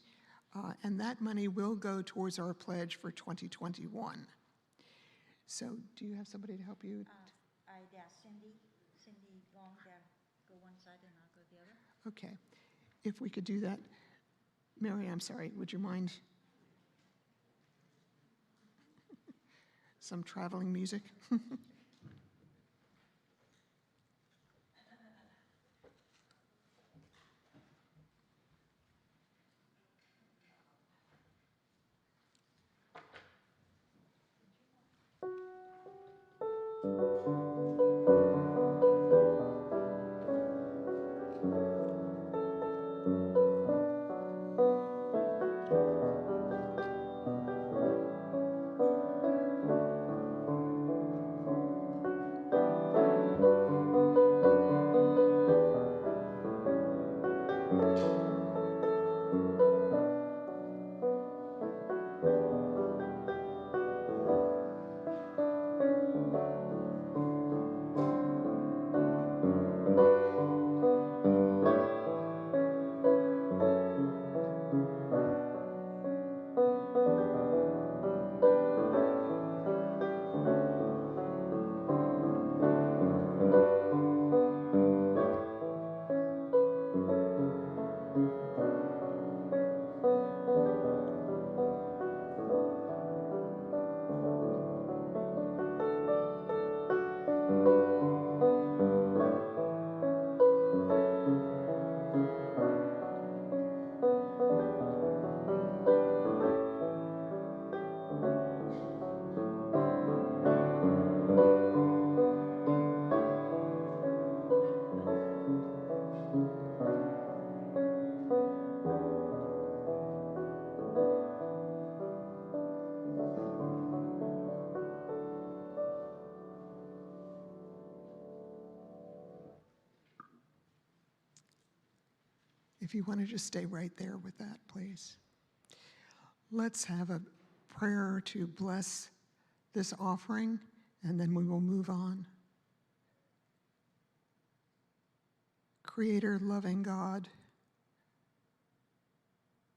and that money will go towards our pledge for 2021. So do you have somebody to help you? I'd ask Cindy Long to go one side and I'll go the other. Okay. If we could do that. Mary, I'm sorry, would you mind? Some traveling music. If you want to just stay right there with that, please. Let's have a prayer to bless this offering, and then we will move on. Creator, loving God,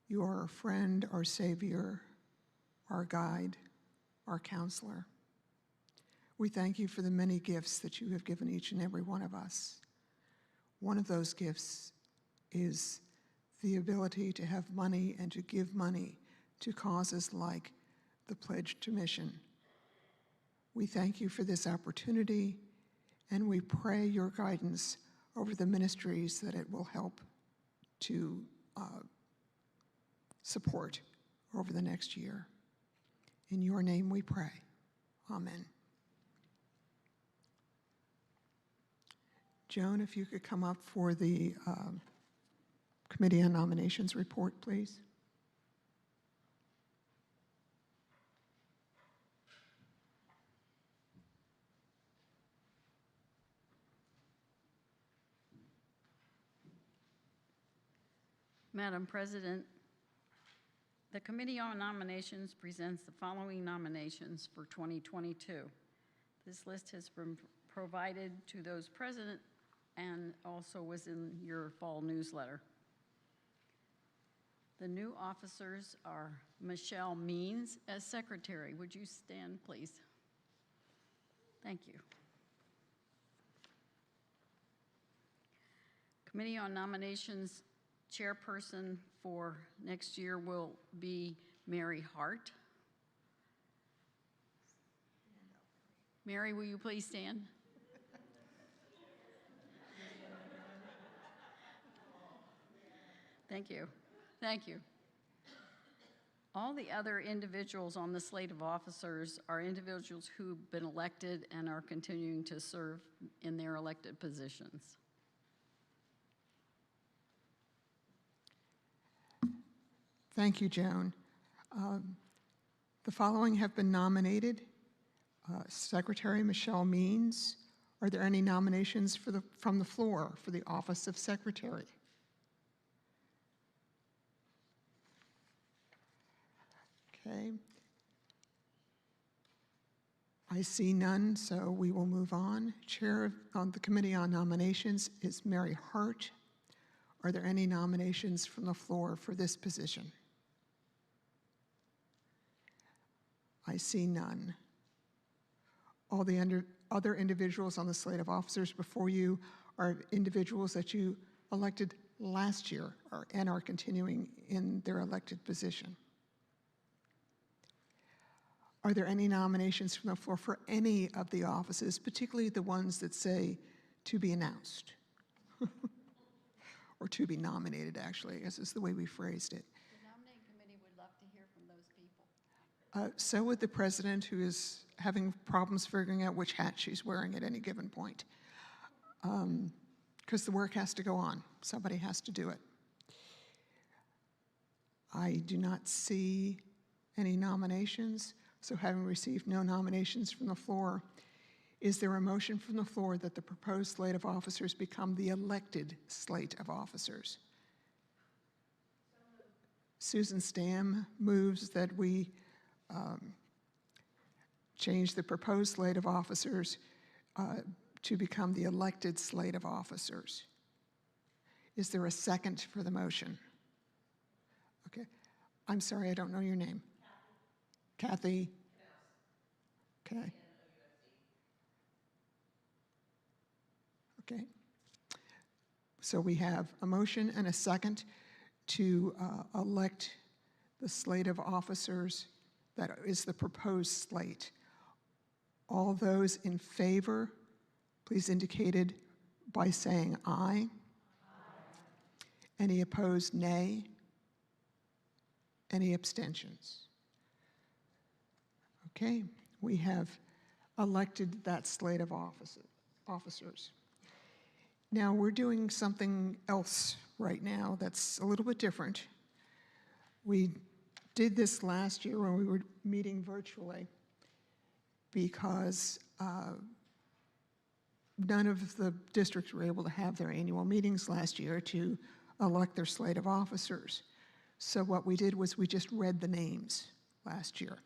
you are our friend, our Savior, our guide, our counselor. We thank you for the many gifts that you have given each and every one of us. One of those gifts is the ability to have money and to give money to causes like the Pledge to Mission. We thank you for this opportunity, and we pray your guidance over the ministries that it will help to support over the next year. In your name we pray. Amen. Joan, if you could come up for the Committee on Nominations report, please. Madam President, the Committee on Nominations presents the following nominations for 2022. This list has been provided to those present and also was in your fall newsletter. The new officers are Michelle Means as Secretary. Would you stand, please? Thank you. Committee on Nominations Chairperson for next year will be Mary Hart. Mary, will you please stand? Thank you. Thank you. All the other individuals on the slate of officers are individuals who've been elected and are continuing to serve in their elected positions. Thank you, Joan. The following have been nominated. Secretary Michelle Means. Are there any nominations from the floor for the office of Secretary? Okay. I see none, so we will move on. Chair of the Committee on Nominations is Mary Hart. Are there any nominations from the floor for this position? I see none. All the other individuals on the slate of officers before you are individuals that you elected last year and are continuing in their elected position. Are there any nominations from the floor for any of the offices, particularly the ones that say to be announced? Or to be nominated, actually, I guess is the way we phrased it. The nominating committee would love to hear from those people. So would the president, who is having problems figuring out which hat she's wearing at any given point. Because the work has to go on. Somebody has to do it. I do not see any nominations, so having received no nominations from the floor, is there a motion from the floor that the proposed slate of officers become the elected slate of officers? Susan Stamm moves that we change the proposed slate of officers to become the elected slate of officers. Is there a second for the motion? Okay. I'm sorry, I don't know your name. Kathy? Okay. Okay. So we have a motion and a second to elect the slate of officers that is the proposed slate. All those in favor, please indicate by saying aye. Aye. Any opposed, nay. Any abstentions? Okay, we have elected that slate of officers. Now we're doing something else right now that's a little bit different. We did this last year when we were meeting virtually because none of the districts were able to have their annual meetings last year to elect their slate of officers. So what we did was we just read the names last year.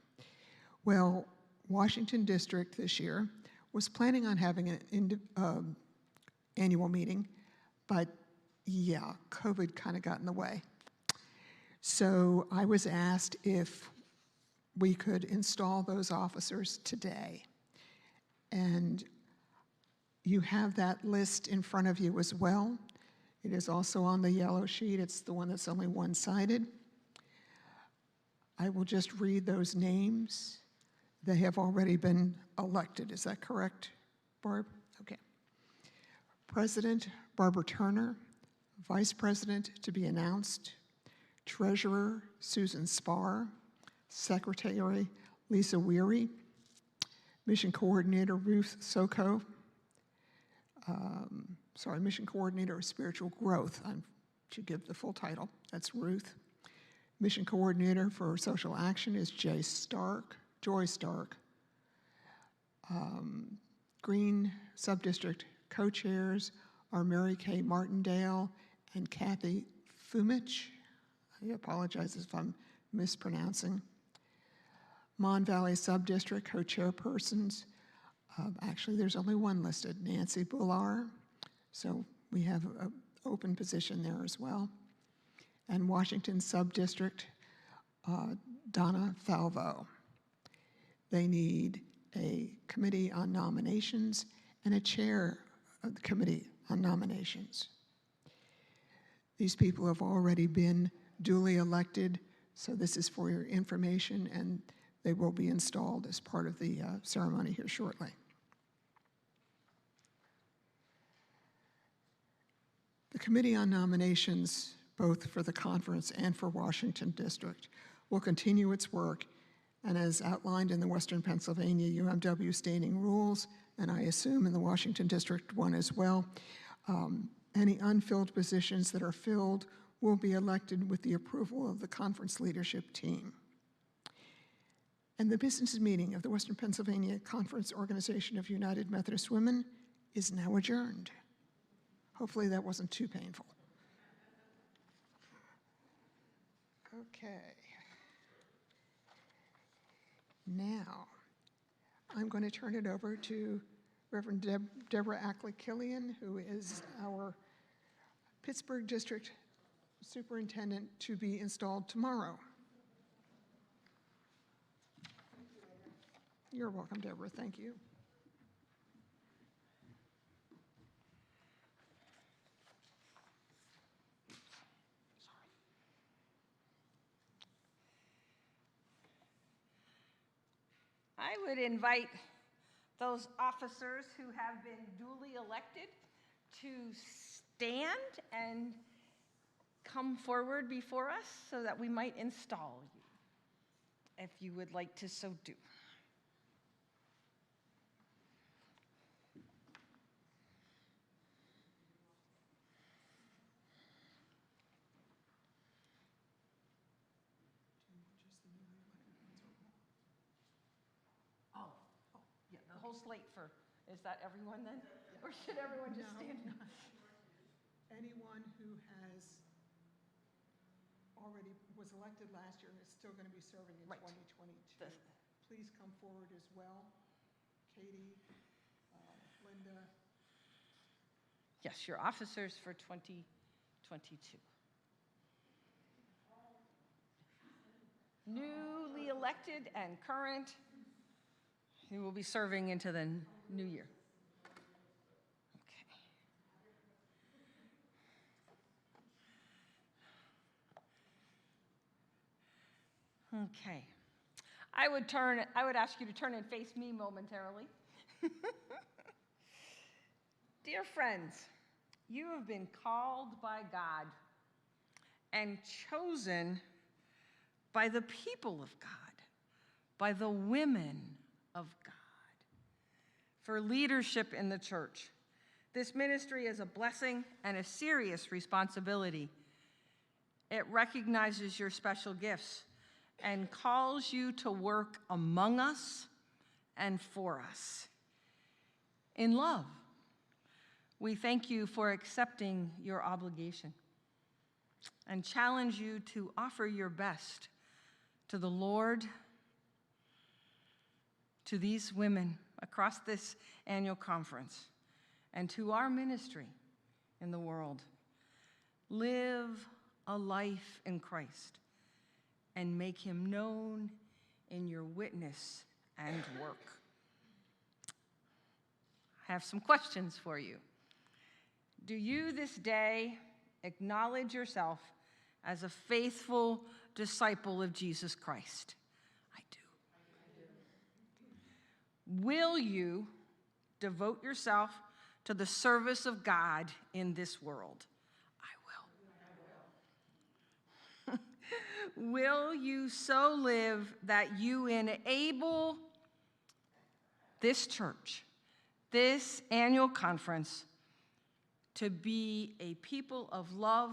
Well, Washington District this year was planning on having an annual meeting, but yeah, COVID kind of got in the way. So I was asked if we could install those officers today. And you have that list in front of you as well. It is also on the yellow sheet. It's the one that's only one-sided. I will just read those names. They have already been elected. Is that correct, Barb? Okay. President, Barbara Turner. Vice President, to be announced. Treasurer, Susan Spar. Secretary, Lisa Weary. Mission Coordinator, Ruth Soko. Mission Coordinator of Spiritual Growth. I should give the full title. That's Ruth. Mission Coordinator for Social Action is Joy Stark. Green Subdistrict Co-Chairs are Mary Kay Martindale and Kathy Fumich. I apologize if I'm mispronouncing. Mon Valley Subdistrict Co-Chairpersons, actually there's only one listed, Nancy Bullar, so we have an open position there as well. And Washington Subdistrict, Donna Falvo. They need a committee on nominations and a chair of the committee on nominations. These people have already been duly elected, so this is for your information, and they will be installed as part of the ceremony here shortly. The Committee on Nominations, both for the conference and for Washington District, will continue its work, and as outlined in the Western Pennsylvania UMW standing rules, and I assume in the Washington District one as well, any unfilled positions that are filled will be elected with the approval of the conference leadership team. And the business meeting of the Western Pennsylvania Conference Organization of United Methodist Women is now adjourned. Hopefully that wasn't too painful. Okay. Now, I'm going to turn it over to Reverend Deborah Ackley-Killian, who is our Pittsburgh District Superintendent to be installed tomorrow. You're welcome, Deborah. Thank you. I would invite those officers who have been duly elected to stand and come forward before us so that we might install you, if you would like to so do. Yeah, the whole slate for, is that everyone then? Or should everyone just stand? Anyone who has already was elected last year and is still going to be serving in 2022, please come forward as well. Katie, Linda. Yes, your officers for 2022. Newly elected and current, who will be serving into the new year. Okay. I would ask you to turn and face me momentarily. Dear friends, you have been called by God and chosen by the people of God, by the women of God, for leadership in the church. This ministry is a blessing and a serious responsibility. It recognizes your special gifts and calls you to work among us and for us. In love, we thank you for accepting your obligation. and challenge you to offer your best to the Lord, to these women across this annual conference, and to our ministry in the world. Live a life in Christ and make him known in your witness and work. I have some questions for you. Do you this day acknowledge yourself as a faithful disciple of Jesus Christ? I do. Will you devote yourself to the service of God in this world? I will. Will you so live that you enable this church, this annual conference, to be a people of love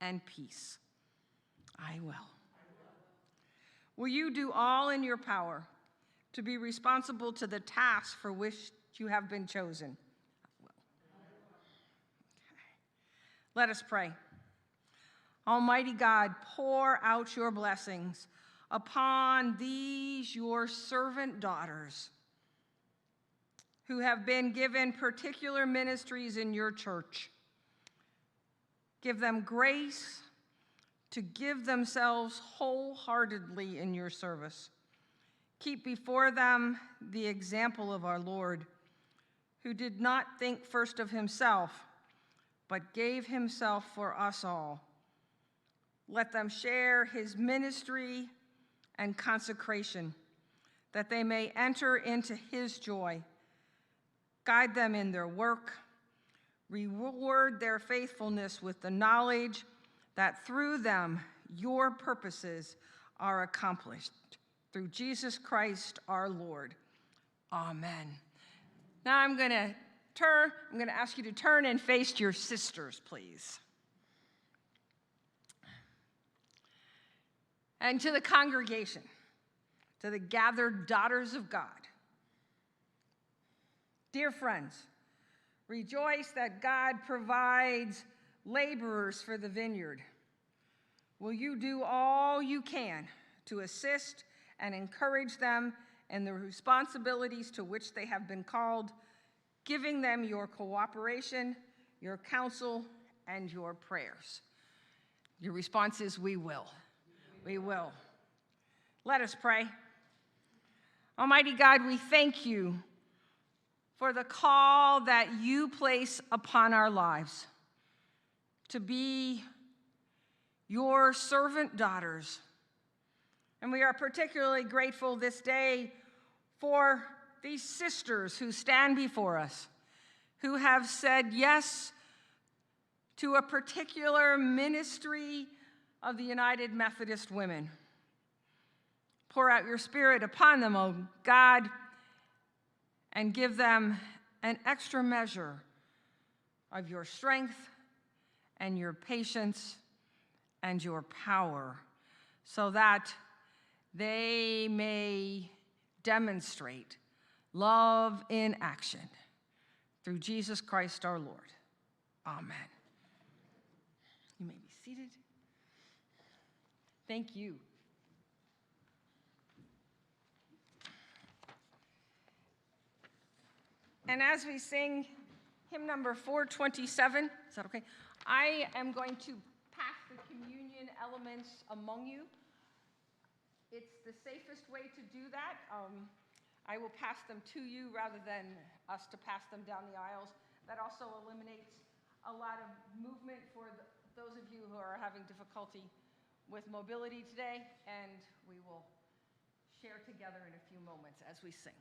and peace? I will. Will you do all in your power to be responsible to the task for which you have been chosen? I will. Okay. Let us pray. Almighty God, pour out your blessings upon these your servant daughters who have been given particular ministries in your church. Give them grace to give themselves wholeheartedly in your service. Keep before them the example of our Lord, who did not think first of himself, but gave himself for us all. Let them share his ministry and consecration, that they may enter into his joy. Guide them in their work. Reward their faithfulness with the knowledge that through them your purposes are accomplished. Through Jesus Christ our Lord. Amen. Now I'm going to ask you to turn and face your sisters, please. And to the congregation, to the gathered daughters of God. Dear friends, rejoice that God provides laborers for the vineyard. Will you do all you can to assist and encourage them in the responsibilities to which they have been called, giving them your cooperation, your counsel, and your prayers? Your response is, we will. We will. Let us pray. Almighty God, we thank you for the call that you place upon our lives to be your servant daughters. And we are particularly grateful this day for these sisters who stand before us, who have said yes to a particular ministry of the United Methodist Women. Pour out your Spirit upon them, O God, and give them an extra measure of your strength and your patience and your power, so that they may demonstrate love in action through Jesus Christ our Lord. Amen. You may be seated. Thank you. And as we sing hymn number 427, is that okay? I am going to pass the communion elements among you. It's the safest way to do that. I will pass them to you rather than us to pass them down the aisles. That also eliminates a lot of movement for those of you who are having difficulty with mobility today, and we will share together in a few moments as we sing.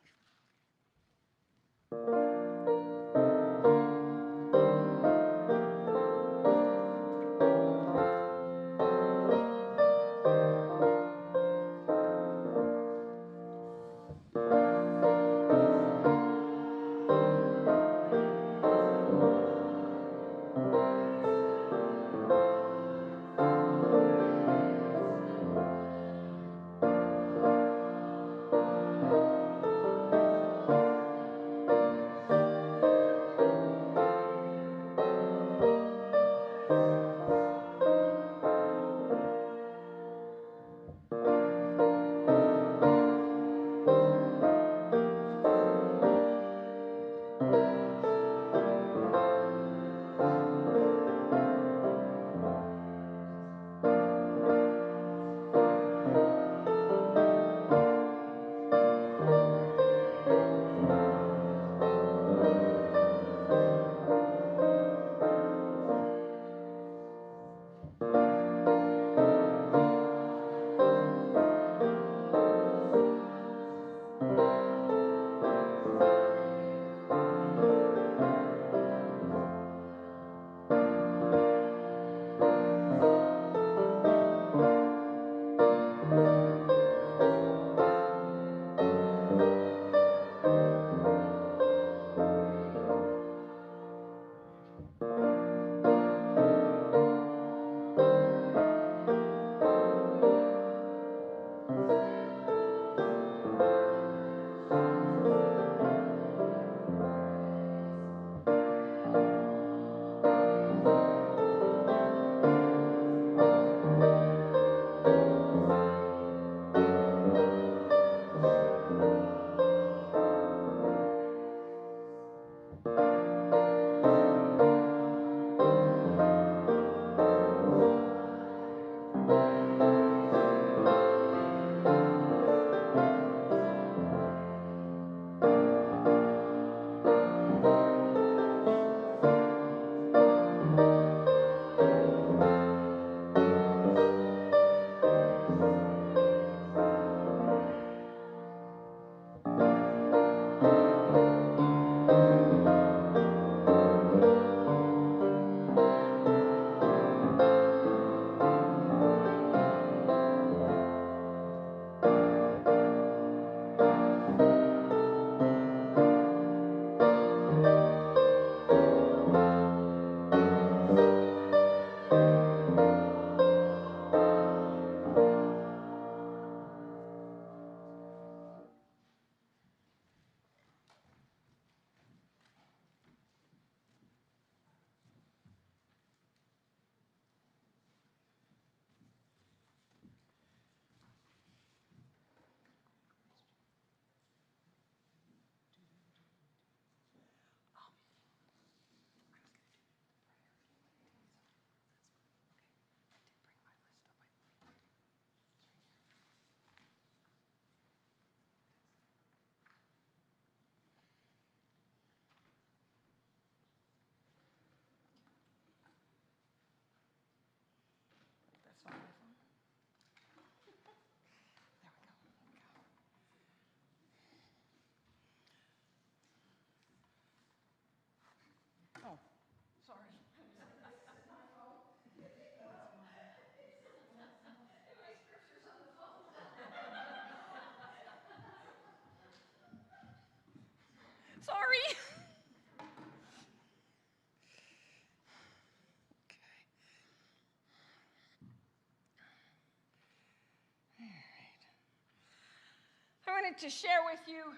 wanted to share with you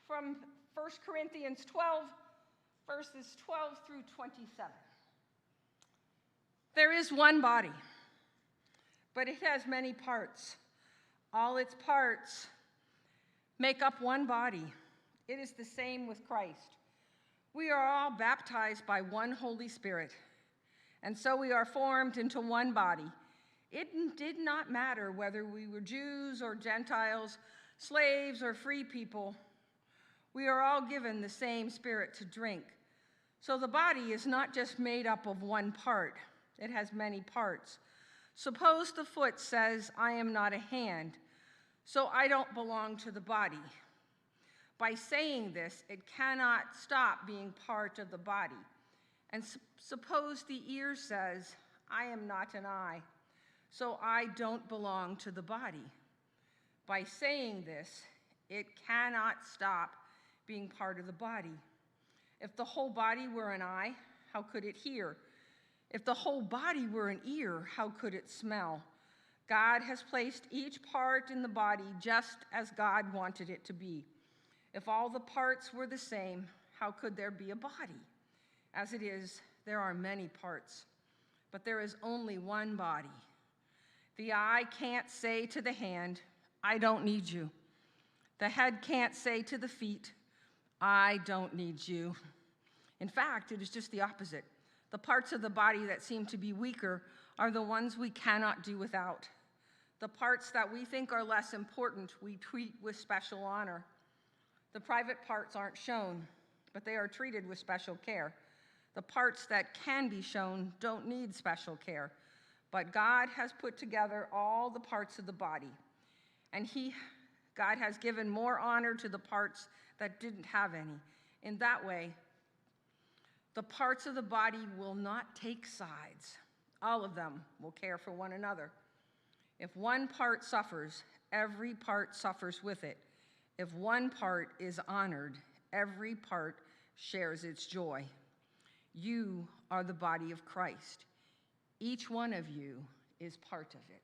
from 1 Corinthians 12, verses 12 through 27. There is one body, but it has many parts. All its parts make up one body. It is the same with Christ. We are all baptized by one Holy Spirit, and so we are formed into one body. It did not matter whether we were Jews or Gentiles, slaves or free people. We are all given the same Spirit to drink. So the body is not just made up of one part. It has many parts. Suppose the foot says, I am not a hand, so I don't belong to the body. By saying this, it cannot stop being part of the body. And suppose the ear says, I am not an eye, so I don't belong to the body. By saying this, it cannot stop being part of the body. If the whole body were an eye, how could it hear? If the whole body were an ear, how could it smell? God has placed each part in the body just as God wanted it to be. If all the parts were the same, how could there be a body? As it is, there are many parts, but there is only one body. The eye can't say to the hand, I don't need you. The head can't say to the feet, I don't need you. In fact, it is just the opposite. The parts of the body that seem to be weaker are the ones we cannot do without. The parts that we think are less important, we treat with special honor. The private parts aren't shown, but they are treated with special care. The parts that can be shown don't need special care, but God has put together all the parts of the body, and God has given more honor to the parts that didn't have any. In that way, the parts of the body will not take sides. All of them will care for one another. If one part suffers, every part suffers with it. If one part is honored, every part shares its joy. You are the body of Christ. Each one of you is part of it.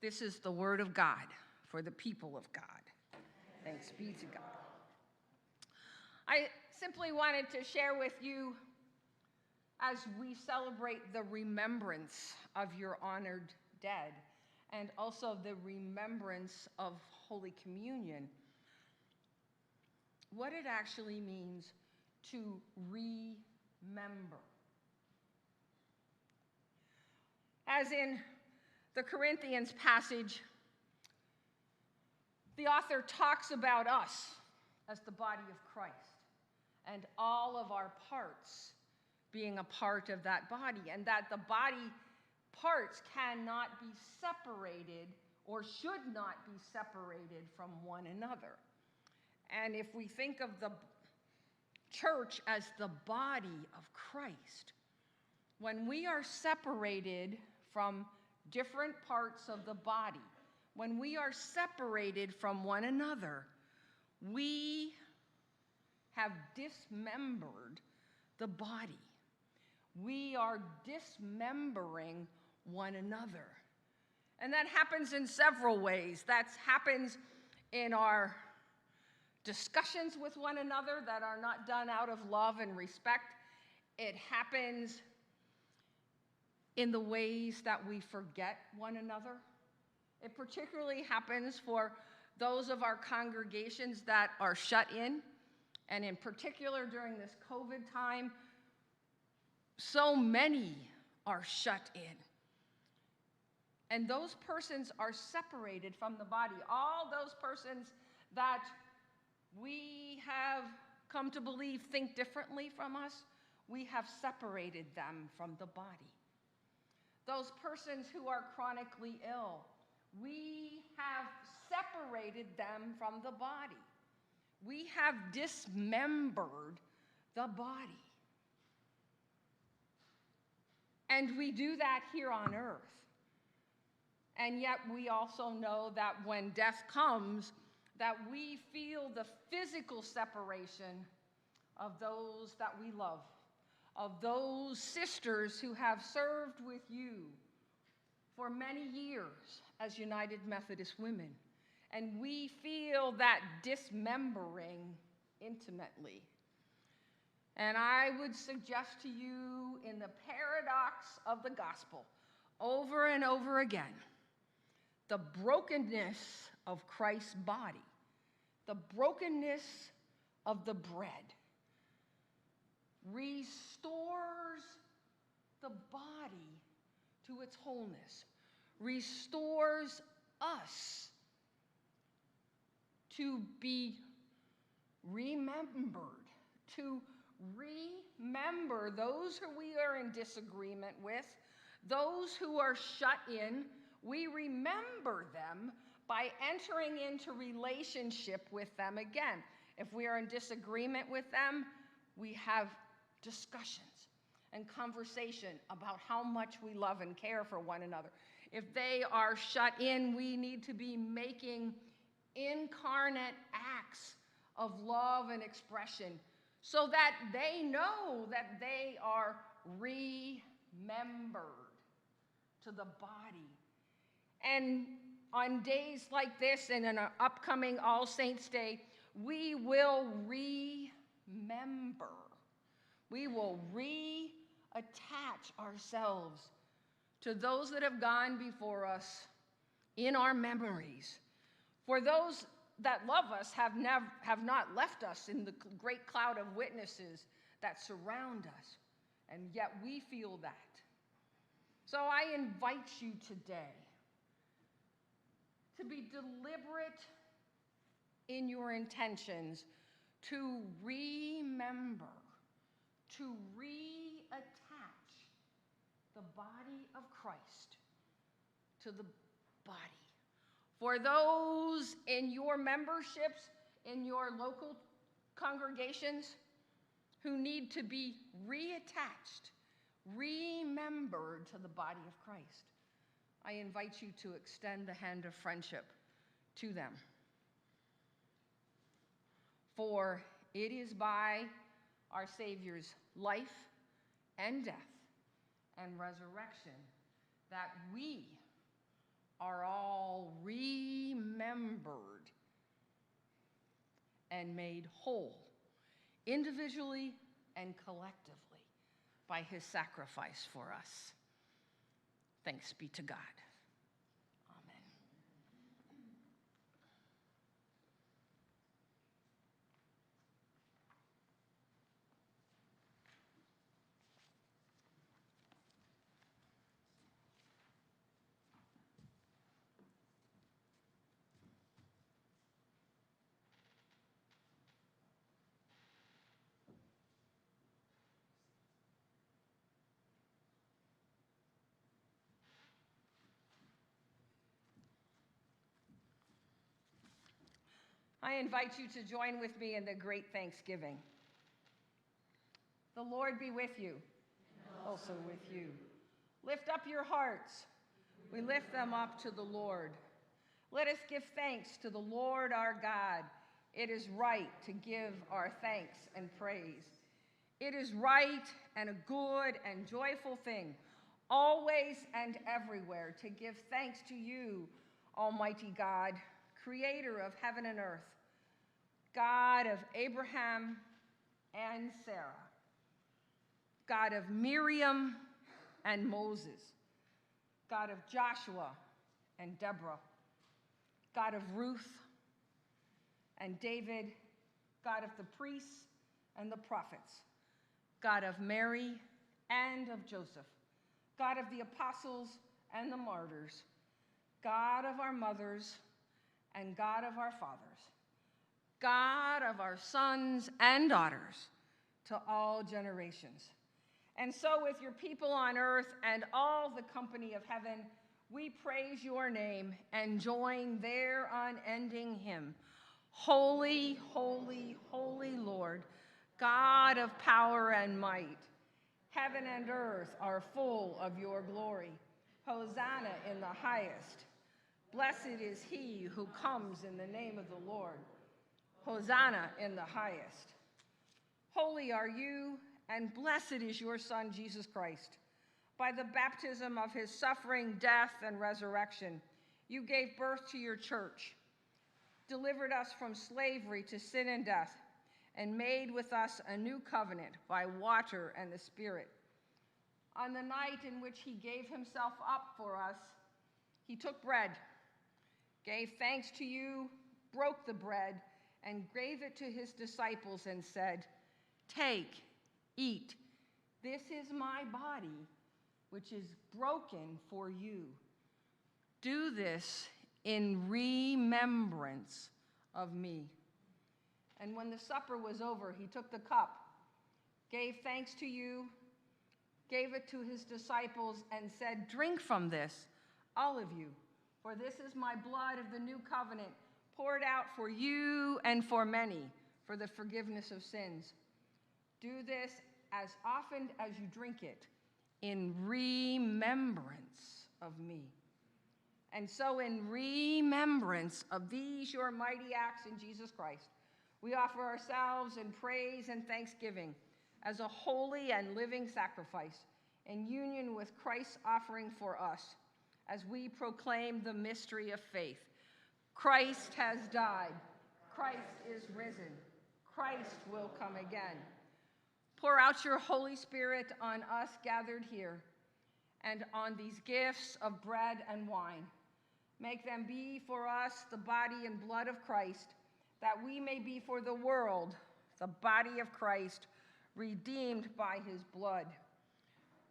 This is the word of God for the people of God. Thanks be to God. I simply wanted to share with you, as we celebrate the remembrance of your honored dead, and also the remembrance of Holy Communion, what it actually means to remember. As in the Corinthians passage, the author talks about us as the body of Christ and all of our parts being a part of that body, and that the body parts cannot be separated or should not be separated from one another. And if we think of the church as the body of Christ, when we are separated from different parts of the body, when we are separated from one another, we have dismembered the body. We are dismembering one another. And that happens in several ways. That happens in our discussions with one another that are not done out of love and respect. It happens in the ways that we forget one another. It particularly happens for those of our congregations that are shut in, and in particular during this COVID time, so many are shut in. And those persons are separated from the body. All those persons that we have come to believe think differently from us, we have separated them from the body. Those persons who are chronically ill, we have separated them from the body. We have dismembered the body. And we do that here on earth. And yet we also know that when death comes, that we feel the physical separation of those that we love, of those sisters who have served with you for many years as United Methodist women. and we feel that dismembering intimately. And I would suggest to you, in the paradox of the gospel, over and over again, the brokenness of Christ's body, the brokenness of the bread, restores the body to its wholeness, restores us to be remembered, to remember those who we are in disagreement with, those who are shut in. We remember them by entering into relationship with them again. If we are in disagreement with them, we have discussions and conversation about how much we love and care for one another. If they are shut in, we need to be making incarnate acts of love and expression so that they know that they are remembered to the body. And on days like this and in our upcoming All Saints' Day, we will remember. We will reattach ourselves to those that have gone before us in our memories. For those that love us have not left us in the great cloud of witnesses that surround us, and yet we feel that. So I invite you today to be deliberate in your intentions, to remember, to reattach the body of Christ to the body. For those in your memberships, in your local congregations, who need to be reattached, remembered to the body of Christ, I invite you to extend the hand of friendship to them. For it is by our Savior's life and death and resurrection that we are all remembered and made whole, individually and collectively, by his sacrifice for us. Thanks be to God. Amen. I invite you to join with me in the great thanksgiving. The Lord be with you, and also with you. Lift up your hearts. We lift them up to the Lord. Let us give thanks to the Lord our God. It is right to give our thanks and praise. It is right and a good and joyful thing, always and everywhere, to give thanks to you, Almighty God, creator of heaven and earth, God of Abraham and Sarah, God of Miriam and Moses, God of Joshua and Deborah, God of Ruth and David, God of the priests and the prophets, God of Mary and of Joseph, God of the apostles and the martyrs, God of our mothers and God of our fathers, God of our sons and daughters, to all generations. And so with your people on earth and all the company of heaven, we praise your name and join their unending hymn. Holy, holy, holy Lord, God of power and might. Heaven and earth are full of your glory. Hosanna in the highest. Blessed is he who comes in the name of the Lord. Hosanna in the highest. Holy are you, and blessed is your Son, Jesus Christ. By the baptism of his suffering, death, and resurrection, you gave birth to your church. delivered us from slavery to sin and death, and made with us a new covenant by water and the Spirit. On the night in which he gave himself up for us, he took bread, gave thanks to you, broke the bread, and gave it to his disciples and said, "Take, eat. This is my body, which is broken for you. Do this in remembrance of me." And when the supper was over, he took the cup, gave thanks to you, gave it to his disciples, and said, "Drink from this, all of you, for this is my blood of the new covenant, poured out for you and for many for the forgiveness of sins. Do this as often as you drink it in remembrance of me." And so in remembrance of these your mighty acts in Jesus Christ, we offer ourselves in praise and thanksgiving as a holy and living sacrifice in union with Christ's offering for us as we proclaim the mystery of faith. Christ has died. Christ is risen. Christ will come again. Pour out your Holy Spirit on us gathered here and on these gifts of bread and wine. Make them be for us the body and blood of Christ, that we may be for the world the body of Christ, redeemed by his blood.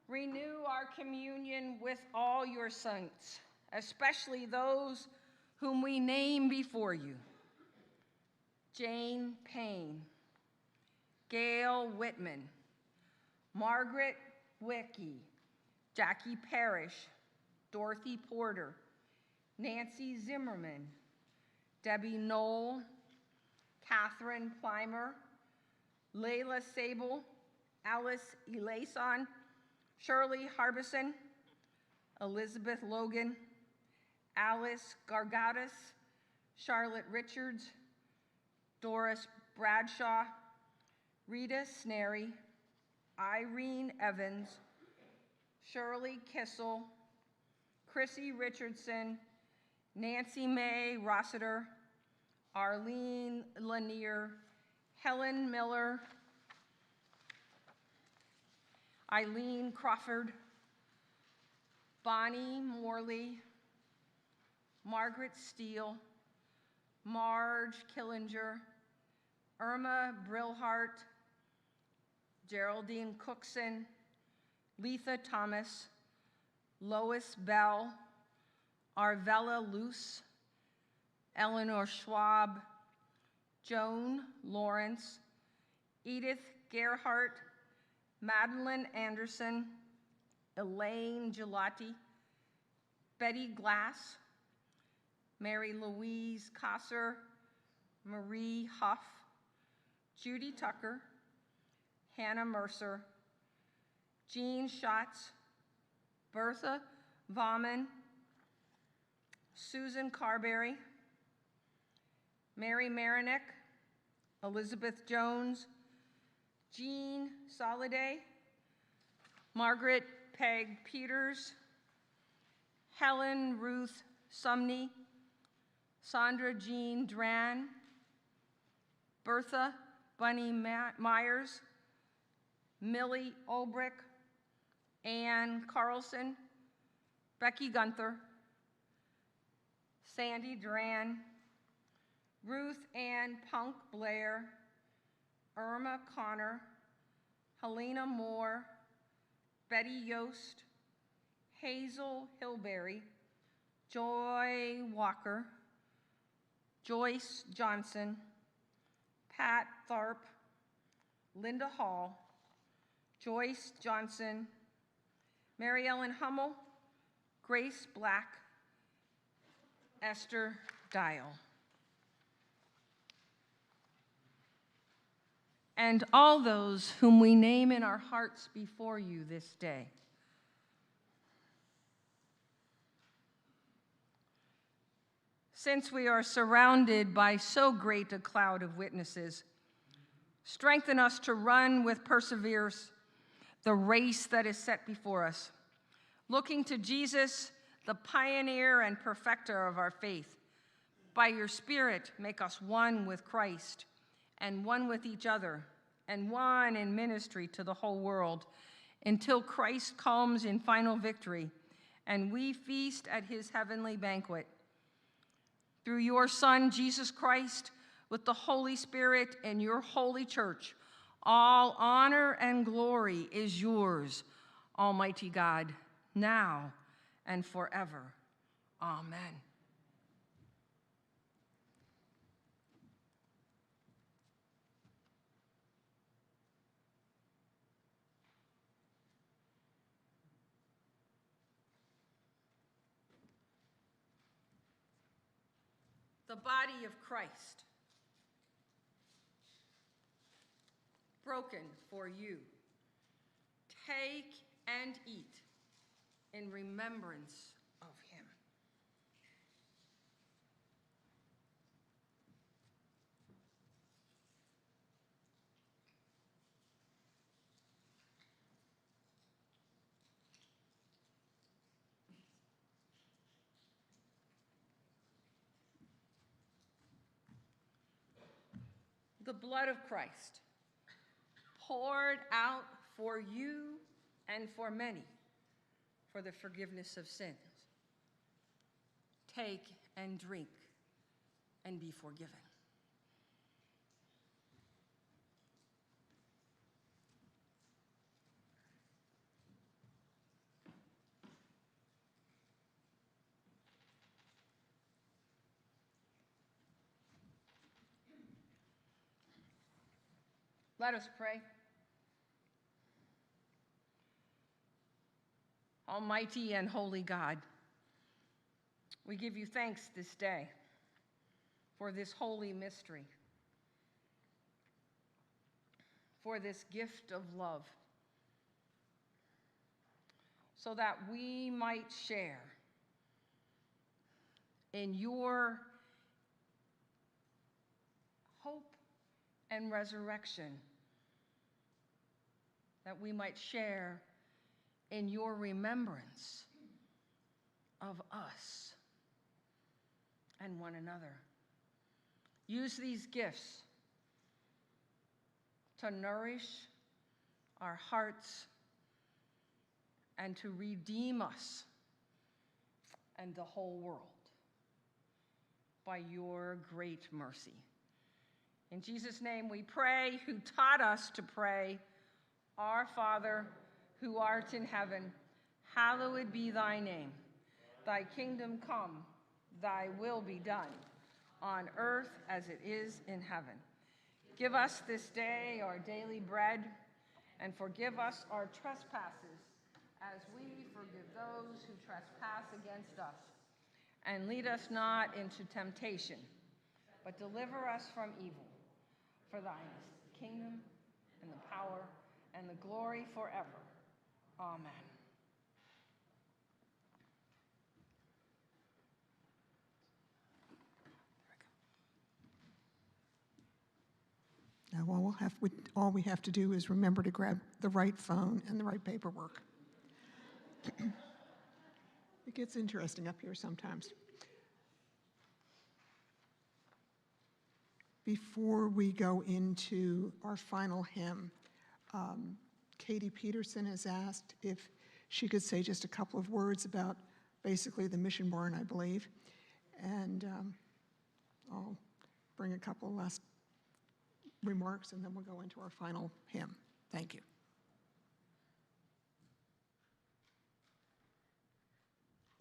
Renew our communion with all your saints, especially those whom we name before you: Jane Payne, Gail Whitman, Margaret Wickie, Jackie Parrish, Dorothy Porter, Nancy Zimmerman, Debbie Knoll, Catherine Plimer, Layla Sable, Alice Elason, Shirley Harbison, Elizabeth Logan, Alice Gargadas, Charlotte Richards, Doris Bradshaw, Rita Snary, Irene Evans, Shirley Kissel, Chrissy Richardson, Nancy Mae Rossiter, Arlene Lanier, Helen Miller, Eileen Crawford, Bonnie Morley, Margaret Steele, Marge Killinger, Irma Brillhart, Geraldine Cookson, Letha Thomas, Lois Bell, Arvella Luce, Eleanor Schwab, Joan Lawrence, Edith Gerhardt, Madeline Anderson, Elaine Gelati, Betty Glass, Mary Louise Kosser, Marie Huff, Judy Tucker, Hannah Mercer, Jean Schatz, Bertha Vaughman, Susan Carberry, Mary Marinick, Elizabeth Jones, Jean Soliday, Margaret Peg Peters, Helen Ruth Sumney, Sandra Jean Dran, Bertha Bunny Myers, Millie Olbrich, Ann Carlson, Becky Gunther, Sandy Duran, Ruth Ann Punk Blair, Irma Connor, Helena Moore, Betty Yost, Hazel Hilberry, Joy Walker, Joyce Johnson, Pat Tharp, Linda Hall, Joyce Johnson, Mary Ellen Hummel, Grace Black, Esther Dial. And all those whom we name in our hearts before you this day. Since we are surrounded by so great a cloud of witnesses, strengthen us to run with perseverance the race that is set before us, looking to Jesus, the pioneer and perfecter of our faith, By your Spirit, make us one with Christ and one with each other and one in ministry to the whole world until Christ comes in final victory and we feast at his heavenly banquet. Through your Son, Jesus Christ, with the Holy Spirit and your holy church, all honor and glory is yours, Almighty God, now and forever. Amen. The body of Christ, broken for you. Take and eat in remembrance of him. The blood of Christ, poured out for you and for many for the forgiveness of sins. Take and drink and be forgiven. Let us pray. Almighty and holy God, we give you thanks this day for this holy mystery, for this gift of love, so that we might share in your hope and resurrection, that we might share in your remembrance of us and one another. Use these gifts to nourish our hearts and to redeem us and the whole world by your great mercy. In Jesus' name we pray, who taught us to pray, Our Father, who art in heaven, hallowed be thy name. Thy kingdom come, thy will be done, on earth as it is in heaven. Give us this day our daily bread, and forgive us our trespasses, as we forgive those who trespass against us. And lead us not into temptation, but deliver us from evil. For thine is the kingdom, and the power, and the glory forever. Amen. Now, all we have to do is remember to grab the right phone and the right paperwork. It gets interesting up here sometimes. Before we go into our final hymn, Katie Peterson has asked if she could say just a couple of words about basically the mission barn, I believe. And I'll bring a couple of last remarks, and then we'll go into our final hymn. Thank you.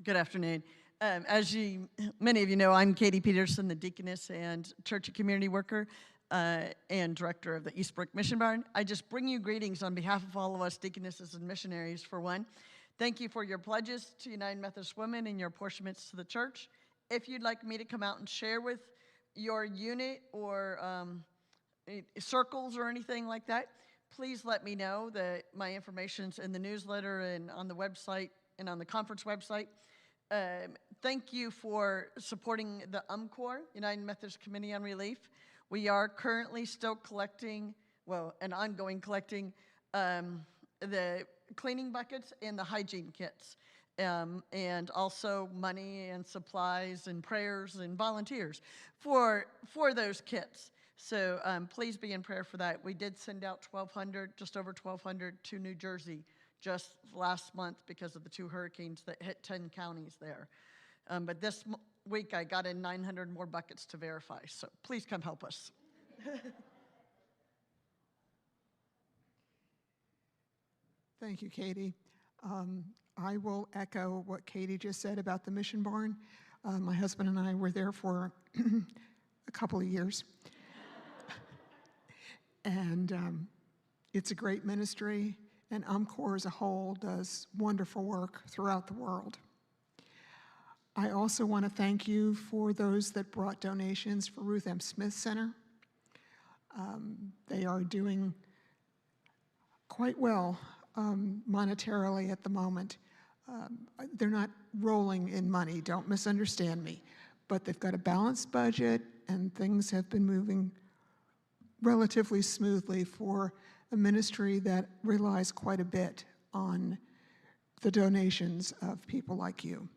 Good afternoon. As many of you know, I'm Katie Peterson, the deaconess and church and community worker and director of the Eastbrook Mission Barn. I just bring you greetings on behalf of all of us deaconesses and missionaries, for one. Thank you for your pledges to United Methodist Women and your apportionments to the church. If you'd like me to come out and share with your unit or circles or anything like that, please let me know. That my information's in the newsletter and on the website and on the conference website. Thank you for supporting the UMCOR, United Methodist Committee on Relief. We are currently still collecting, and ongoing collecting, the cleaning buckets and the hygiene kits. and also money and supplies and prayers and volunteers for those kits. So please be in prayer for that. We did send out 1,200, just over 1,200 to New Jersey just last month because of the 2 hurricanes that hit 10 counties there. But this week I got in 900 more buckets to verify, so please come help us. Thank you, Katie. I will echo what Katie just said about the mission barn. My husband and I were there for a couple of years. And it's a great ministry, and UMCOR as a whole does wonderful work throughout the world. I also want to thank you for those that brought donations for Ruth M. Smith Center. They are doing quite well monetarily at the moment. They're not rolling in money, don't misunderstand me, but they've got a balanced budget and things have been moving relatively smoothly for a ministry that relies quite a bit on the donations of people like you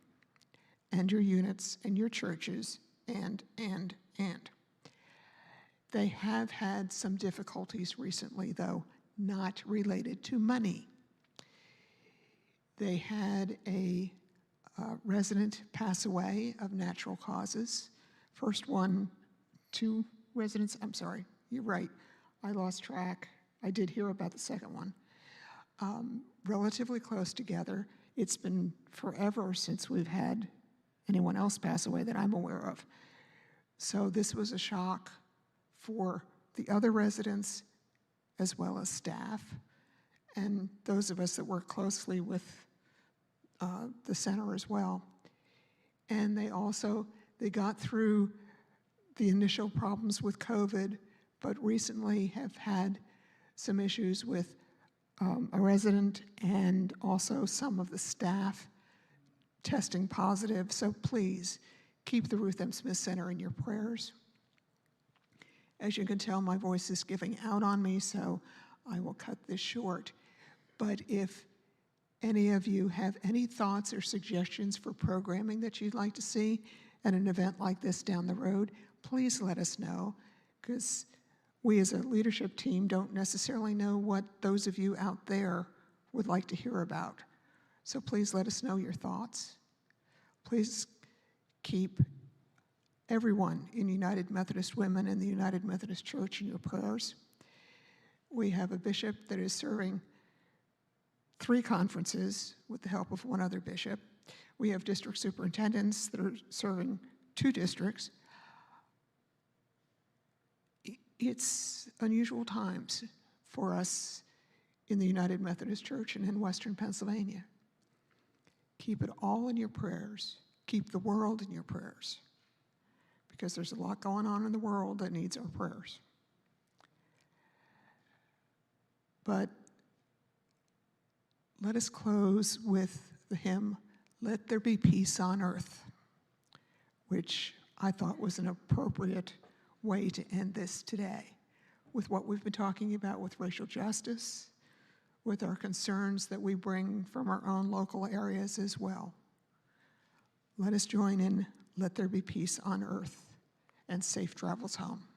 and your units and your churches and. They have had some difficulties recently, though, not related to money. They had a resident pass away of natural causes. First one, 2 residents, I'm sorry, you're right, I lost track. I did hear about the second one. Relatively close together. It's been forever since we've had anyone else pass away that I'm aware of. So this was a shock for the other residents as well as staff and those of us that work closely with the center as well. And they got through the initial problems with COVID, but recently have had some issues with a resident and also some of the staff testing positive. So please keep the Ruth M. Smith Center in your prayers. As you can tell, my voice is giving out on me, so I will cut this short. But if any of you have any thoughts or suggestions for programming that you'd like to see at an event like this down the road, please let us know, because we as a leadership team don't necessarily know what those of you out there would like to hear about. So please let us know your thoughts. Please keep everyone in United Methodist Women and the United Methodist Church in your prayers. We have a bishop that is serving 3 conferences with the help of one other bishop. We have district superintendents that are serving 2 districts. It's unusual times for us in the United Methodist Church and in Western Pennsylvania. Keep it all in your prayers. Keep the world in your prayers, because there's a lot going on in the world that needs our prayers. But let us close with the hymn, "Let There Be Peace on Earth," which I thought was an appropriate way to end this today, with what we've been talking about with racial justice, with our concerns that we bring from our own local areas as well. Let us join in, "Let There Be Peace on Earth," and safe travels home.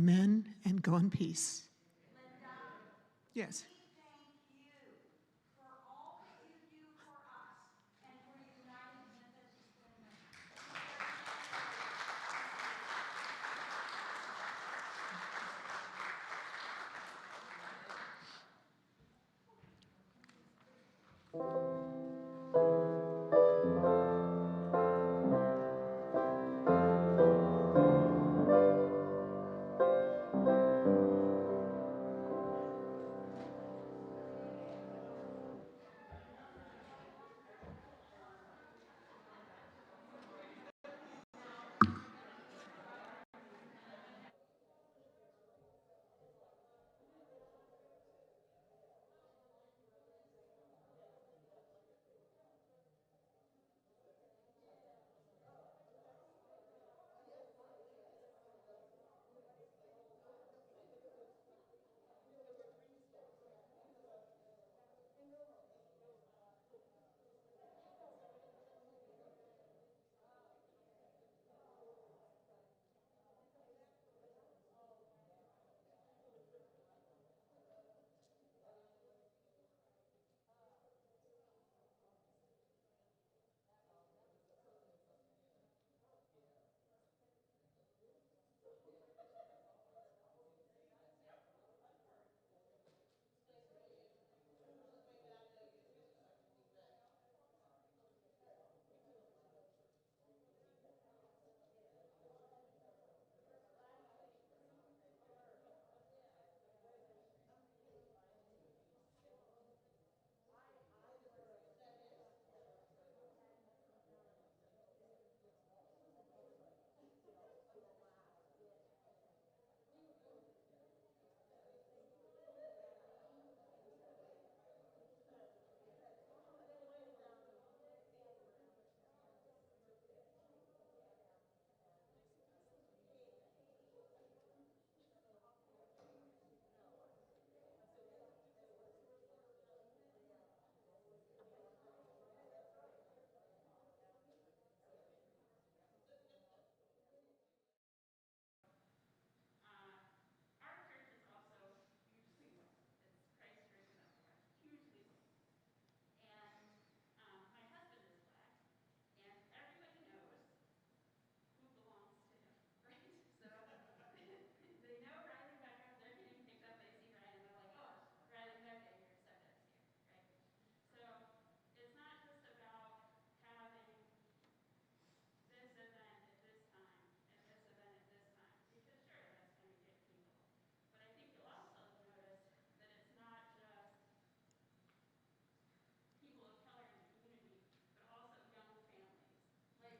Amen, and go in peace. Yes.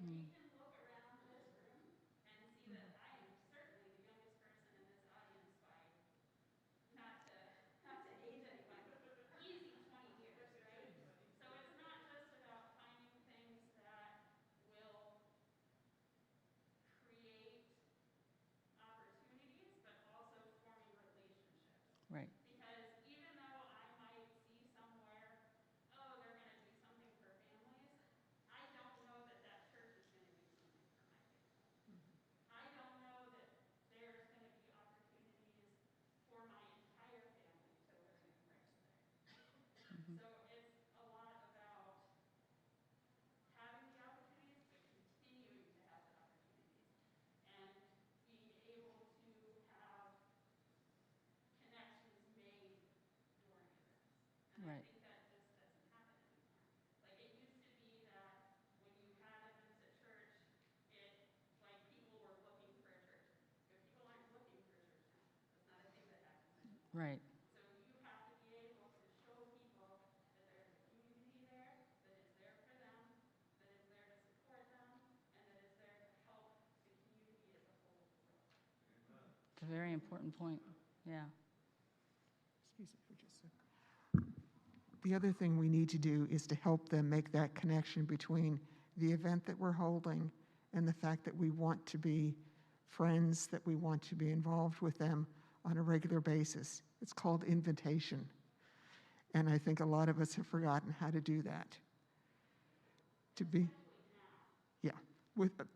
Mm. Right. Mhm. Right. Right. It's a very important point. Yeah. Excuse me for just a second. The other thing we need to do is to help them make that connection between the event that we're holding and the fact that we want to be friends, that we want to be involved with them on a regular basis. It's called invitation. And I think a lot of us have forgotten how to do that. To be, yeah,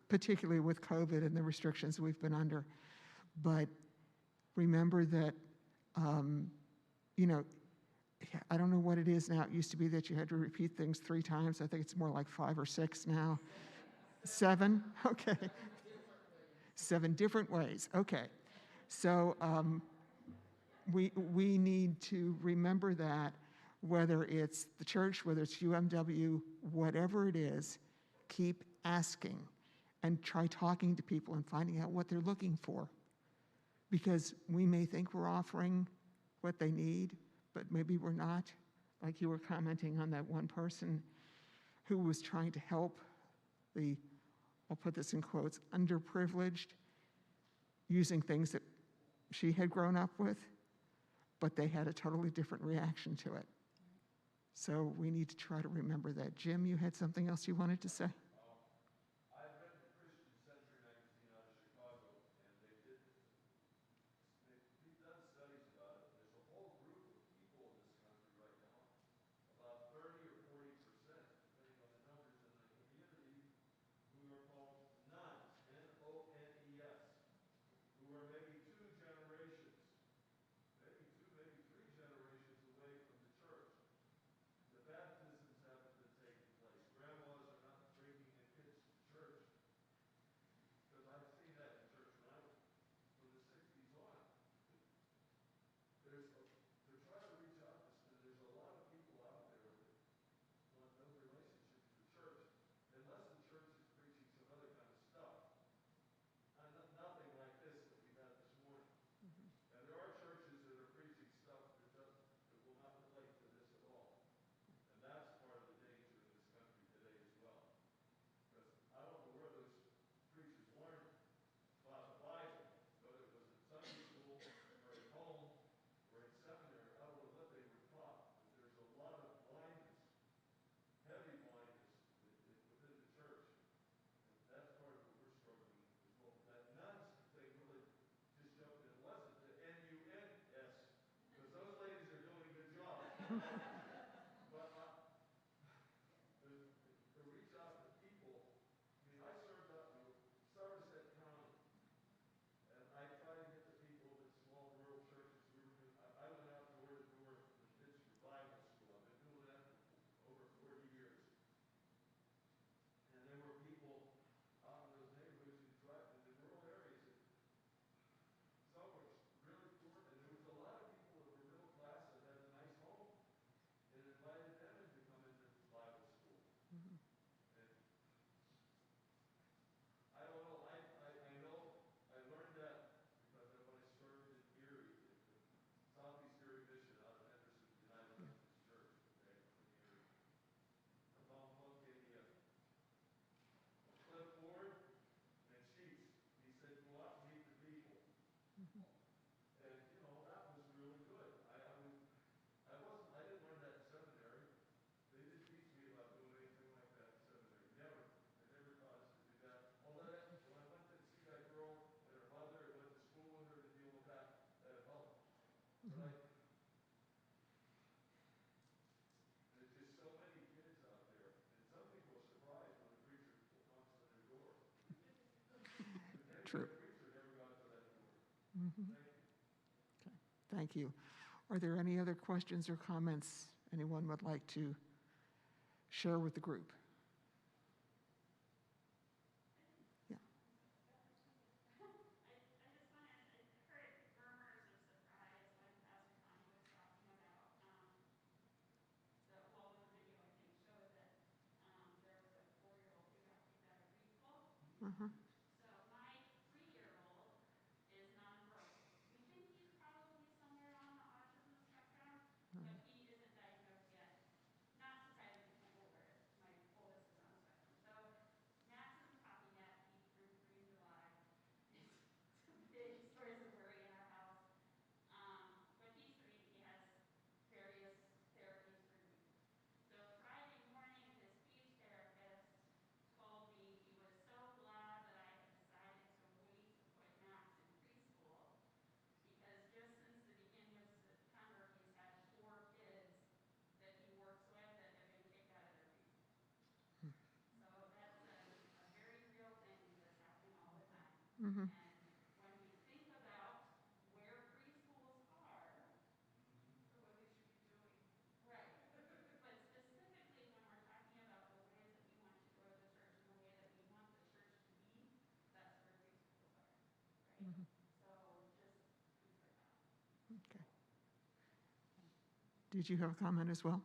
particularly with COVID and the restrictions we've been under. But remember that, you know, I don't know what it is now. It used to be that you had to repeat things 3 times. I think it's more like 5 or 6 now. 7? Okay. 7 different ways. Okay. So we need to remember that, whether it's the church, whether it's UMW, whatever it is, keep asking and try talking to people and finding out what they're looking for. Because we may think we're offering what they need, but maybe we're not. Like you were commenting on that one person who was trying to help the, I'll put this in quotes, underprivileged, using things that she had grown up with, but they had a totally different reaction to it. So we need to try to remember that. Jim, you had something else you wanted to say? I've read the Christian Century magazine out of Chicago, and they've done studies about it. There's a whole group of people in this country right now, about 30 or 40%, depending on the numbers in the community, who are called nuns, N-O-N-E-S, who are maybe 2 generations, maybe 2, maybe 3 generations away from the church. The baptisms haven't been taking place. Grandmas are not bringing the kids to church, because I've seen that in church when I was from the 60s on. To try to reach out, and there's a lot of people out there that want no relationship to the church, unless the church is preaching some other kind of stuff. Nothing like this that we've had this morning. And there are churches that are preaching stuff that will not relate to this at all. And that's part of the danger in this country today as well. Because I don't know where those preachers learned about the Bible, whether it was in Sunday school or at home or in seminary. I don't know what they were taught, but there's a lot of blindness, heavy blindness within the church. And that's part of what we're struggling with as well. But that nuns thing really just jumped in. It wasn't the N-U-N-S, because those ladies are doing a good job. But to reach out to people, I mean, I served out in Somerset County, and I try to get the people in small rural churches. I went out door to door with kids for Bible school. I've been doing that for over 40 years. And there were people out in those neighborhoods in the rural areas that some were really poor, and there was a lot of people that were middle class that had a nice home, and invited them in to come into Bible school. And I don't know, I know I learned that because when I served in Erie, at the Southeast Erie Mission out of Henderson United Methodist Church, okay, in Erie. Tom Funk gave me a clipboard and sheets. He said, go out and meet the people. And, you know, that was really good. I didn't learn that in seminary. They didn't teach me about doing anything like that in seminary. Never. They never taught us to do that. Although when I went to see that girl and her mother and went to school with her to deal with that helped. But there's just so many kids out there. And some people are surprised when a preacher knocks on their door. True. A preacher never got to that door. Mm-hmm. Thank you. Okay. Thank you. Are there any other questions or comments anyone would like to share with the group? Yeah. Uh-huh. So my 3-year-old is nonverbal. We think he's probably somewhere on the autism spectrum, but he isn't diagnosed yet. Not surprising, my oldest is on the spectrum. So Max is a puppy net. He turned 3 in July. It's a big source of worry in our house. But he's 3 and he has various therapies for grief. So Friday morning, his speech therapist told me he was so glad that I had decided to wait to put Max in preschool, because just since the beginning of September, he's had 4 kids that he works with that have been kicked out of their preschool. So that's a very real thing that's happening all the time. Mm-hmm. And when we think about where Okay. Did you have a comment as well?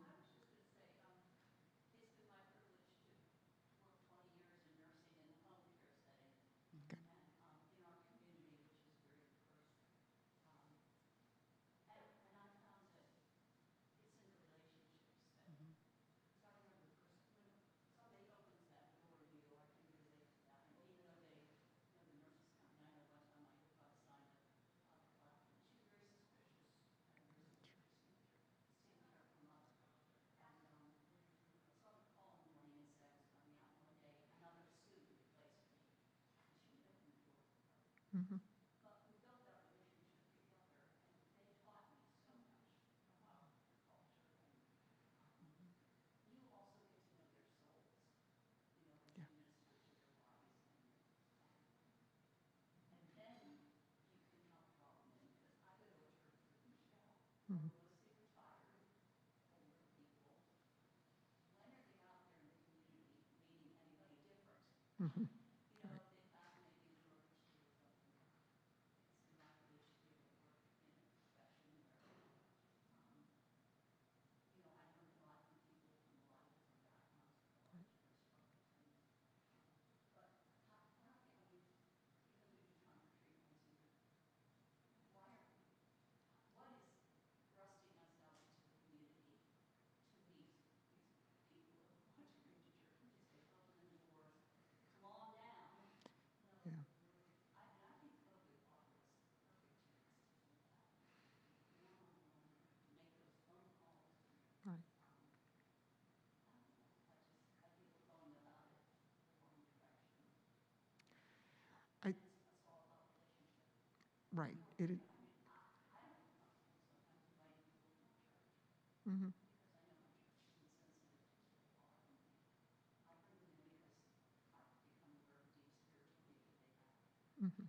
Mm-hmm. Mm-hmm. Mm-hmm. Right. Yeah. Right. I, right. Mm-hmm. Mm-hmm.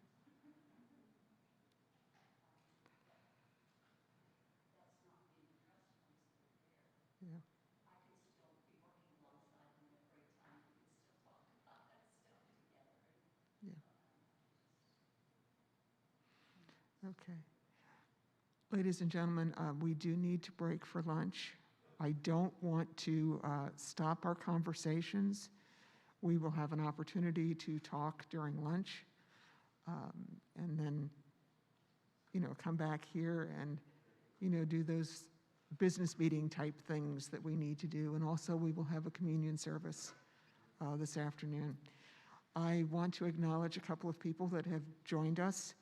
Yeah. Yeah. Okay. Ladies and gentlemen, we do need to break for lunch. I don't want to stop our conversations. We will have an opportunity to talk during lunch, and then, come back here and, do those business meeting type things that we need to do. And also, we will have a communion service this afternoon. I want to acknowledge a couple of people that have joined us.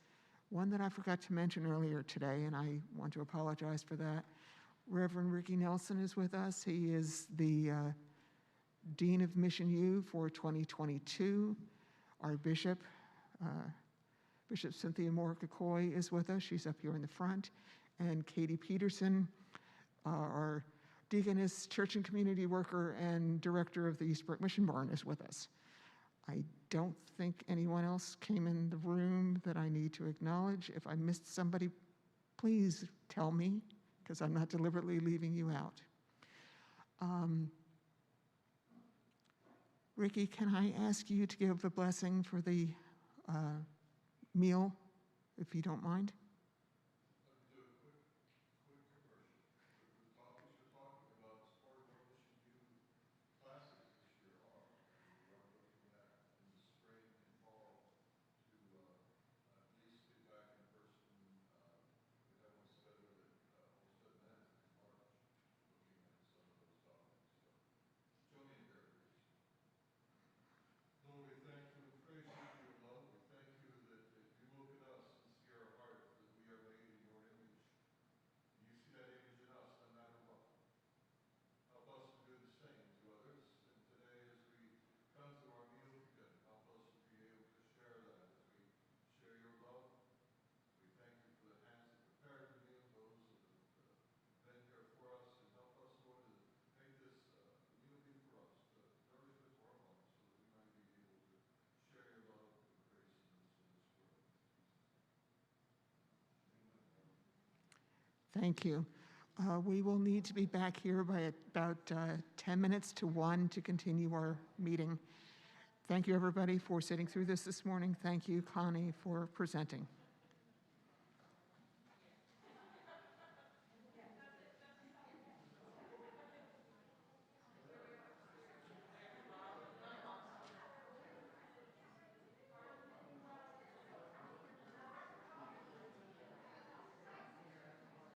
One that I forgot to mention earlier today, and I want to apologize for that. Reverend Ricky Nelson is with us. He is the Dean of Mission U for 2022. Our Bishop, Bishop Cynthia Moore-Cocoy, is with us. She's up here in the front. And Katie Peterson, our deaconess, church and community worker, and director of the Eastbrook Mission Barn, is with us. I don't think anyone else came in the room that I need to acknowledge. If I missed somebody, please tell me, because I'm not deliberately leaving you out. Ricky, can I ask you to give a blessing for the meal, if you don't mind? Lord, we thank you and praise you for your love. We thank you that you look at us and see our heart, that we are made in your image. You see that image in us no matter what. Help us to do the same to others. And today, as we come to our meal together, help us to be able to share that as we share your love. We thank you for the hands that prepared the meal, those that have been here for us, and help us, Lord, to make this meal be for us, nourishment to our hearts, so that we might be able to share your love and grace in this world. Amen. Thank you. We will need to be back here by about 10 minutes to 1 to continue our meeting. Thank you, everybody, for sitting through this morning. Thank you, Connie, for presenting.